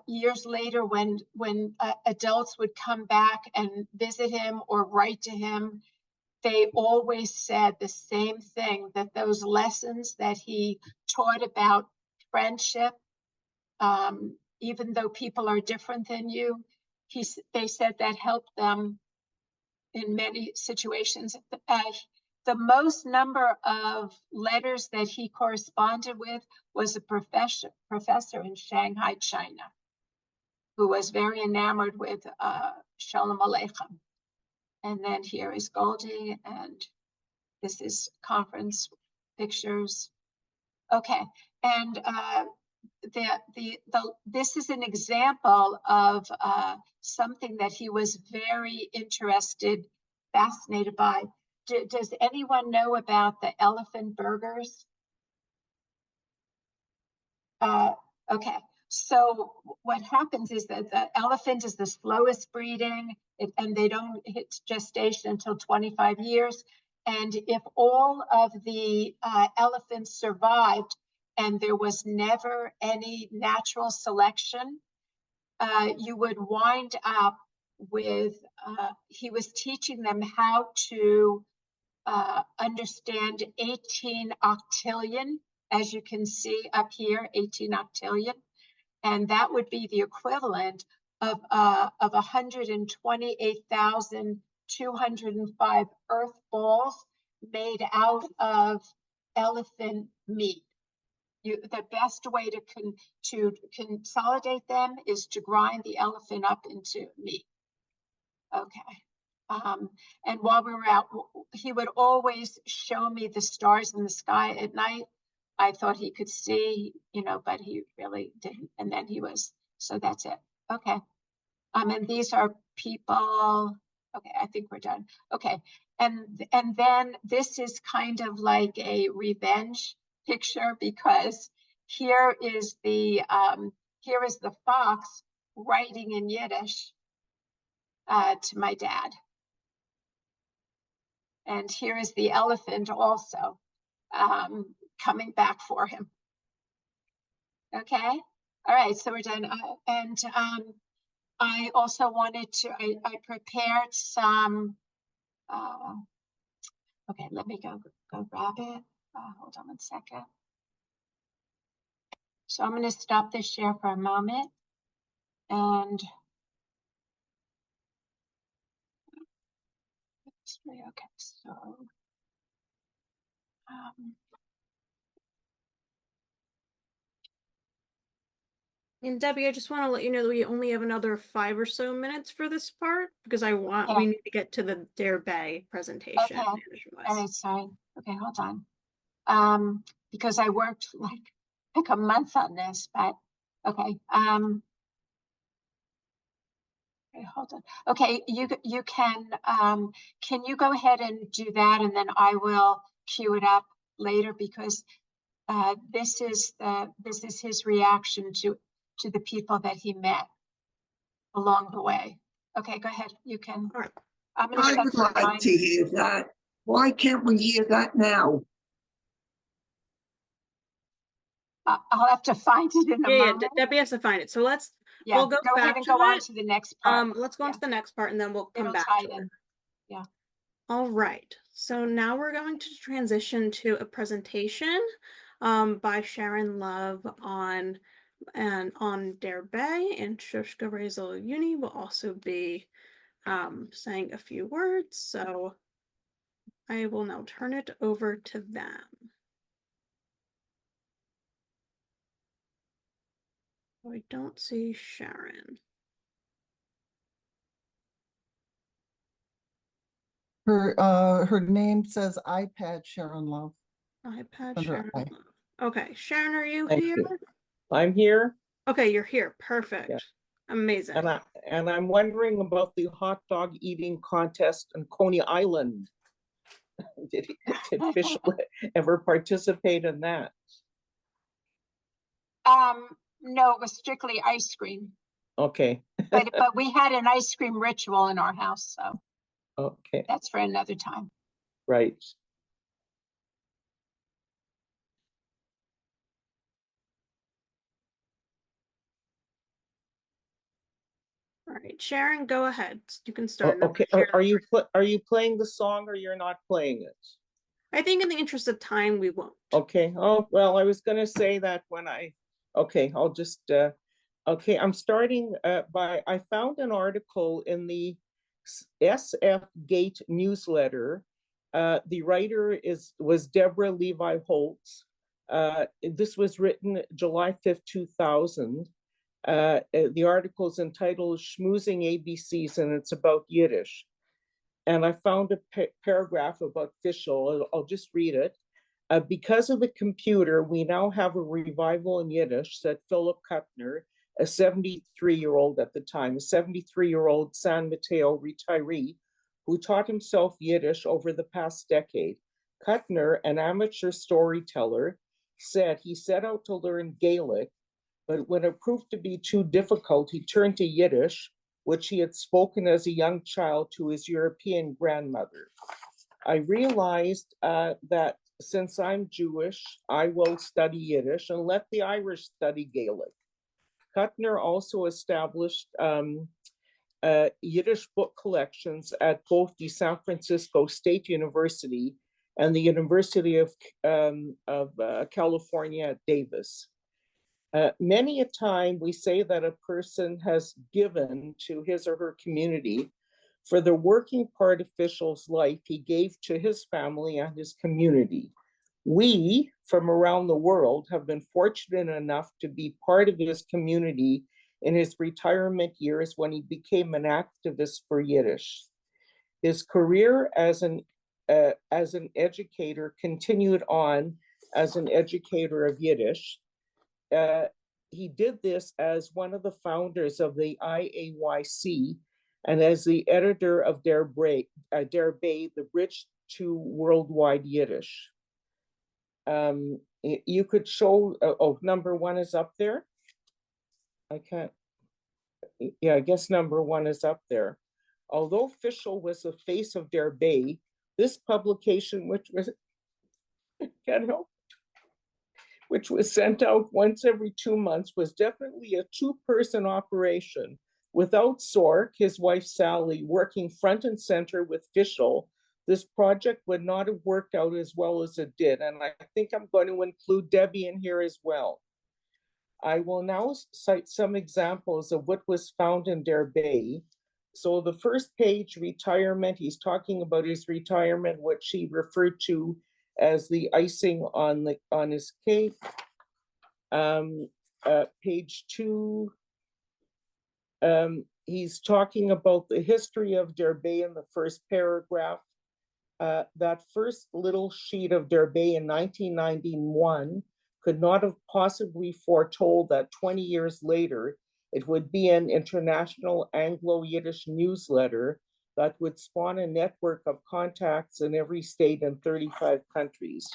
years later, when adults would come back and visit him or write to him, they always said the same thing, that those lessons that he taught about friendship, even though people are different than you, they said that helped them in many situations. The most number of letters that he corresponded with was a professor in Shanghai, China, who was very enamored with Shalom Aleichem. And then here is Goldie, and this is conference pictures. Okay, and this is an example of something that he was very fascinated by. Does anyone know about the elephant burgers? Okay, so what happens is that the elephant is the slowest breeding, and they don't hit gestation until 25 years. And if all of the elephants survived and there was never any natural selection, you would wind up with, he was teaching them how to understand 18 octillion, as you can see up here, 18 octillion. And that would be the equivalent of 128,205 earth balls made out of elephant meat. The best way to consolidate them is to grind the elephant up into meat. Okay. And while we were out, he would always show me the stars in the sky at night. I thought he could see, but he really didn't. And then so that's it. Okay. And these are people. Okay, I think we're done. Okay. And then this is kind of like a revenge picture, because here is the fox writing in Yiddish to my dad. And here is the elephant also coming back for him. Okay. All right. So we're done. I also wanted to, I prepared some, okay, let me go grab it. Hold on 1 second. So I'm going to stop this share for a moment. And okay, so And Debbie, I just want to let you know that we only have another 5 or so minutes for this part because Yeah. we need to get to the Dare Bay presentation. Okay. All right, sorry. Okay, hold on. Because I worked like a month on this, but okay. Okay, hold on. Okay, you can you go ahead and do that, and then I will cue it up later because this is his reaction to the people that he met along the way. Okay, go ahead. You can. All right. I'm going to I shut would the like mic. to hear that. Why can't we hear that now? I'll have to find it in a moment. Debbie has to find it. So we'll go ahead back and to go on it. to the next part. Let's go on to the next part and then we'll come It'll back tie to in. it. Yeah. All right. So now we're going to transition to a presentation by Sharon Love on Dare Bay, and Shoshka Razel Uni will also be saying a few words. So I will now turn it over to them. I don't see Sharon. Her name says iPad Sharon Love. iPad Under Sharon I. Love. Okay, Sharon, are you Thank here? you. I'm here. Okay, you're here. Perfect. Yeah. Amazing. And I'm wondering about the hot dog eating contest in Coney Island. Did Fishl ever participate in that? No, it was strictly ice cream. Okay. but we had an ice cream ritual in our house, so Okay. that's for another time. Right. All right, Sharon, go ahead. You can start. Okay. Are you playing the song or you're not playing it? I think in the interest of time, we won't. Okay. Oh, well, I was going to say that when okay, I'll just, okay, I'm starting I found an article in the SF Gate newsletter. The writer was Deborah Levi Holtz. This was written July 5th, 2000. The article is entitled Schmoozing ABCs, and it's about Yiddish. And I found a paragraph about Fishl. I'll just read it. Because of the computer, we now have a revival in Yiddish, said Fishl Kutner, a 73-year-old at the time, a 73-year-old San Mateo retiree who taught himself Yiddish over the past decade. Kutner, an amateur storyteller, said he set out to learn Gaelic, but when it proved to be too difficult, he turned to Yiddish, which he had spoken as a young child to his European grandmother. I realized that since I'm Jewish, I will study Yiddish and let the Irish study Gaelic. Kutner also established Yiddish book collections at both the San Francisco State University and the University of California at Davis. Many a time we say that a person has given to his or her community. For the working part of Fishl's life, he gave to his family and his community. We, from around the world, have been fortunate enough to be part of his community in his retirement years when he became an activist for Yiddish. His career as an educator continued on as an educator of Yiddish. He did this as one of the founders of the IAYC and as the editor of Dare Bay, The Bridge to Worldwide Yiddish. You could show, number 1 is up there. I can't, yeah, I guess number 1 is up there. Although Fishl was the face of Dare Bay, this publication, which was, can't help, which was sent out once every 2 months, was definitely a two-person operation. Without Sork, his wife Sally, working front and center with Fishl, this project would not have worked out as well as it did. And I think I'm going to include Debbie in here as well. I will now cite some examples of what was found in Der Bay. So the first page, retirement, he's talking about his retirement, what she referred to as the icing on his cake. Page 2, he's talking about the history of Der Bay in the first paragraph. That first little sheet of Der Bay in 1991 could not have possibly foretold that 20 years later, it would be an international Anglo-Yiddish newsletter that would spawn a network of contacts in every state in 35 countries.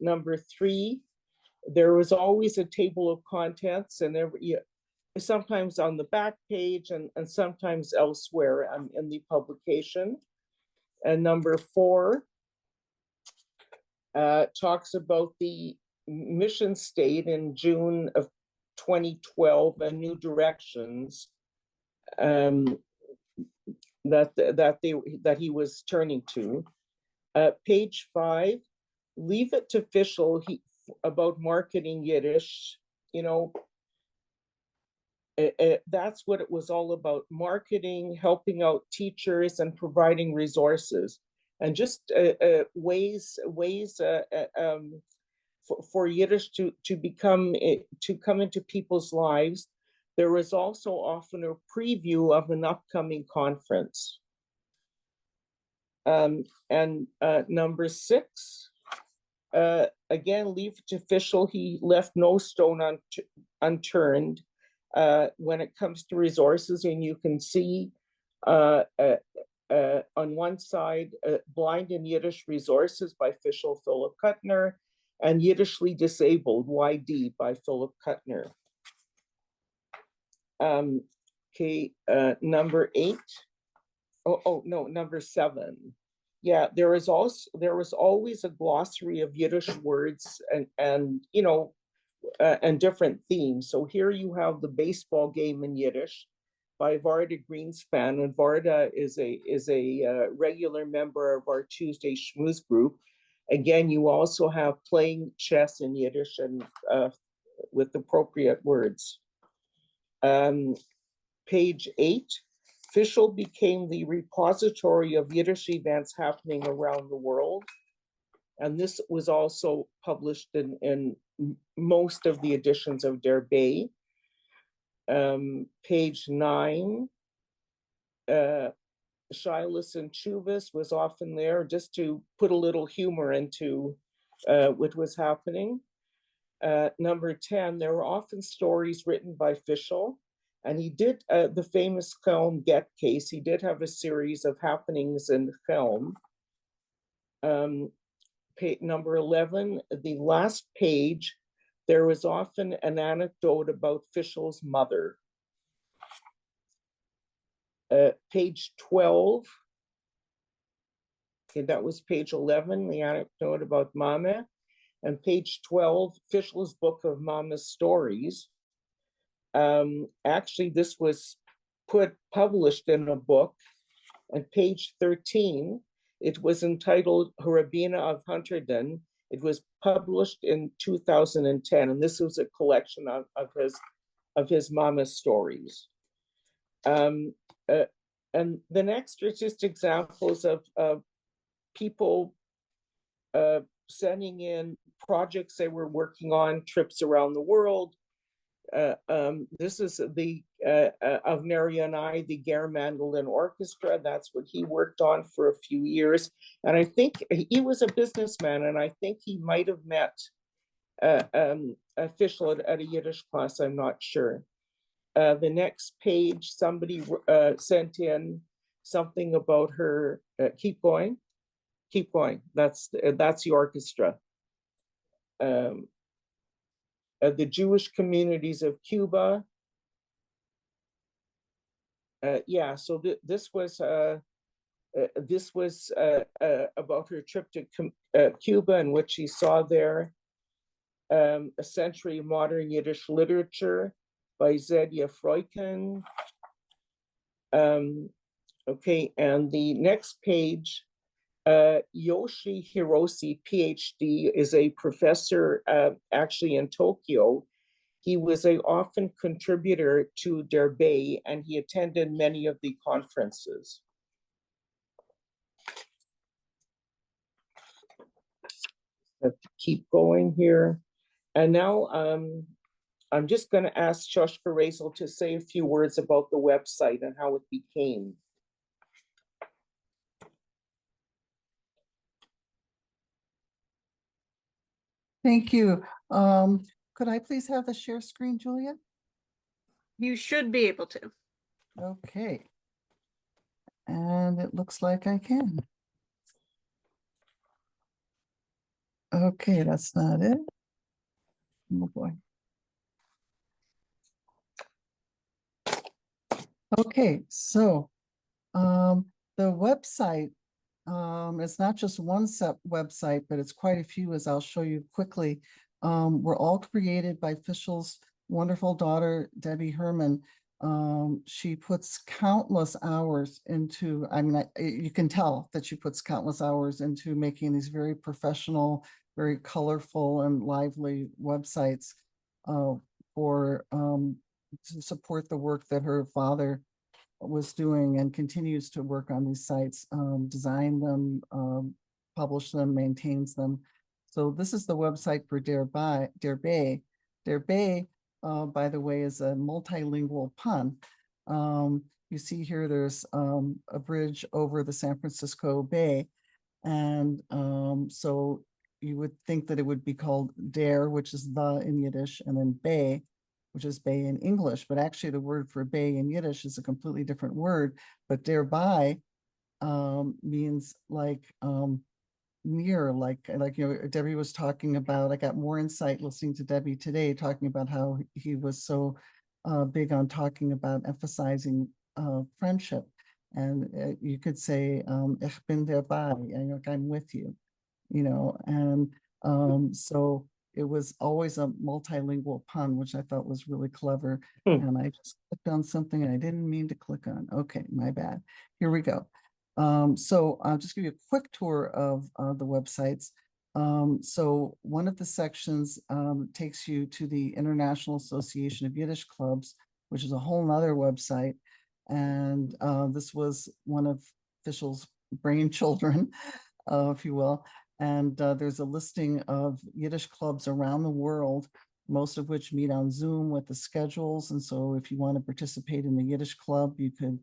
Number 3, there was always a table of contents, and sometimes on the back page and sometimes elsewhere in the publication. And number 4 talks about the mission state in June of 2012 and new directions that he was turning to. Page 5, leave it to Fishl about marketing Yiddish. You know, that's what it was all about: marketing, helping out teachers, and providing resources, and just ways for Yiddish to come into people's lives. There was also often a preview of an upcoming conference. And number 6, again, leave it to Fishl. He left no stone unturned when it comes to resources, and you can see on one side, Blind in Yiddish Resources by Fishl Kutner, and Yiddishly Disabled, YD, by Philip Kutner. Number 8. Number 7. Yeah, there was always a glossary of Yiddish words and different themes. So here you have the baseball game in Yiddish by Varda Greenspan, and Varda is a regular member of our Tuesday Schmooze group. Again, you also have playing chess in Yiddish and with appropriate words. Page 8, Fishl became the repository of Yiddish events happening around the world. And this was also published in most of the editions of Der Bay. Page 9, Shilas and Chuvas was often there just to put a little humor into what was happening. Number 10, there were often stories written by Fishl, and he did the famous Chelm Get case. He did have a series of happenings in Chelm. Number 11, the last page, there was often an anecdote about Fishl's mother. Page 12, okay, that was page 11, the anecdote about Mama. And page 12, Fishl's book of Mama's stories. Actually, this was published in a book. And page 13, it was entitled Harabina of Hunterdon. It was published in 2010, and this was a collection of his Mama's stories. And the next are just examples of people sending in projects they were working on, trips around the world. This is the of Neri and I, the Ger Mandolin Orchestra. That's what he worked on for a few years. And I think he was a businessman, and I think he might have met Fishl at a Yiddish class, I'm not sure. The next page, somebody sent in something about her, keep going, that's the orchestra. The Jewish communities of Cuba. Yeah, so this was about her trip to Cuba and what she saw there. A Century of Modern Yiddish Literature by Zedia Freuchen. Okay, and the next page, Yoshi Hiroshi, PhD, is a professor actually in Tokyo. He was an often contributor to Der Bay, and he attended many of the conferences. Let's keep going here. And now I'm just going to ask Shoshka Razel to say a few words about the website and how it became. Thank you. Could I please have the share screen, Julia? You should be able to. Okay. And it looks like I can. Okay, that's not it. Oh boy. Okay, so the website, it's not just one website, but it's quite a few, as I'll show you quickly. Were all created by Fishl's wonderful daughter, Debbie Herman. She puts countless hours into, I mean, you can tell that she puts countless hours into making these very professional, very colorful and lively websites to support the work that her father was doing and continues to work on these sites, design them, publish them, maintains them. So this is the website for Der Bay. Der Bay, by the way, is a multilingual pun. You see here there's a bridge over the San Francisco Bay. And so you would think that it would be called Der, which is the in Yiddish, and then Bay, which is bay in English, but actually the word for bay in Yiddish is a completely different word, but thereby means like near, like you know, Debbie was talking about, I got more insight listening to Debbie today, talking about how he was so big on talking about emphasizing friendship. And you could say, ich bin dabei, like I'm with you, you know, and so it was always a multilingual pun, which I thought was really clever. And I just clicked on something I didn't mean to click on. Okay, my bad. Here we go. So I'll just give you a quick tour of the websites. So one of the sections takes you to the International Association of Yiddish Clubs, which is a whole nother website. And this was one of Fishl's brainchildren, if you will. And there's a listing of Yiddish clubs around the world, most of which meet on Zoom with the schedules. And so if you want to participate in the Yiddish club, you could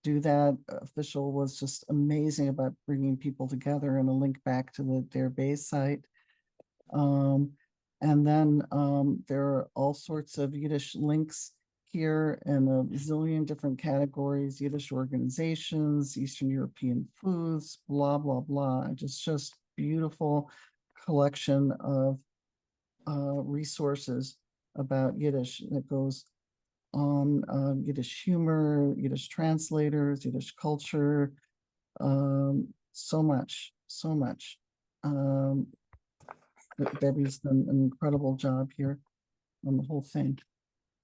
do that. Fishl was just amazing about bringing people together, and a link back to the Der Bay site. And then there are all sorts of Yiddish links here in a zillion different categories: Yiddish organizations, Eastern European foods, blah, blah, blah. Just beautiful collection of resources about Yiddish that goes on Yiddish humor, Yiddish translators, Yiddish culture, so much. Debbie's done an incredible job here on the whole thing.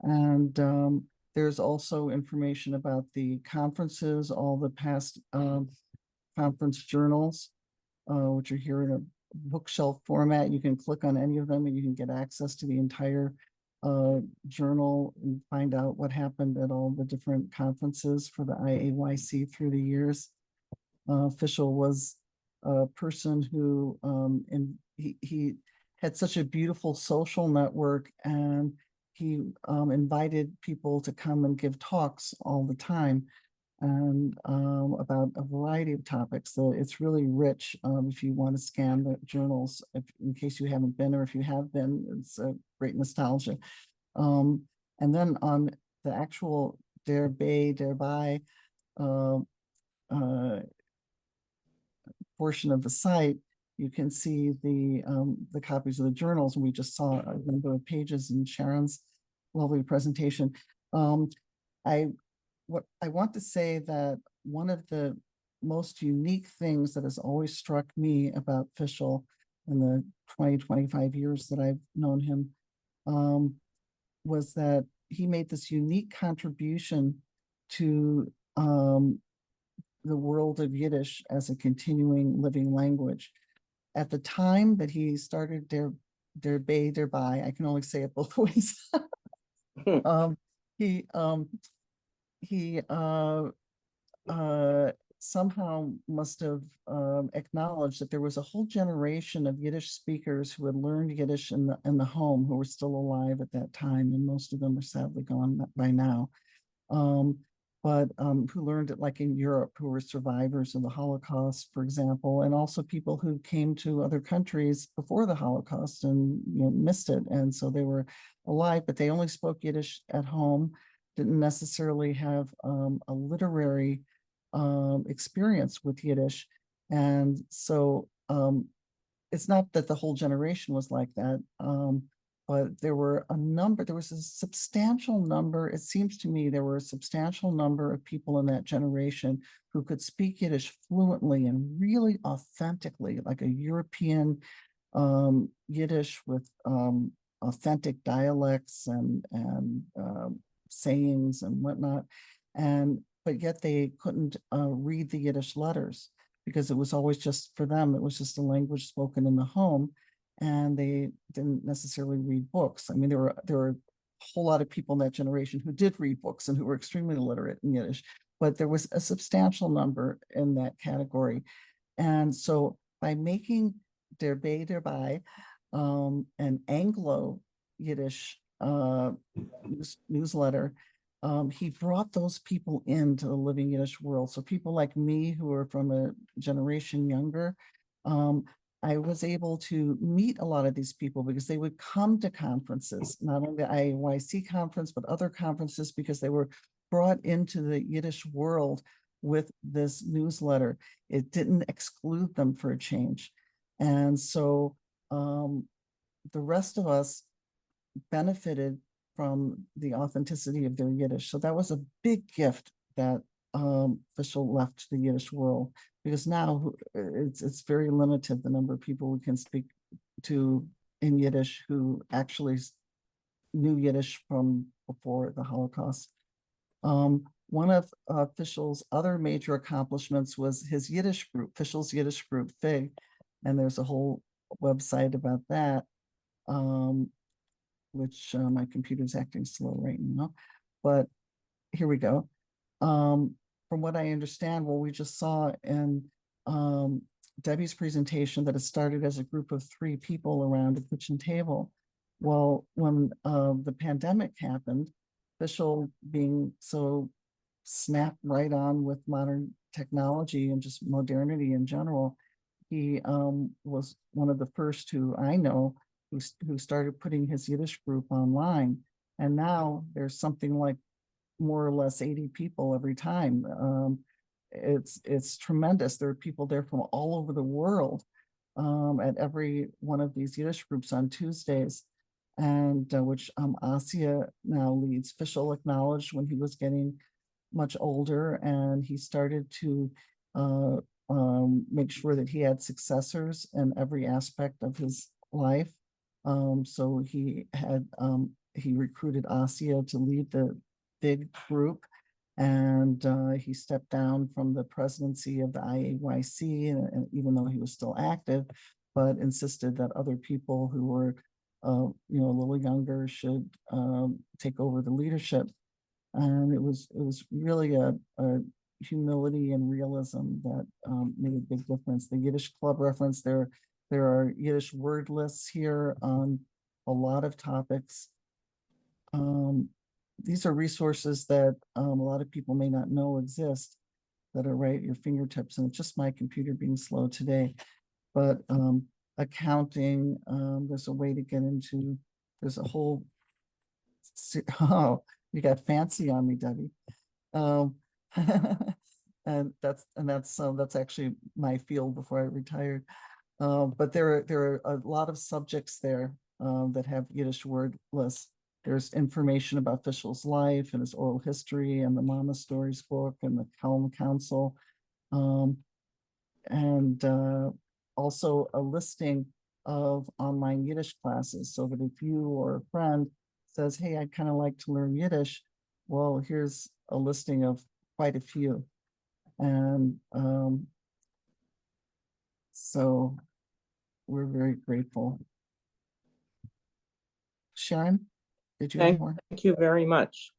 And there's also information about the conferences, all the past conference journals, which are here in a bookshelf format. You can click on any of them and you can get access to the entire journal and find out what happened at all the different conferences for the IAYC through the years. Fishl was a person who, he had such a beautiful social network, and he invited people to come and give talks all the time, and about a variety of topics. So it's really rich if you want to scan the journals, in case you haven't been, or if you have been, it's a great nostalgia. And then on the actual Der Bay, Derby portion of the site, you can see the copies of the journals, and we just saw a number of pages in Sharon's lovely presentation. I want to say that one of the most unique things that has always struck me about Fishl in the 25 years that I've known him, was that he made this unique contribution to the world of Yiddish as a continuing living language. At the time that he started Der Bay, Der Bei, I can only say it both ways. He somehow must have acknowledged that there was a whole generation of Yiddish speakers who had learned Yiddish in the home, who were still alive at that time, and most of them are sadly gone by now. But who learned it like in Europe, who were survivors of the Holocaust, for example, and also people who came to other countries before the Holocaust and missed it. And so they were alive, but they only spoke Yiddish at home, didn't necessarily have a literary experience with Yiddish. And so it's not that the whole generation was like that, but there was a substantial number, it seems to me, there were a substantial number of people in that generation who could speak Yiddish fluently and really authentically, like a European Yiddish with authentic dialects and sayings and whatnot. But yet they couldn't read the Yiddish letters because it was always just, for them, it was just a language spoken in the home. And they didn't necessarily read books. I mean, there were a whole lot of people in that generation who did read books and who were extremely literate in Yiddish, but there was a substantial number in that category. And so by making Der Bay, Der Bei an Anglo-Yiddish newsletter, he brought those people into the living Yiddish world. So people like me who are from a generation younger, I was able to meet a lot of these people because they would come to conferences, not only the IAYC conference, but other conferences, because they were brought into the Yiddish world with this newsletter. It didn't exclude them for a change. And so the rest of us benefited from the authenticity of their Yiddish. So that was a big gift that Fishl left to the Yiddish world, because now it's very limited, the number of people we can speak to in Yiddish who actually knew Yiddish from before the Holocaust. One of Fishl's other major accomplishments was his Yiddish group, Fishl's Yiddish group, FIG, and there's a whole website about that, which my computer's acting slow right now, but here we go. From what I understand, what we just saw in Debbie's presentation, that it started as a group of 3 people around a kitchen table. Well, when the pandemic happened, Fishl, being so snapped right on with modern technology and just modernity in general, he was one of the first who I know who started putting his Yiddish group online. And now there's something like more or less 80 people every time. It's tremendous. There are people there from all over the world at every one of these Yiddish groups on Tuesdays, and which Asia now leads. Fishl acknowledged when he was getting much older, and he started to make sure that he had successors in every aspect of his life. So he recruited Asia to lead the big group, and he stepped down from the presidency of the IAYC, and even though he was still active, but insisted that other people who were a little younger should take over the leadership. And it was really a humility and realism that made a big difference. The Yiddish Club reference, there are Yiddish word lists here on a lot of topics. These are resources that a lot of people may not know exist, that are right at your fingertips, and it's just my computer being slow today. But accounting, there's a way to get into, there's a whole, oh, you got fancy on me, Debbie. And that's actually my field before I retired. But there are a lot of subjects there that have Yiddish word lists. There's information about Fishl's life and his oral history, and the Mama Stories book, and the Kelm Council, and also a listing of online Yiddish classes, so that if you or a friend says, hey, I'd kind of like to learn Yiddish, well, here's a listing of quite a few. And so we're very grateful. Sharon, did you have more? Thank you very much.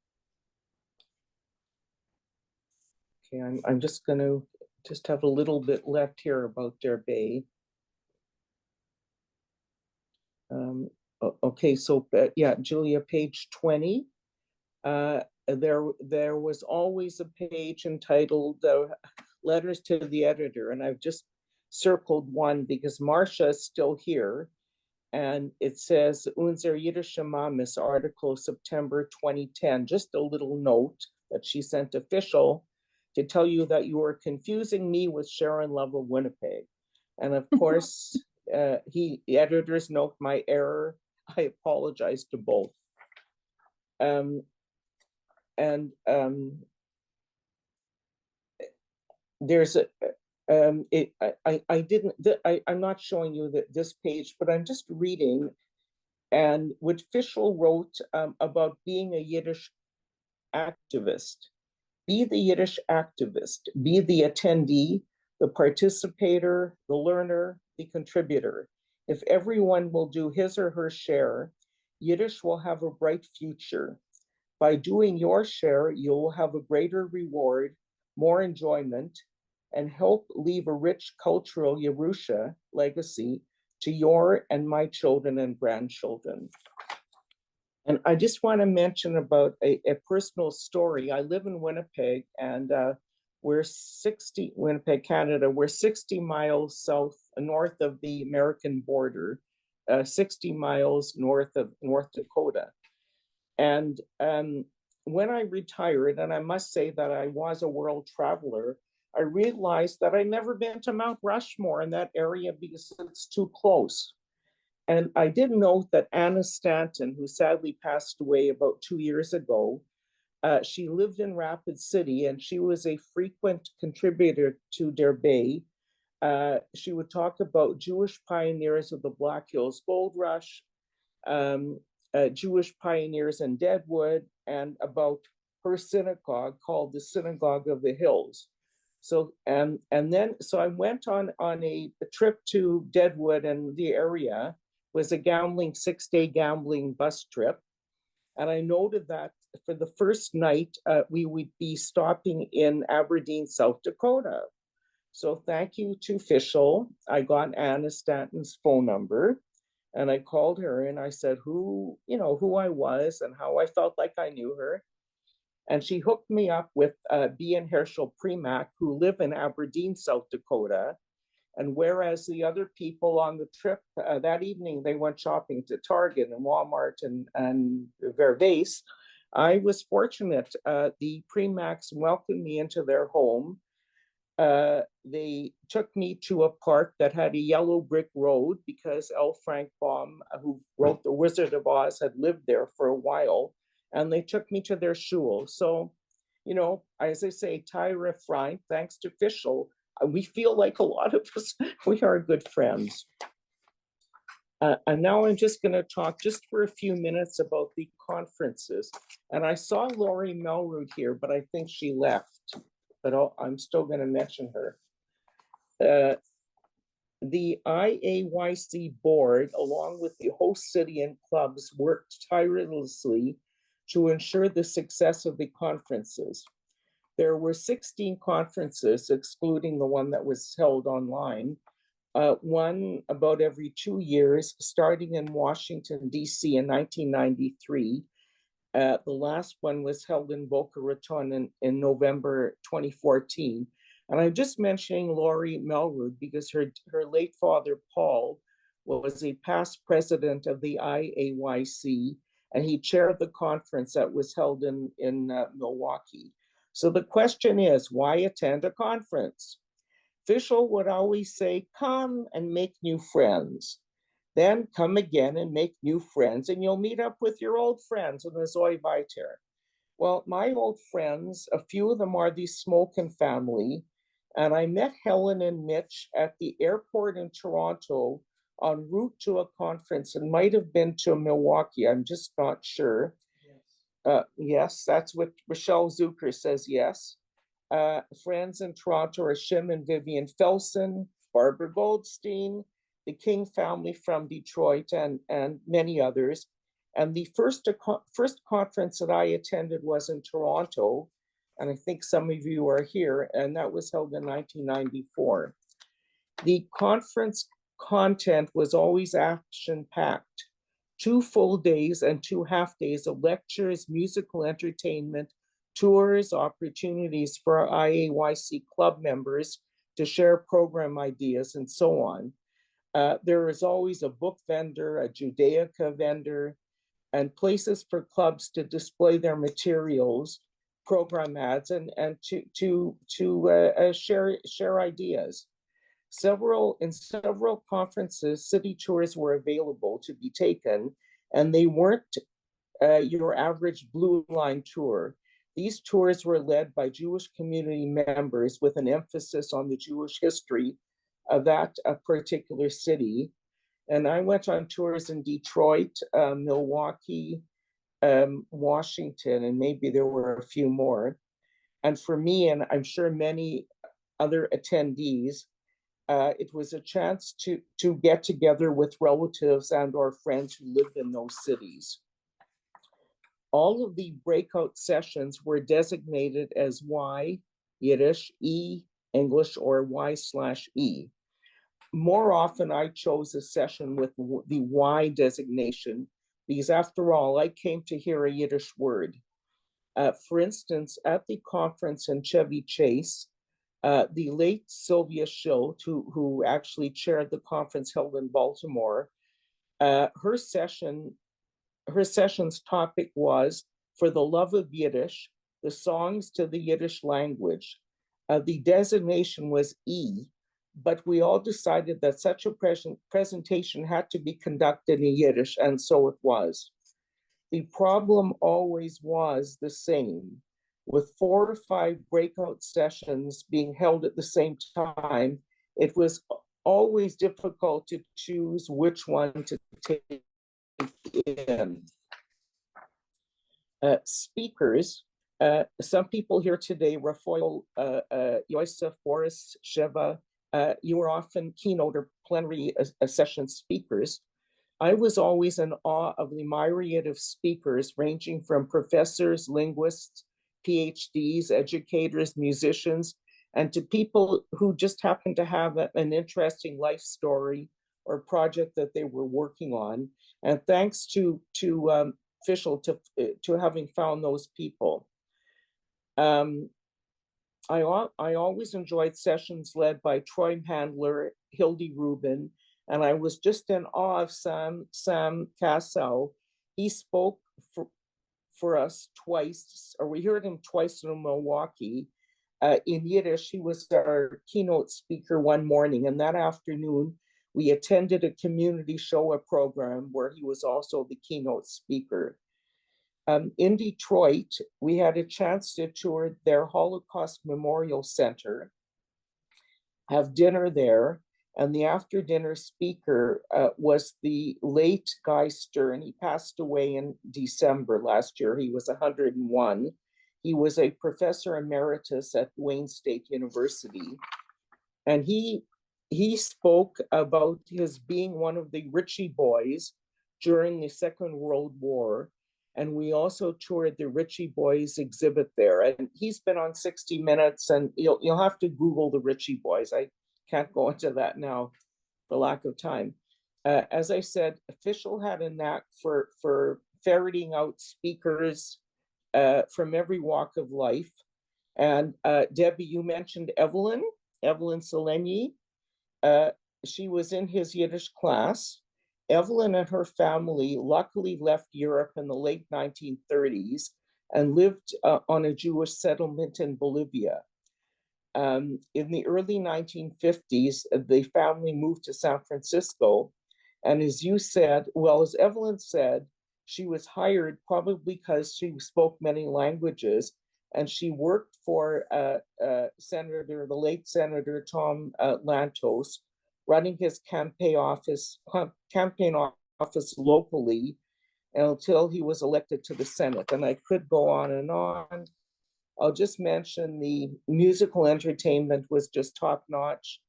Okay, I'm just going to just have a little bit left here about Der Bay. Okay, so yeah, Julia, page 20. There was always a page entitled Letters to the Editor, and I've just circled one because Marcia is still here, and it says Unser Yiddische Mamis article, September 2010. Just a little note that she sent official to tell you that you were confusing me with Sharon Love of Winnipeg. And of course, the editors note my error. I apologize to both. There's a I'm not showing you this page, but I'm just reading, and what Fishl wrote about being a Yiddish activist. Be the Yiddish activist, be the attendee, the participator, the learner, the contributor. If everyone will do his or her share, Yiddish will have a bright future. By doing your share, you'll have a greater reward, more enjoyment, and help leave a rich cultural Yerusha legacy to your and my children and grandchildren. And I just want to mention about a personal story. I live in Winnipeg, and Winnipeg, Canada. We're 60 miles north of the American border, 60 miles north of North Dakota. And when I retired, and I must say that I was a world traveler, I realized that I'd never been to Mount Rushmore in that area because it's too close. And I did note that Anna Stanton, who sadly passed away about 2 years ago, she lived in Rapid City, and she was a frequent contributor to Der Bay. She would talk about Jewish pioneers of the Black Hills Gold Rush, Jewish pioneers in Deadwood, and about her synagogue called the Synagogue of the Hills. So I went on a trip to Deadwood and the area. Was a 6-day gambling bus trip. And I noted that for the first night, we would be stopping in Aberdeen, South Dakota. So thank you to Fishl. I got Anna Stanton's phone number, and I called her and I said who I was and how I felt like I knew her. And she hooked me up with B and Herschel Premack, who live in Aberdeen, South Dakota. And whereas the other people on the trip that evening, they went shopping to Target and Walmart and Vervace, I was fortunate. The Premacks welcomed me into their home. They took me to a park that had a yellow brick road because L. Frank Baum, who wrote The Wizard of Oz, had lived there for a while. And they took me to their shul. So, as I say, Tyra Frank, thanks to Fishl, we feel like a lot of us, we are good friends. And now I'm just going to talk just for a few minutes about the conferences. And I saw Lori Melroot here, but I think she left. But I'm still going to mention her. The IAYC board, along with the host city and clubs, worked tirelessly to ensure the success of the conferences. There were 16 conferences, excluding the one that was held online, one about every 2 years, starting in Washington, D.C. in 1993. The last one was held in Boca Raton in November 2014. And I'm just mentioning Lori Melroot because her late father, Paul, was a past president of the IAYC, and he chaired the conference that was held in Milwaukee. So the question is, why attend a conference? Fishl would always say, come and make new friends. Then come again and make new friends, and you'll meet up with your old friends in the Zoe Viter. Well, my old friends, a few of them are the Smokin family, and I met Helen and Mitch at the airport in Toronto en route to a conference, and might have been to Milwaukee. I'm just not sure. Yes, that's what Rochelle Zucker says, yes. Friends in Toronto are Shim and Vivian Felsen, Barbara Goldstein, the King family from Detroit, and many others. And the first conference that I attended was in Toronto, and I think some of you are here, and that was held in 1994. The conference content was always action-packed. 2 full days and 2 half days of lectures, musical entertainment, tours, opportunities for IAYC club members to share program ideas, and so on. There is always a book vendor, a Judaica vendor, and places for clubs to display their materials, program ads, and to share ideas. In several conferences, city tours were available to be taken, and they weren't your average blue line tour. These tours were led by Jewish community members with an emphasis on the Jewish history of that particular city. And I went on tours in Detroit, Milwaukee, Washington, and maybe there were a few more. And for me, and I'm sure many other attendees, it was a chance to get together with relatives and or friends who lived in those cities. All of the breakout sessions were designated as Y, Yiddish, E, English, or Y/E. More often, I chose a session with the Y designation because, after all, I came to hear a Yiddish word. For instance, at the conference in Chevy Chase, the late Sylvia Schilt, who actually chaired the conference held in Baltimore, her session's topic was "For the Love of Yiddish, the Songs to the Yiddish Language." The designation was E, but we all decided that such a presentation had to be conducted in Yiddish, and so it was. The problem always was the same. With 4 or 5 breakout sessions being held at the same time, it was always difficult to choose which one to take in. Speakers, some people here today, Rafael, Yosef, Boris, Sheva, you were often keynote or plenary session speakers. I was always in awe of the myriad of speakers ranging from professors, linguists, PhDs, educators, musicians, and to people who just happened to have an interesting life story or project that they were working on. And thanks to Fishl to having found those people. I always enjoyed sessions led by Troy Handler, Hildy Rubin, and I was just in awe of Sam Cassow. He spoke for us twice, or we heard him twice in Milwaukee. In Yiddish, he was our keynote speaker one morning, and that afternoon, we attended a community show program where he was also the keynote speaker. In Detroit, we had a chance to tour their Holocaust Memorial Center, have dinner there, and the after dinner speaker was the late Guy Stern. He passed away in December last year. He was 101. He was a professor emeritus at Wayne State University. And he spoke about his being one of the Ritchie boys during the Second World War. And we also toured the Ritchie Boys exhibit there. And he's been on 60 Minutes, and you'll have to Google the Ritchie Boys. I can't go into that now for lack of time. As I said, Fishl had a knack for ferreting out speakers from every walk of life. And Debbie, you mentioned Evelyn Seleni. She was in his Yiddish class. Evelyn and her family luckily left Europe in the late 1930s and lived on a Jewish settlement in Bolivia. In the early 1950s, the family moved to San Francisco. And as you said, well, as Evelyn said, she was hired probably because she spoke many languages, and she worked for the late Senator Tom Lantos, running his campaign office locally until he was elected to the Senate. And I could go on and on. I'll just mention the musical entertainment was just top notch.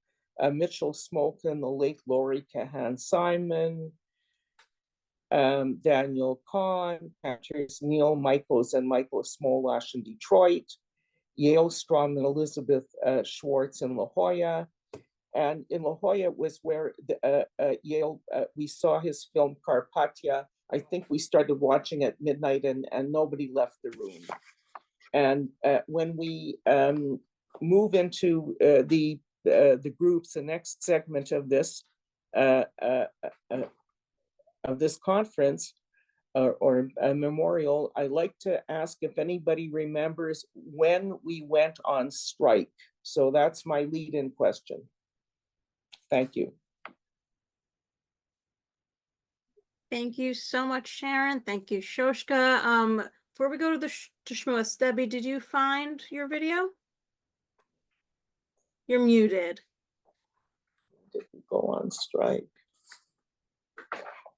Mitchell Smolkin, the late Laurie Cahan Simon, Daniel Kahn, actors Neil Michaels and Michael Smolash in Detroit, Yale Strom and Elizabeth Schwartz in La Jolla. And in La Jolla was where Yale, we saw his film Carpathia. I think we started watching at midnight and nobody left the room. And when we move into the groups, the next segment of this conference or a memorial, I like to ask if anybody remembers when we went on strike. So that's my lead-in question. Thank you. Thank you so much, Sharon. Thank you, Shoshka. Before we go to Shmuel, Debbie, did you find your video? You're muted. Didn't go on strike.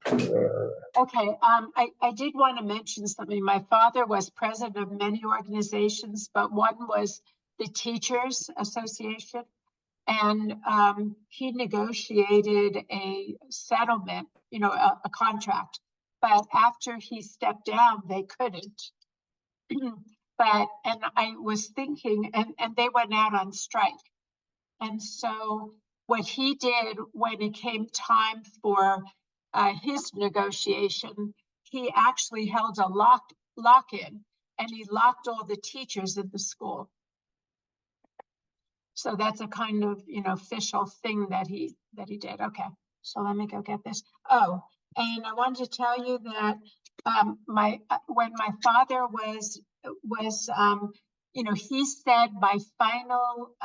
Okay, I did want to mention something. My father was president of many organizations, but one was the Teachers Association. And he negotiated a settlement, you know, a contract. But after he stepped down, they couldn't. And I was thinking, and they went out on strike. And so what he did when it came time for his negotiation, he actually held a lock-in, and he locked all the teachers in the school. So that's a kind of, you know, official thing that he did. Okay, so let me go get this. Oh, and I wanted to tell you that when my father was you know, he said my final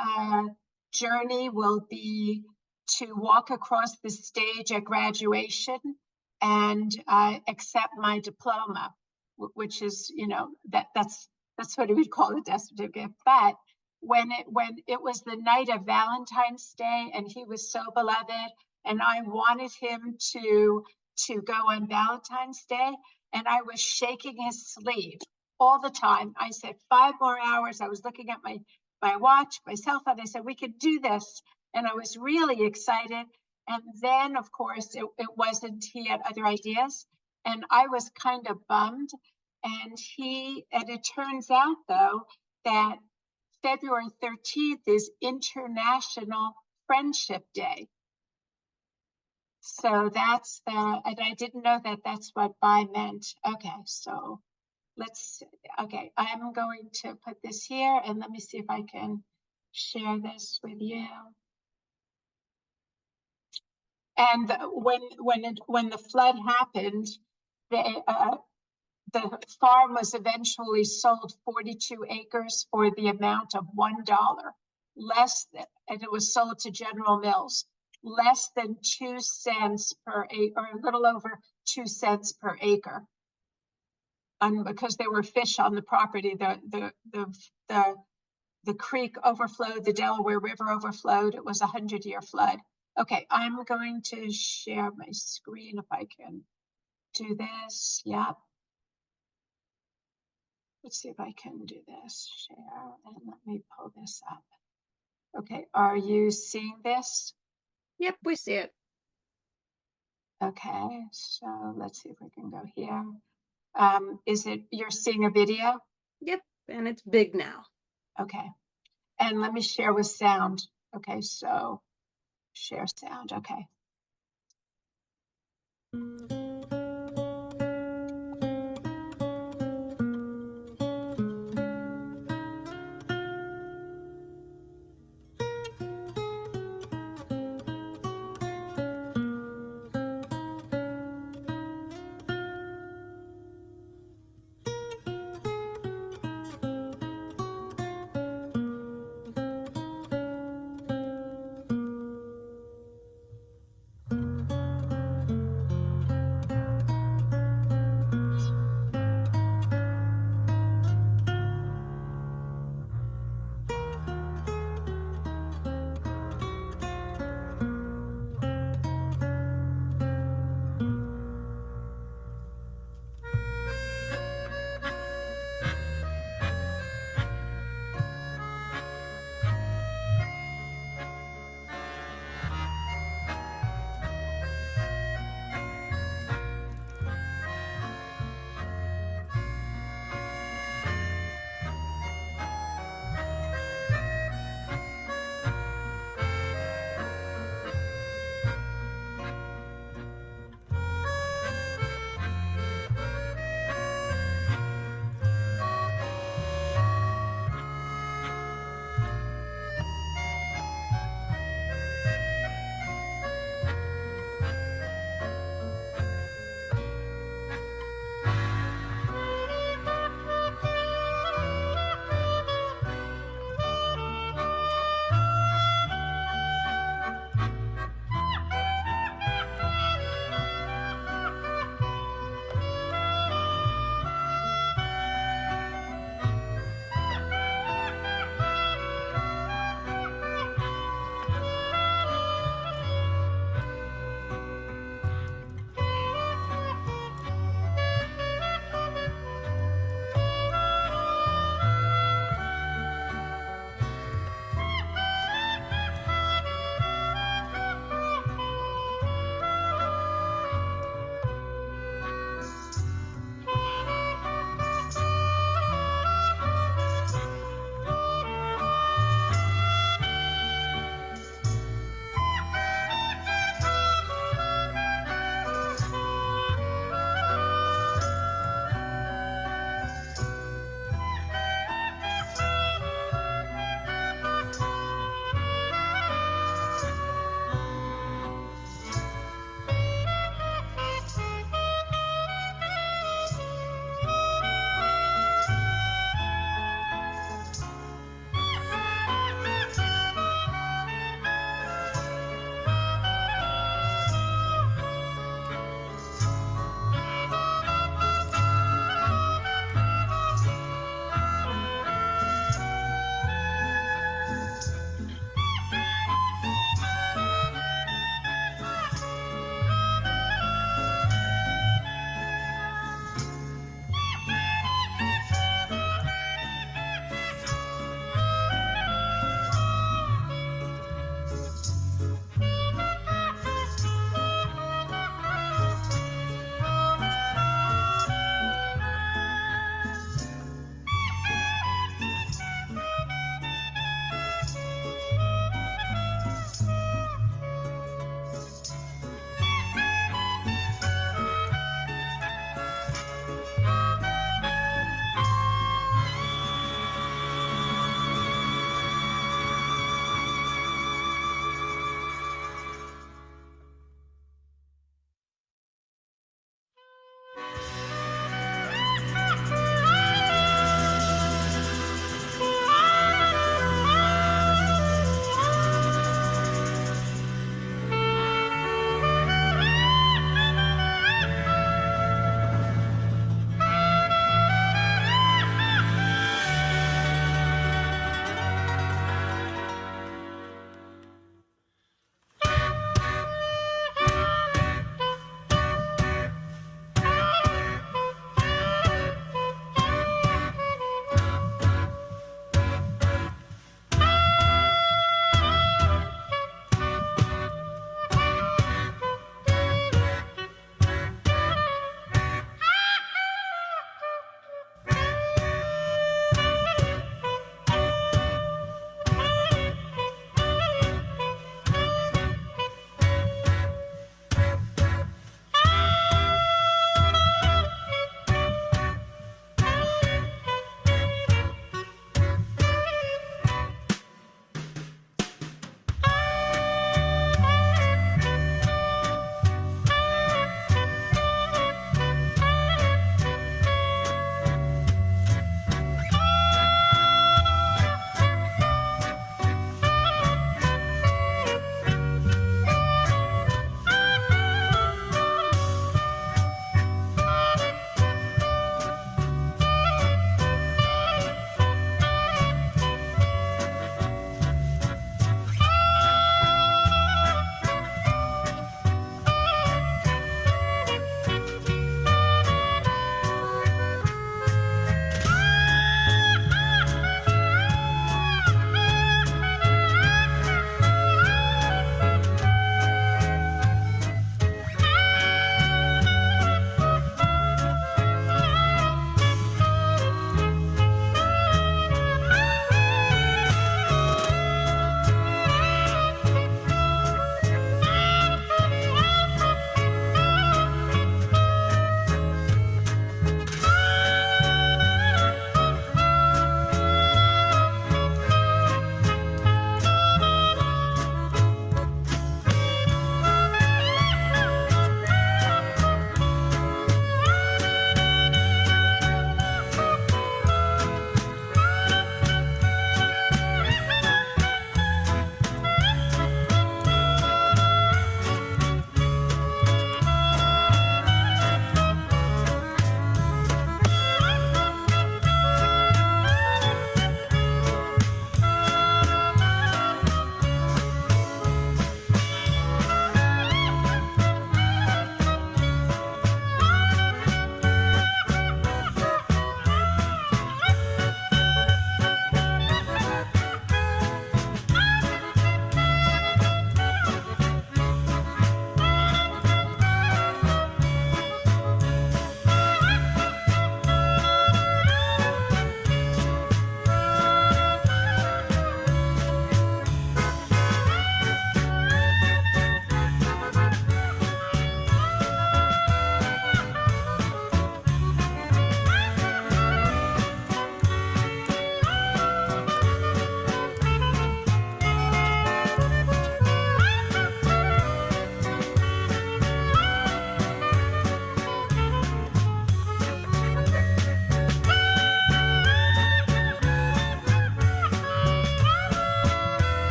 journey will be to walk across the stage at graduation and accept my diploma, which is, you know, that's what he would call a death certificate. But when it was the night of Valentine's Day and he was so beloved and I wanted him to go on Valentine's Day, and I was shaking his sleeve all the time. I said 5 more hours. I was looking at my watch, my cell phone. I said, we could do this. And I was really excited. And then, of course, it wasn't, he had other ideas. And I was kind of bummed. And it turns out, though, that February 13th is International Friendship Day. So that's and I didn't know that that's what bi meant. Okay, so okay, I'm going to put this here and let me see if I can share this with you. And when the flood happened, the farm was eventually sold 42 acres for the amount of $1, and it was sold to General Mills, less than 2 cents per acre, or a little over 2 cents per acre. And because there were fish on the property, the creek overflowed, the Delaware River overflowed. It was a 100-year flood. Okay, I'm going to share my screen if I can do this. Yep. Let's see if I can do this. Share, and let me pull this up. Okay, are you seeing this? Yep, we see it. Okay, so let's see if we can go here. You're seeing a video? Yep, and it's big now. Okay, and let me share with sound. Okay, so share sound, okay.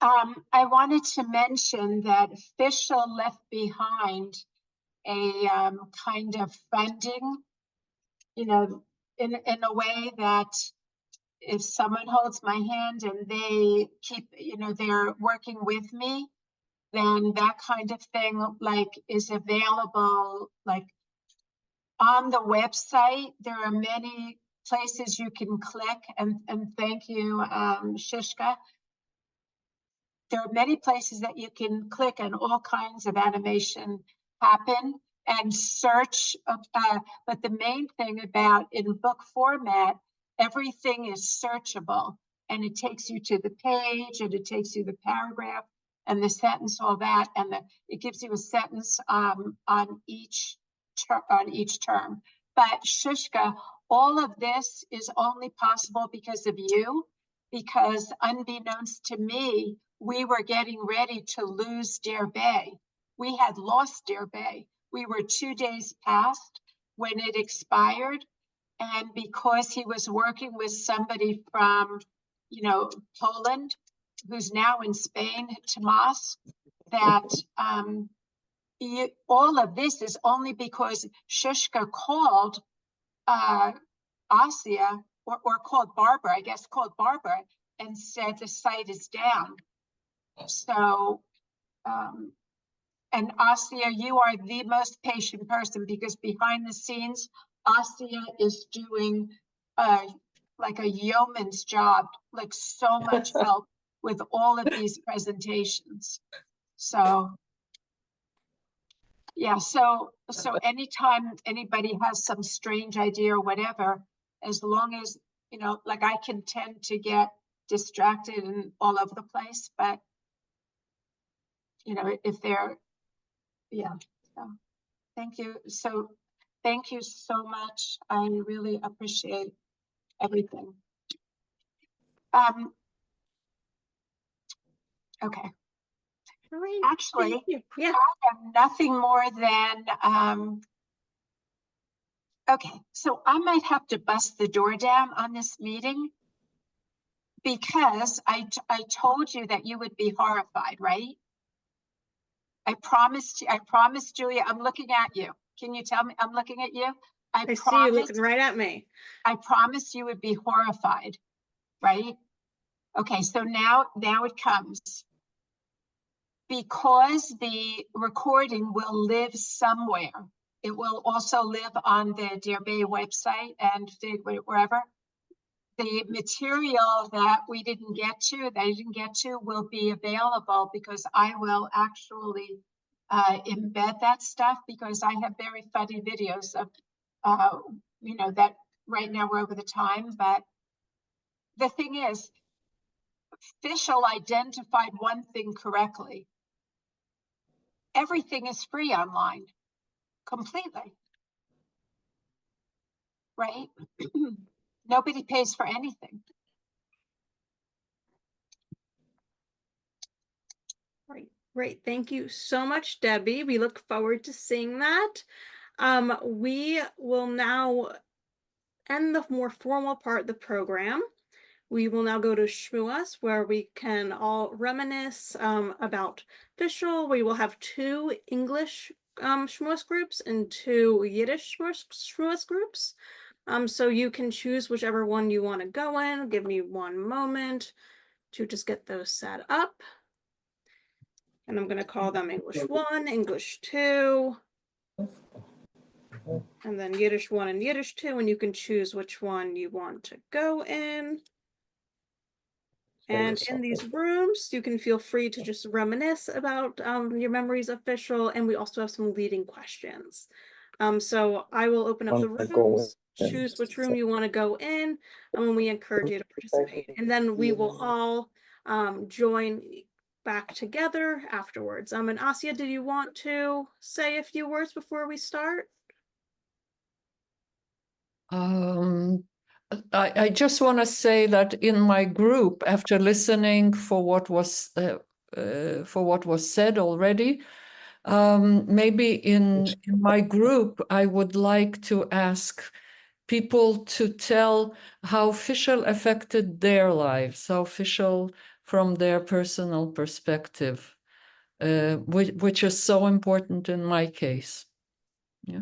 I wanted to mention that Fishl left behind a kind of funding, you know, in a way that if someone holds my hand and they keep, you know, they're working with me, then that kind of thing like is available like on the website. There are many places you can click, and thank you, Shishka. There are many places that you can click and all kinds of animation happen and search. But the main thing about in book format, everything is searchable, and it takes you to the page, and it takes you the paragraph and the sentence, all that, and it gives you a sentence on each term. But Shishka, all of this is only possible because of you, because unbeknownst to me, we were getting ready to lose Dear Bay. We had lost Dear Bay. We were 2 days past when it expired. And because he was working with somebody from, you know, Poland, who's now in Spain, Tomas, that all of this is only because Shishka called Asia, or called Barbara, I guess called Barbara, and said the site is down. So, and Asia, you are the most patient person, because behind the scenes, Asia is doing like a yeoman's job, like so much help with all of these presentations. So, yeah, so anytime anybody has some strange idea or whatever, as long as, you know, like I can tend to get distracted and all over the place, but you know, if they're, yeah, so thank you. So thank you so much. I really appreciate everything. Okay. All right. Actually, yeah, I have nothing more than, okay, so I might have to bust the door down on this meeting, because I told you that you would be horrified, right? I promised Julia, I'm looking at you. Can you tell me I'm looking at you? I see you looking right at me. I promised you would be horrified, right? Okay, so now it comes. Because the recording will live somewhere. It will also live on the Dear Bay website and wherever. The material that we didn't get to, will be available, because I will actually embed that stuff, because I have very funny videos of, you know, that right now we're over the time. But the thing is, Fishl identified one thing correctly. Everything is free online, completely, right? Nobody pays for anything. Great. Thank you so much, Debbie. We look forward to seeing that. We will now end the more formal part of the program. We will now go to Shmuas, where we can all reminisce about Fishl. We will have 2 English Shmuas groups and 2 Yiddish Shmuas groups. So you can choose whichever one you want to go in. Give me one moment to just get those set up. And I'm going to call them English 1, English 2, and then Yiddish 1 and Yiddish 2, and you can choose which one you want to go in. And in these rooms, you can feel free to just reminisce about your memories of Fishl, and we also have some leading questions. So I will open up the rooms, choose which room you want to go in, and we encourage you to participate. And then we will all join back together afterwards. And Asia, did you want to say a few words before we start? I just want to say that in my group, after listening for what was said already, maybe in my group, I would like to ask people to tell how Fishl affected their lives, how Fishl from their personal perspective, which is so important in my case. Yeah.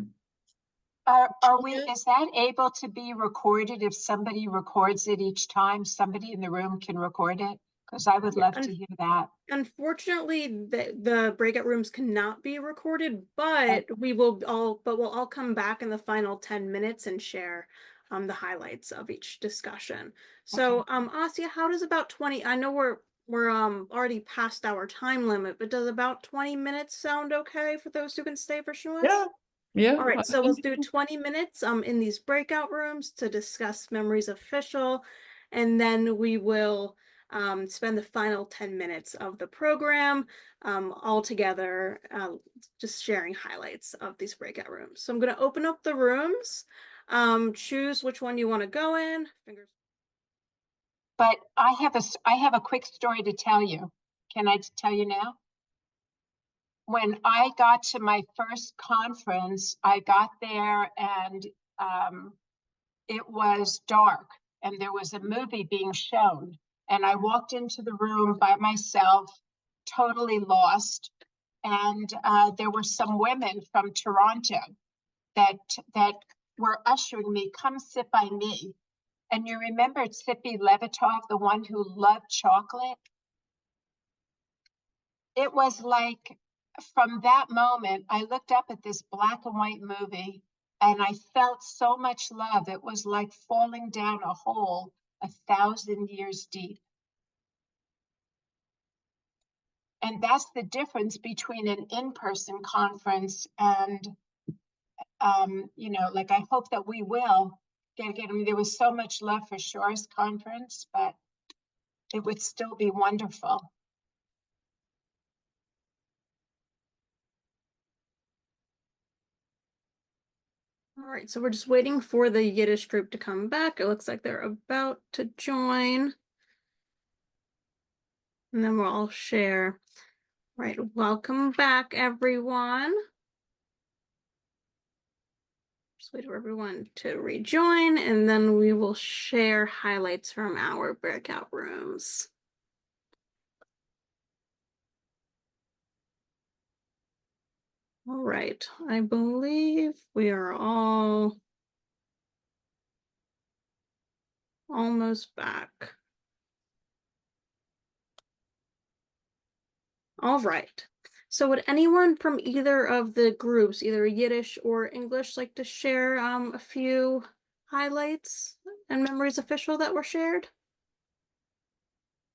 Is that able to be recorded if somebody records it each time? Somebody in the room can record it? Because I would love to hear that. Unfortunately, the breakout rooms cannot be recorded, but we'll all come back in the final 10 minutes and share the highlights of each discussion. So, Asya, how does about 20? I know we're already past our time limit, but does about 20 minutes sound okay for those who can stay for sure? Yeah. All right, so let's do 20 minutes in these breakout rooms to discuss memories of Fishl, and then we will spend the final 10 minutes of the program all together, just sharing highlights of these breakout rooms. So I'm going to open up the rooms, choose which one you want to go in. But I have a quick story to tell you. Can I tell you now? When I got to my first conference, I got there and it was dark and there was a movie being shown. And I walked into the room by myself, totally lost. And there were some women from Toronto that were ushering me, come sit by me. And you remember Tzipi Levitov, the one who loved chocolate? It was like, from that moment, I looked up at this black and white movie and I felt so much love. It was like falling down a hole 1,000 years deep. And that's the difference between an in-person conference and, you know, like I hope that we will get, I mean, there was so much love for Shore's conference, but it would still be wonderful. All right, so we're just waiting for the Yiddish group to come back. It looks like they're about to join. And then we'll all share. All right, welcome back, everyone. Just wait for everyone to rejoin, and then we will share highlights from our breakout rooms. All right, I believe we are all almost back. All right, so would anyone from either of the groups, either Yiddish or English, like to share a few highlights and memories of Fishl that were shared?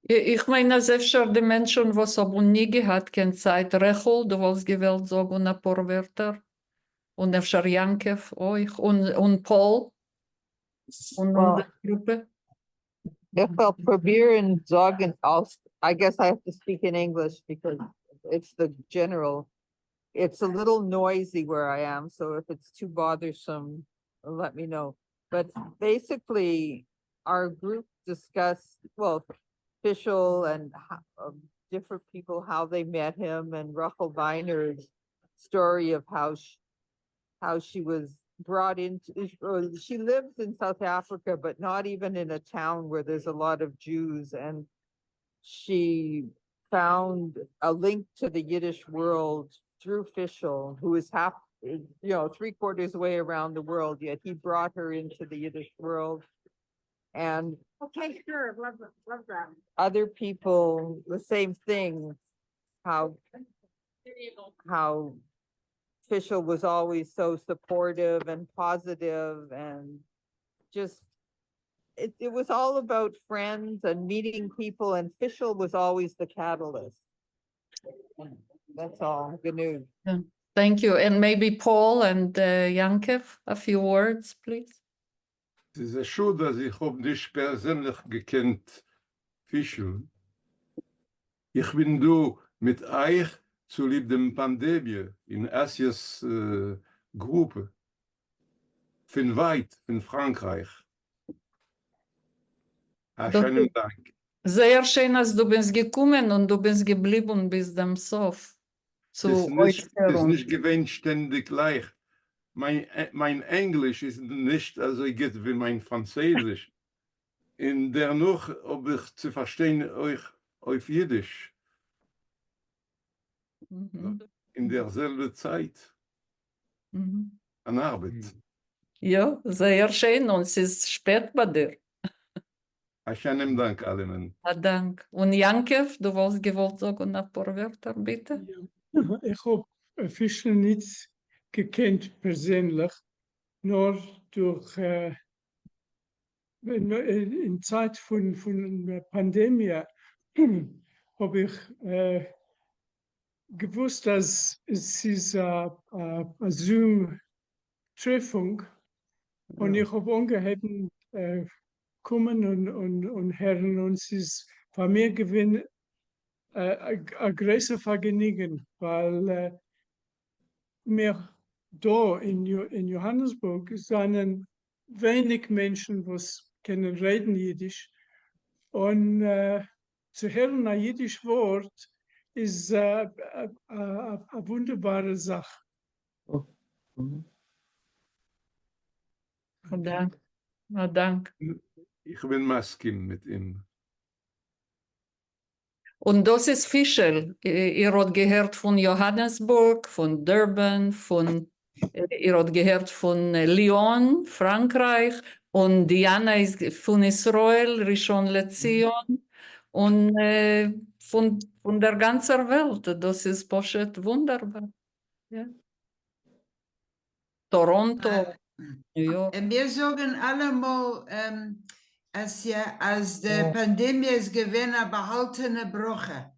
Ich meine, als אפשר die Menschen, was aber nie gehabt, kein Zeit, Rechel, du wolltest gewählt sagen ein paar Wörter. Und אפשר Yankov, euch, und Paul. Und unsere Gruppe. If I'll probieren sagen, I guess I have to speak in English because it's the general. It's a little noisy where I am, so if it's too bothersome, let me know. But basically, our group discussed, well, Fishl and different people, how they met him, and Rachel Weiner's story of how she was brought into, she lives in South Africa, but not even in a town where there's a lot of Jews. And she found a link to the Yiddish world through Fishl, who is half, you know, 3/4 way around the world, yet he brought her into the Yiddish world. And Okay, sure, love that. other people, the same thing, how Fishl was always so supportive and positive, and just it was all about friends and meeting people, and Fishl was always the catalyst. That's all. Good news. Yeah. Thank you. And maybe Paul and Yankov, a few words, please. Es ist schön, dass ich hab nicht persönlich gekannt Fishl. Ich bin du mit euch zu lieb dem Pandemie in Asias Gruppe. Von weit, von Frankreich. Schönen Dank. Sehr schön, dass du bist gekommen und du bist geblieben bis dem Sof. Das ist nicht gewinnt ständig leicht. mein Englisch ist nicht so gut wie mein Französisch. In der noch, ob ich zu verstehen euch auf Jiddisch. In derselben Zeit. An Arbeit. Ja, sehr schön. Und es ist spät bei dir. Schönen Dank allen. Dank. Und Jankev, du wolltest gewollt sagen ein paar Wörter, bitte? Ja, ich habe Fishl nicht gekannt persönlich, nur durch in Zeit von der Pandemie habe ich gewusst, dass es ist eine Zoom-Treffung und ich habe angehalten, kommen und hören und es ist bei mir gewesen ein großes Vergnügen, weil mir da in Johannesburg sind wenig Menschen, die können reden Jiddisch. Und zu hören ein Jiddisch Wort ist eine wunderbare Sache. Dank. Na, dank. Ich bin maskim mit ihm. Und das ist Fishl. Ihr habt gehört von Johannesburg, von Durban, ihr habt gehört von Lyon, Frankreich, und Diana ist von Israel, Rishon LeZion, und von der ganzen Welt. Das ist poschet wunderbar. Ja. Toronto, New York. Wir sagen allemal, als die Pandemie ist gewesen, eine behaltene Brüche.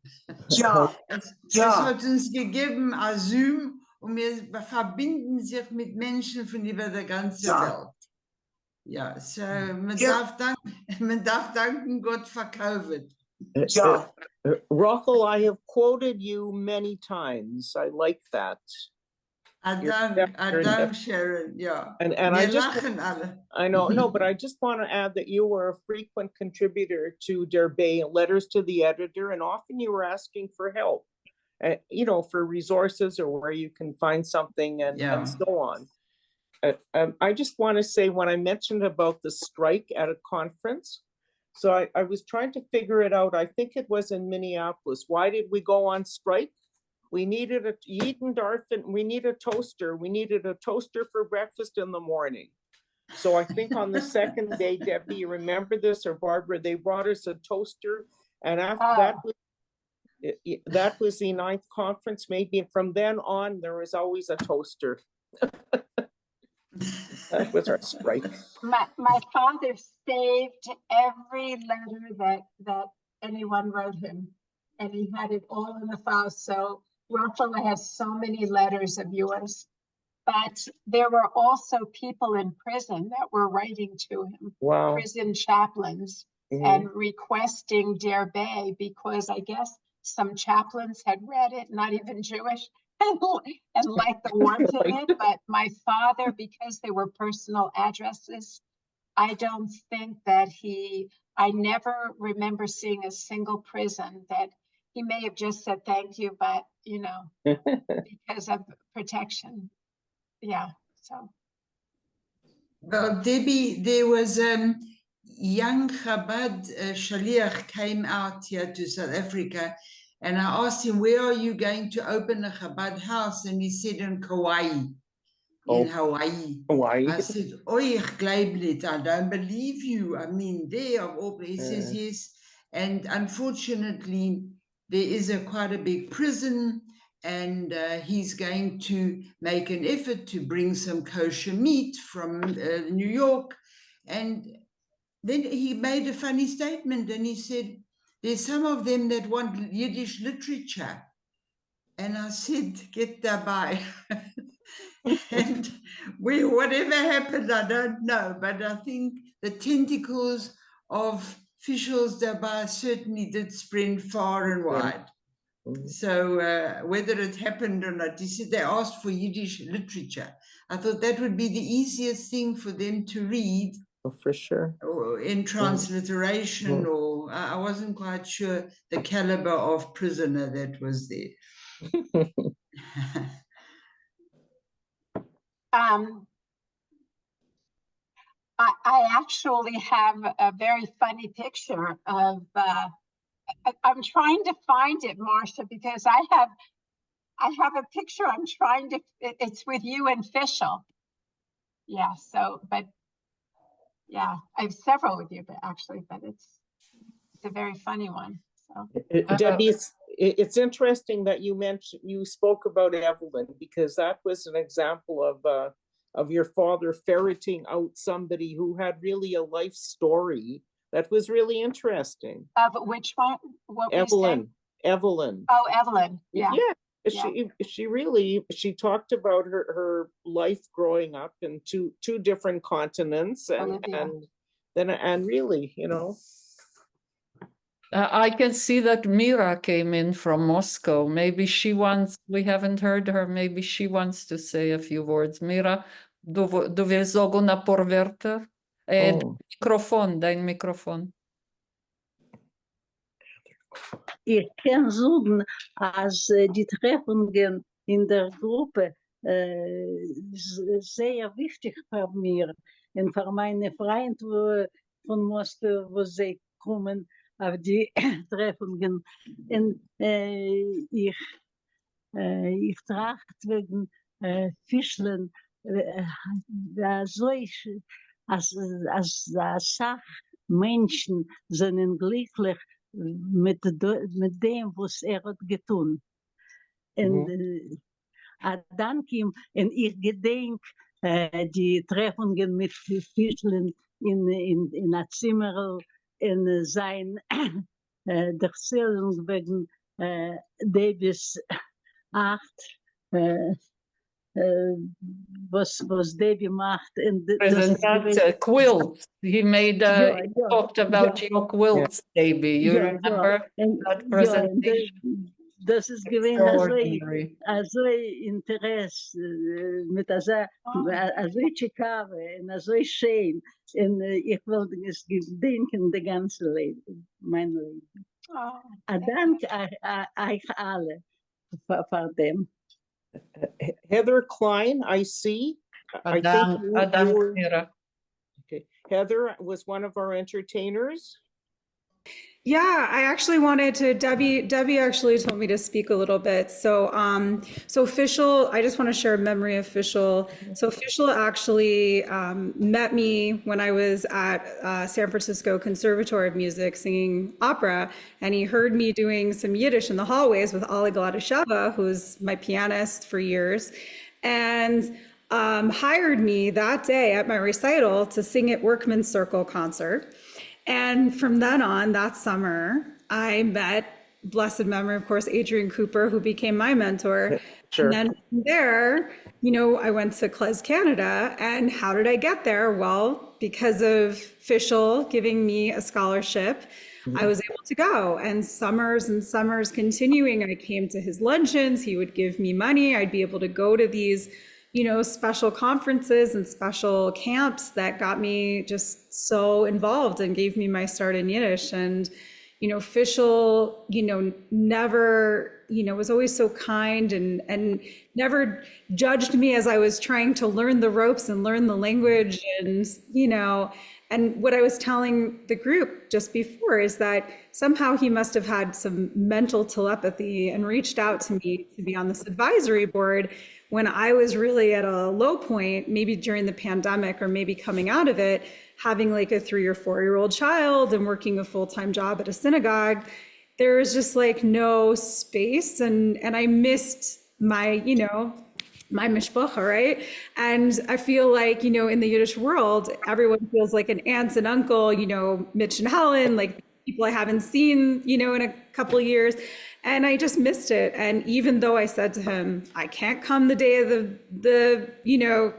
Ja, Es hat uns gegeben Asyl und wir verbinden sich mit Menschen von über der ganzen Welt. Ja, so, man darf danken Gott verkaufen. ja. Rachel, I have quoted you many times. I like that. Dank, Sharon, yeah. And wir I just lachen alle. I know, no, but I just want to add that you were a frequent contributor to Der Bay, letters to the editor, and often you were asking for help, you know, for resources or where you can find something and so on. I just want to say, when I mentioned about the strike at a conference, so I was trying to figure it out. I think it was in Minneapolis. Why did we go on strike? We needed a we need a toaster. We needed a toaster for breakfast in the morning. So I think on the second day, Debbie, you remember this, or Barbara, they brought us a toaster. And after that was the 9th conference, maybe from then on, there was always a toaster. That was our strike. My father saved every letter that anyone wrote him, and he had it all in the file. So Rafael has so many letters of yours, but there were also people in prison that were writing to him, prison chaplains, and requesting Der Bay, because I guess some chaplains had read it, not even Jewish, and liked the warmth in it. But my father, because they were personal addresses, I don't think that I never remember seeing a single prison that he may have just said thank you, but you know, because of protection. Yeah, so. Well, Debbie, there was young Chabad Shaliach came out here to South Africa, and I asked him, where are you going to open a Chabad house? And he said in Kauai, in Hawaii. I said, oi, ich glaub nicht, I don't believe you. I mean, there of all places, he says yes. And unfortunately, there is quite a big prison, and he's going to make an effort to bring some kosher meat from New York. And then he made a funny statement, and he said, there's some of them that want Yiddish literature. And I said, get dabei. And whatever happened, I don't know, but I think the tentacles of Fishl's dabei certainly did spread far and wide. So whether it happened or not, he said they asked for Yiddish literature. I thought that would be the easiest thing for them to read. Oh, for sure. Or in transliteration, or I wasn't quite sure the caliber of prisoner that was there. I actually have a very funny picture of, I'm trying to find it, Marcia, because I have a picture I'm trying to, it's with you and Fishl. Yeah, so, but yeah, I have several with you, but it's a very funny one. So Debbie, it's interesting that you spoke about Evelyn, because that was an example of your father ferreting out somebody who had really a life story that was really interesting. Of which one? What Evelyn. Evelyn. Oh, Evelyn. Yeah. Yeah. She talked about her life growing up in two different continents and really, you know. I can see that Mira came in from Moscow. Maybe we haven't heard her, maybe she wants to say a few words. Mira, du willst sagen ein paar Wörter? Dein Mikrofon. Ich kann sagen, als die Treffungen in der Gruppe sehr wichtig für mich und für meine Freunde von Moskau, wo sie kommen auf die Treffungen. Und ich tracht wegen Fischlen, als Menschen sind glücklich mit dem, was hat getan. Und danke ihm, und ich gedenk die Treffungen mit Fischlen in der Zimmer, in sein Erzählung wegen Davis 8, was Davy macht. Quilts. He talked about your quilts, Davy. You remember that presentation? Das ist gewesen also Interesse mit also Chicago und so schön. Und ich wollte es gedenken das ganze Leben, mein Leben. Danke euch alle für dem. Heather Klein, I see. I think you were, okay. Heather was one of our entertainers. Yeah, I actually wanted to, Debbie actually told me to speak a little bit. So, so Fishl, I just want to share a memory of Fishl. So Fishl actually met me when I was at San Francisco Conservatory of Music singing opera, and he heard me doing some Yiddish in the hallways with Ali Gladisheva, who's my pianist for years, and hired me that day at my recital to sing at Workman's Circle concert. And from then on, that summer, I met, blessed memory, of course, Adrian Cooper, who became my mentor. Sure. And then from there, you know, I went to CLES Canada. And how did I get there? Well, because of Fishl giving me a scholarship, I was able to go. And summers continuing, I came to his luncheons. He would give me money. I'd be able to go to these, you know, special conferences and special camps that got me just so involved and gave me my start in Yiddish. And, you know, Fishl, you know, never, you know, was always so kind and never judged me as I was trying to learn the ropes and learn the language. And, you know, and what I was telling the group just before is that somehow he must have had some mental telepathy and reached out to me to be on this advisory board when I was really at a low point, maybe during the pandemic or maybe coming out of it, having like a 3 or 4-year-old child and working a full-time job at a synagogue. There was just like no space, and I missed my, you know, my mishpacha, right? And I feel like, you know, in the Yiddish world, everyone feels like an aunt and uncle, you know, Mitch and Helen, like people I haven't seen, you know, in a couple of years. And I just missed it. And even though I said to him, I can't come the day of the you know,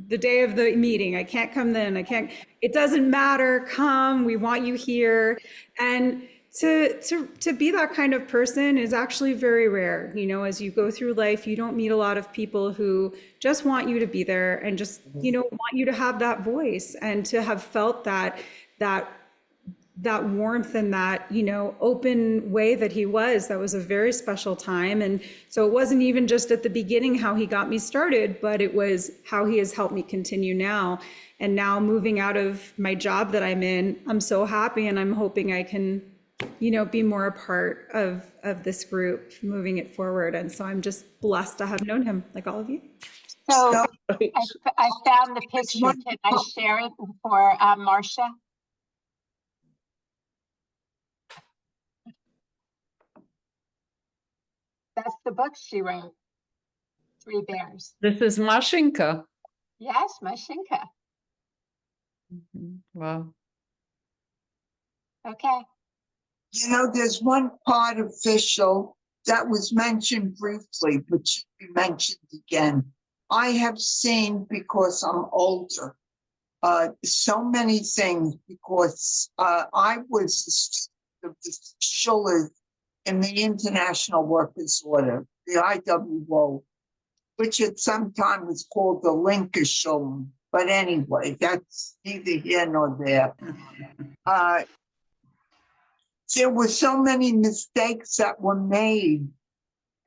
the day of the meeting, I can't come then, I can't, it doesn't matter, come, we want you here. And to be that kind of person is actually very rare. You know, as you go through life, you don't meet a lot of people who just want you to be there and just, you know, want you to have that voice and to have felt that that warmth and that, you know, open way that he was. That was a very special time. And so it wasn't even just at the beginning how he got me started, but it was how he has helped me continue now. And now moving out of my job that I'm in, I'm so happy, and I'm hoping I can, you know, be more a part of this group, moving it forward. And so I'm just blessed to have known him, like all of you. So I found the picture. Can I share it for Marcia? That's the book she wrote, Three Bears. This is Mashinka. Yes, Mashinka. Wow. Okay. You know, there's one part of Fishl that was mentioned briefly, but should be mentioned again. I have seen, because I'm older, so many things, because I was a student of the Fishl in the International Workers' Order, the IWO, which at some time was called the Linkerschule. But anyway, that's neither here nor there. There were so many mistakes that were made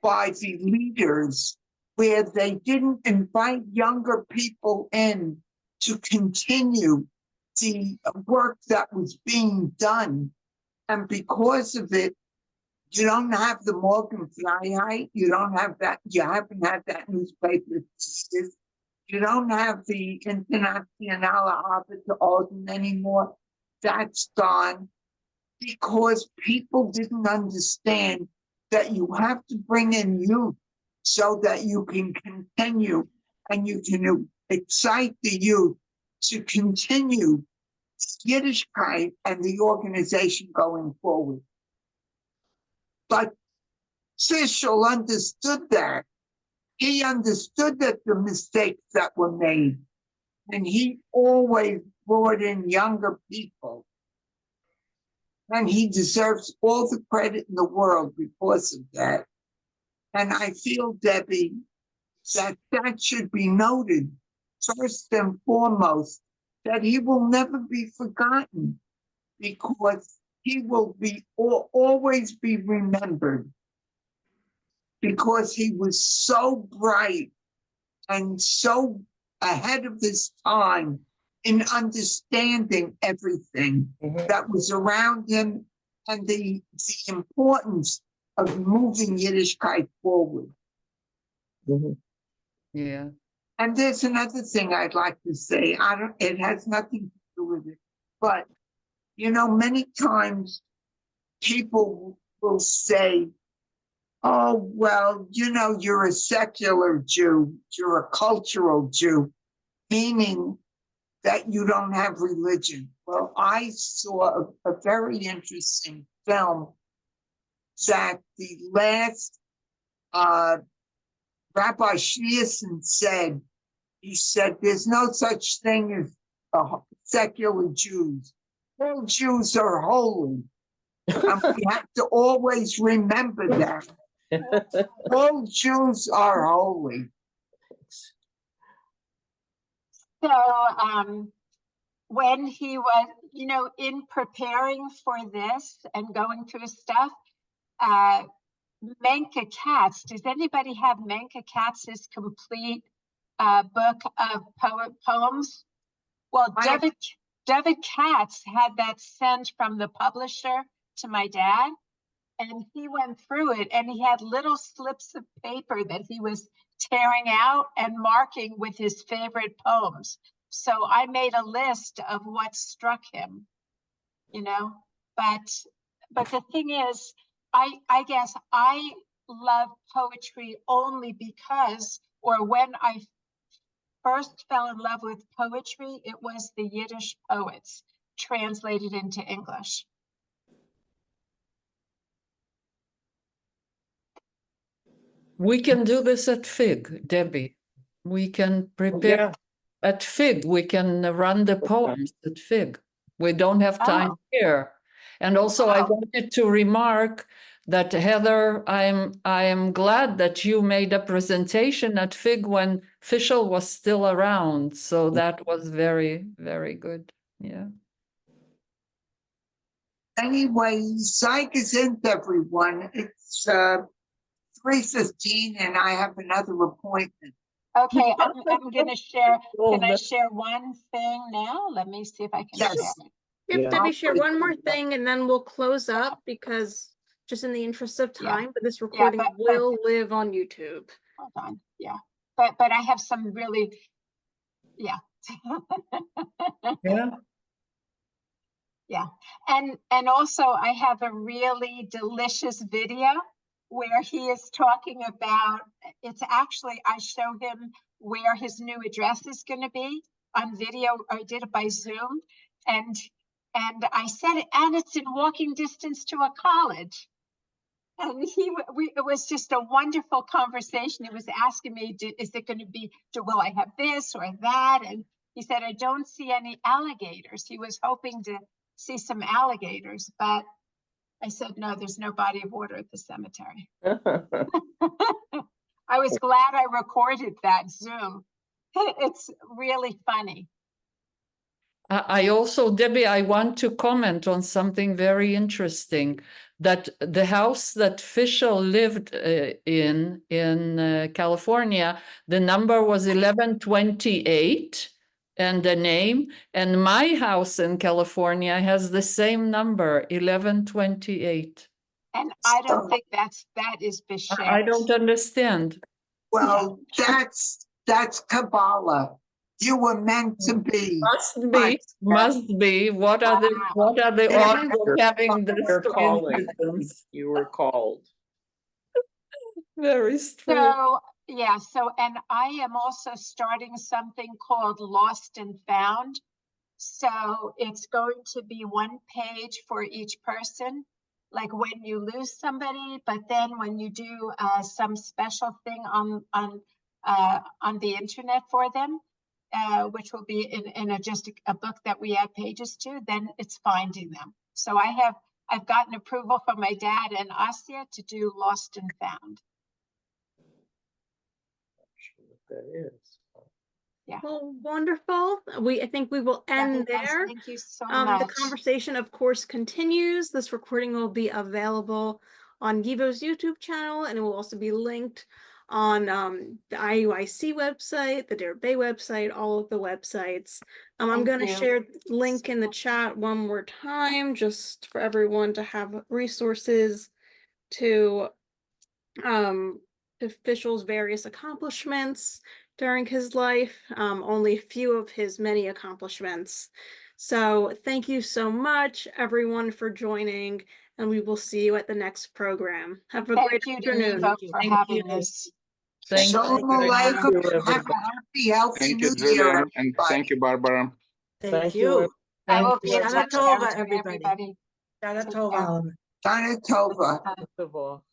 by the leaders where they didn't invite younger people in to continue the work that was being done. And because of it, you don't have the Morgan Freiheit, you don't have that, you haven't had that newspaper. You don't have the Internationale Arbeiter anymore. That's gone. Because people didn't understand that you have to bring in youth so that you can continue and you can excite the youth to continue Yiddishkeit and the organization going forward. But Fishl understood that. He understood that the mistakes that were made, and he always brought in younger people. And he deserves all the credit in the world because of that. And I feel, Debbie, that that should be noted first and foremost, that he will never be forgotten, because he will be always be remembered, because he was so bright and so ahead of his time in understanding everything that was around him and the importance of moving Yiddishkeit forward. Yeah. And there's another thing I'd like to say. It has nothing to do with it, but you know, many times people will say, oh, well, you know, you're a secular Jew, you're a cultural Jew, meaning that you don't have religion. Well, I saw a very interesting film that the last Rabbi Schneerson said. He said, there's no such thing as secular Jews. All Jews are holy. And we have to always remember that. All Jews are holy. So when he was, you know, in preparing for this and going through stuff, Menke Katz, does anybody have Menke Katz's complete book of poems? Well, David Katz had that sent from the publisher to my dad, and he went through it, and he had little slips of paper that he was tearing out and marking with his favorite poems. So I made a list of what struck him, you know, but the thing is, I guess I love poetry only because, or when I first fell in love with poetry, it was the Yiddish poets translated into English. We can do this at FIG, Debbie. We can prepare at FIG. We can run the poems at FIG. We don't have time here. And also, I wanted to remark that, Heather, I am glad that you made a presentation at FIG when Fishl was still around. So that was very, very good. Yeah. Anyway, Psych is in, everyone. It's 3:15 and I have another appointment. Okay, I'm gonna share. Can I share one thing now? Let me see if I can share Yes. it. Yep, Yeah. Debbie, share one more thing and then we'll close up because just in the interest of Yeah. time, but this recording but will live on YouTube. hold on. Yeah, but I have some really, yeah. Yeah. Yeah, and also I have a really delicious video where he is talking about, it's actually, I show him where his new address is going to be on video. I did it by Zoom, and I said it, and it's in walking distance to a college. And it was just a wonderful conversation. He was asking me, is it going to be, will I have this or that? And he said, I don't see any alligators. He was hoping to see some alligators, but I said, no, there's no body of water at the cemetery. I was glad I recorded that Zoom. It's really funny. I also, Debbie, I want to comment on something very interesting, that the house that Fishl lived in California, the number was 1128 and the name, and my house in California has the same number, 1128. And I don't think that is Bichet. I don't understand. Well, that's Kabbalah. You were meant to be. Must be. What are the odds of having this coincidence? You were called. Very strange. So, yeah, and I am also starting something called Lost and Found. So it's going to be one page for each person, like when you lose somebody, but then when you do some special thing on the internet for them, which will be in just a book that we add pages to, then it's finding them. So I've gotten approval from my dad and Asya to do Lost and Found. That is. Yeah. Well, wonderful. I think we will end there. Thank you so much. The conversation, of course, continues. This recording will be available on YIVO's YouTube channel, and it will also be linked on the IAYC website, the Dare Bay website, all of the websites. I'm going to share the link in the chat one more time, just for everyone to have resources to Fishl's various accomplishments during his life, only a few of his many accomplishments. So thank you so much, everyone, for joining, and we will see you at the next program. Have a great afternoon. Thank you for having us. Thank you. Have a happy, healthy New Year. And thank you, Barbara. Thank you. I will be in Shana touch Tova, everybody. Shana Tova. Shana Tova. First of all.